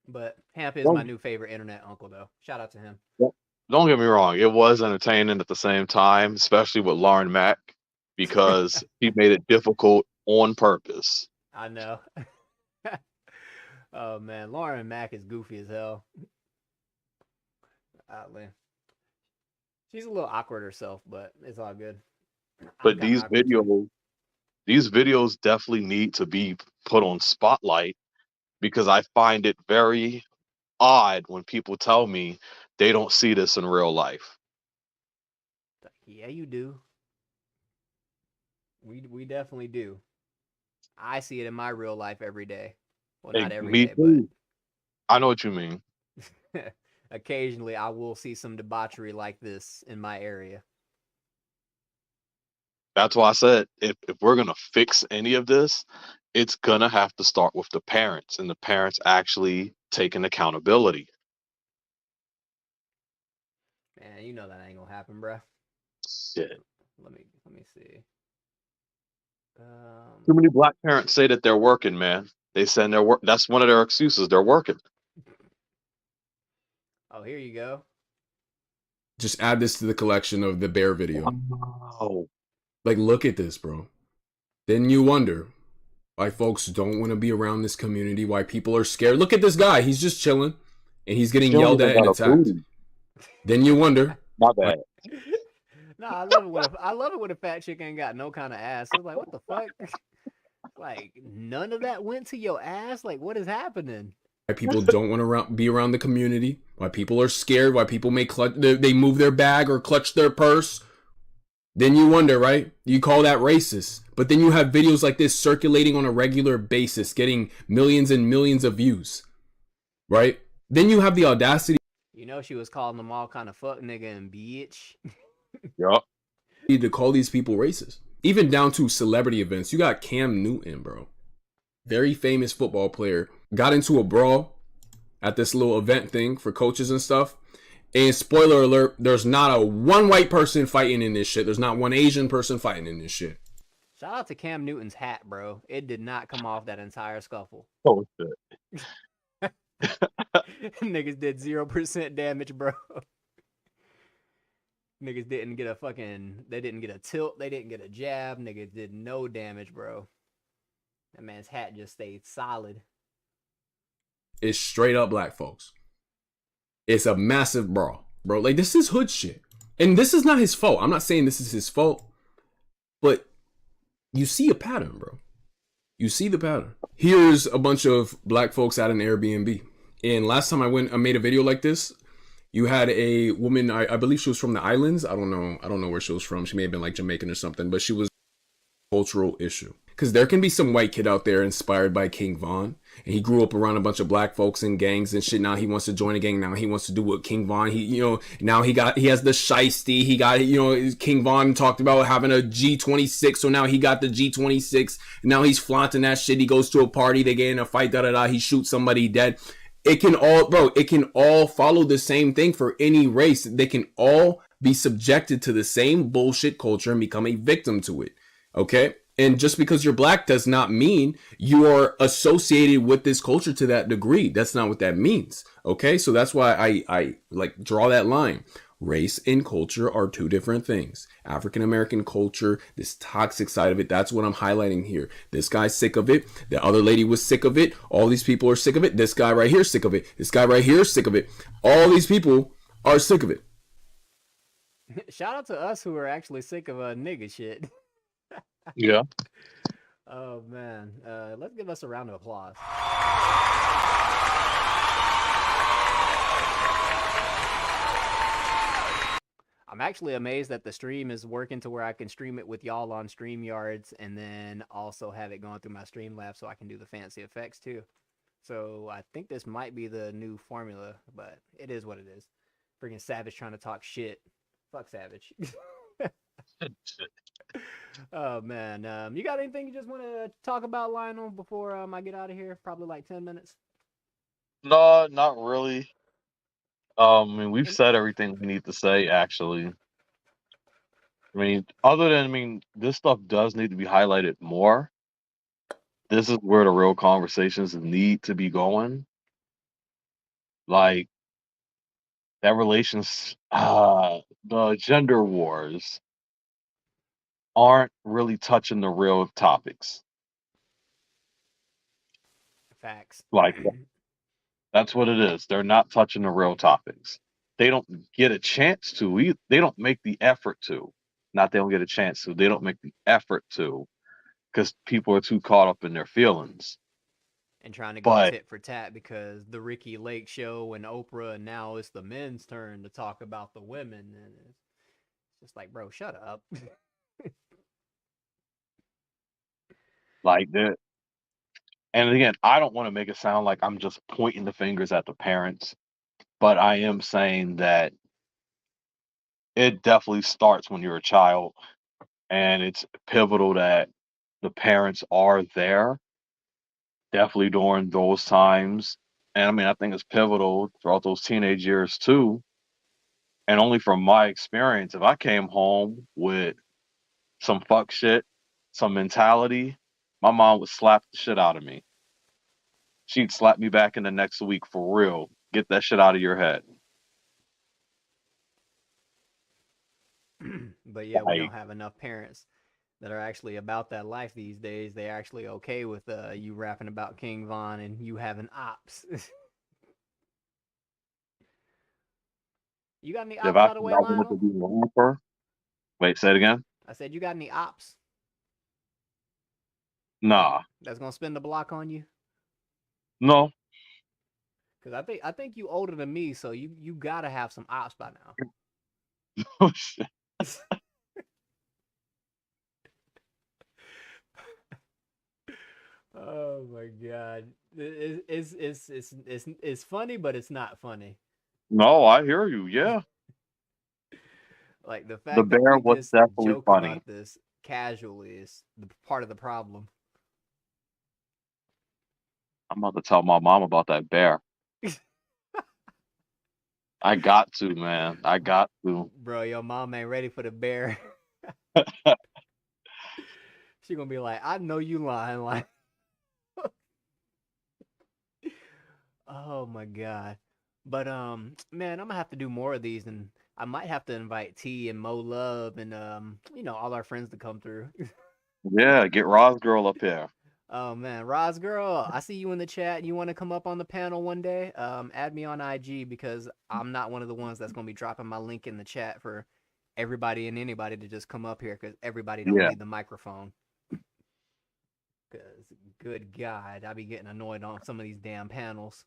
But Hamp is my new favorite internet uncle, though. Shout out to him. Don't get me wrong. It was entertaining at the same time, especially with Lauren Mack, because he made it difficult on purpose. I know. Oh man, Lauren Mack is goofy as hell. She's a little awkward herself, but it's all good. But these videos definitely need to be put on spotlight because I find it very odd when people tell me they don't see this in real life. Yeah, you do. We definitely do. I see it in my real life every day. Well, not every Me day, too. I know what you mean. but occasionally I will see some debauchery like this in my area. That's why I said if we're gonna fix any of this, it's gonna have to start with the parents and the parents actually taking accountability. Man, you know that ain't gonna happen, bruh. Shit. Let me see. Too many black parents say that they're working, man. They send their work. That's one of their excuses. They're working. Oh, here you go. Just add this to the collection of the bear video. Oh, like look at this, bro. Then you wonder why folks don't want to be around this community. Why people are scared. Look at this guy. He's just chilling, and he's getting yelled at and attacked. Then you wonder. My bad. No, I love it when a fat chick ain't got no kind of ass. It's like, what the fuck? Like, none of that went to your ass? Like, what is happening? Why people don't want to be around the community, why people are scared, why people may they move their bag or clutch their purse. Then you wonder, right? You call that racist. But then you have videos like this circulating on a regular basis, getting millions and millions of views, right? Then you have the audacity. You know, she was calling them all kind of fuck nigga and bitch. Yup. To call these people racist. Even down to celebrity events. You got Cam Newton, bro. Very famous football player. Got into a brawl at this little event thing for coaches and stuff. And spoiler alert, there's not a one white person fighting in this shit. There's not one Asian person fighting in this shit. Shout out to Cam Newton's hat, bro. It did not come off that entire scuffle. Oh, shit. Niggas did 0% damage, bro. Niggas didn't get a fucking... They didn't get a tilt. They didn't get a jab. Niggas did no damage, bro. That man's hat just stayed solid. It's straight up black folks. It's a massive brawl, bro. Like, this is hood shit. And this is not his fault. I'm not saying this is his fault. But you see a pattern, bro. You see the pattern. Here's a bunch of black folks at an Airbnb. And last time I made a video like this, you had a woman, I believe she was from the islands. I don't know where she was from. She may have been like Jamaican or something, but she was a cultural issue. Because there can be some white kid out there inspired by King Von. And he grew up around a bunch of black folks and gangs and shit. Now he wants to join a gang. Now he wants to do what King Von, now he has the shiesty. He got, King Von talked about having a G26. So now he got the G26. Now he's flaunting that shit. He goes to a party. They get in a fight, He shoots somebody dead. It can all follow the same thing for any race. They can all be subjected to the same bullshit culture and become a victim to it. Okay? And just because you're black does not mean you are associated with this culture to that degree. That's not what that means. Okay? So that's why I like draw that line. Race and culture are two different things. African American culture, this toxic side of it, that's what I'm highlighting here. This guy's sick of it. The other lady was sick of it. All these people are sick of it. This guy right here is sick of it. This guy right here is sick of it. All these people are sick of it. Shout out to us who are actually sick of nigga shit. Yeah. Oh, man. Let's give us a round of applause. I'm actually amazed that the stream is working to where I can stream it with y'all on StreamYards and then also have it going through my Streamlabs so I can do the fancy effects too. So I think this might be the new formula, but it is what it is. Freaking Savage trying to talk shit. Fuck Savage. Oh, man. You got anything you just want to talk about, Lionel, before I get out of here? Probably like 10 minutes. No, not really. I mean, we've said everything we need to say, actually. I mean, this stuff does need to be highlighted more. This is where the real conversations need to be going. Like, that the gender wars aren't really touching the real topics. Facts. Like, that's what it is. They're not touching the real topics. They don't get a chance to. They don't make the effort to. Not they don't get a chance to. They don't make the effort to, because people are too caught up in their feelings. And trying to go tit for tat because the Ricky Lake show and Oprah, and now it's the men's turn to talk about the women. And it's just like, bro, shut up. Like that. And again, I don't want to make it sound like I'm just pointing the fingers at the parents, but I am saying that it definitely starts when you're a child, and it's pivotal that the parents are there, definitely during those times. And I mean, I think it's pivotal throughout those teenage years too. And only from my experience, if I came home with some fuck shit, some mentality, my mom would slap the shit out of me. She'd slap me back in the next week for real. Get that shit out of your head. But yeah, we don't have enough parents that are actually about that life these days. They're actually okay with you rapping about King Von and you having ops. You got any ops, by the way, Lionel? Wait, say it again? I said, you got any ops? Nah. That's gonna spin the block on you? No. Cause I think you older than me, so you gotta have some ops by now. Oh shit. Oh my god, it's funny, but it's not funny. No, I hear you. Yeah. Like the The fact that bear we was just definitely joke funny. about this casually is the part of the problem. I'm about to tell my mom about that bear. I got to, man. I got to. Bro, your mom ain't ready for the bear. She gonna be like, I know you lying, like. Oh my god. But man, I'm gonna have to do more of these, and I might have to invite T and Mo Love and you know, all our friends to come through. Yeah, get Roz girl up here. Oh man, Roz girl, I see you in the chat. You want to come up on the panel one day? Add me on IG because I'm not one of the ones that's gonna be dropping my link in the chat for everybody and anybody to just come up here because everybody don't need the microphone. Because good God, I be getting annoyed on some of these damn panels.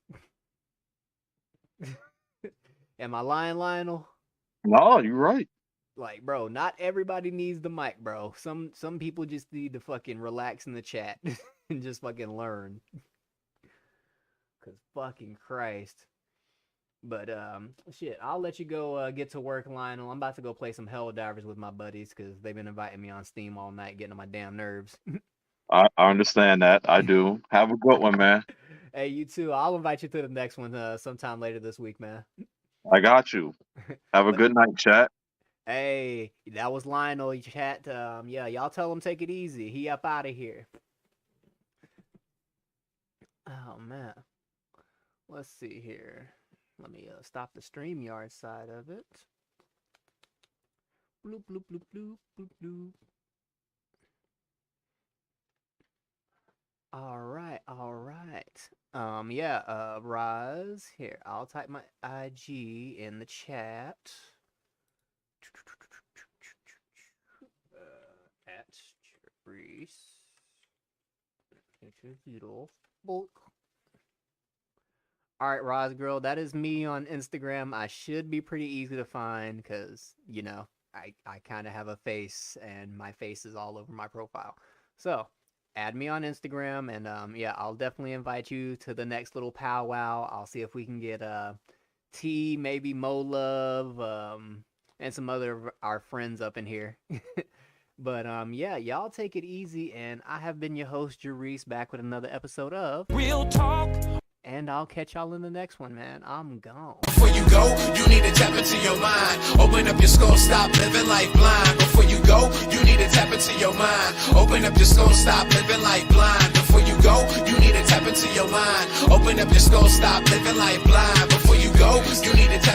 Am I lying, Lionel? No, you're right. Like, bro, not everybody needs the mic, bro. Some people just need to fucking relax in the chat and just fucking learn. Cause fucking Christ. But shit, I'll let you go get to work, Lionel. I'm about to go play some Helldivers with my buddies because they've been inviting me on Steam all night, getting on my damn nerves. I understand that. I do. Have a good one, man. Hey, you too. I'll invite you to the next one sometime later this week, man. I got you. Have a good night, chat. Hey, that was Lionel, chat. Yeah, y'all tell him take it easy. He up out of here. Oh, man. Let's see here. Let me stop the StreamYard side of it. Bloop, bloop, bloop, bloop, bloop, bloop. All right. Yeah, Roz, here, I'll type my IG in the chat. At Reese. All right, Roz girl, that is me on Instagram. I should be pretty easy to find because, you know, I kind of have a face and my face is all over my profile. So add me on Instagram, and yeah, I'll definitely invite you to the next little powwow. I'll see if we can get T, maybe Mo Love, and some other of our friends up in here. But yeah, y'all take it easy, and I have been your host, Jarice, back with another episode of Real Talk. And I'll catch y'all in the next one, man. I'm gone. Before you go, you need to tap into your mind. Open up your skull, stop living life blind. Before you go, you need to tap into your mind. Open up your skull, stop living life blind. Before you go, you need to tap into your mind. Open up your skull, stop living life blind. Before you go, you need to tap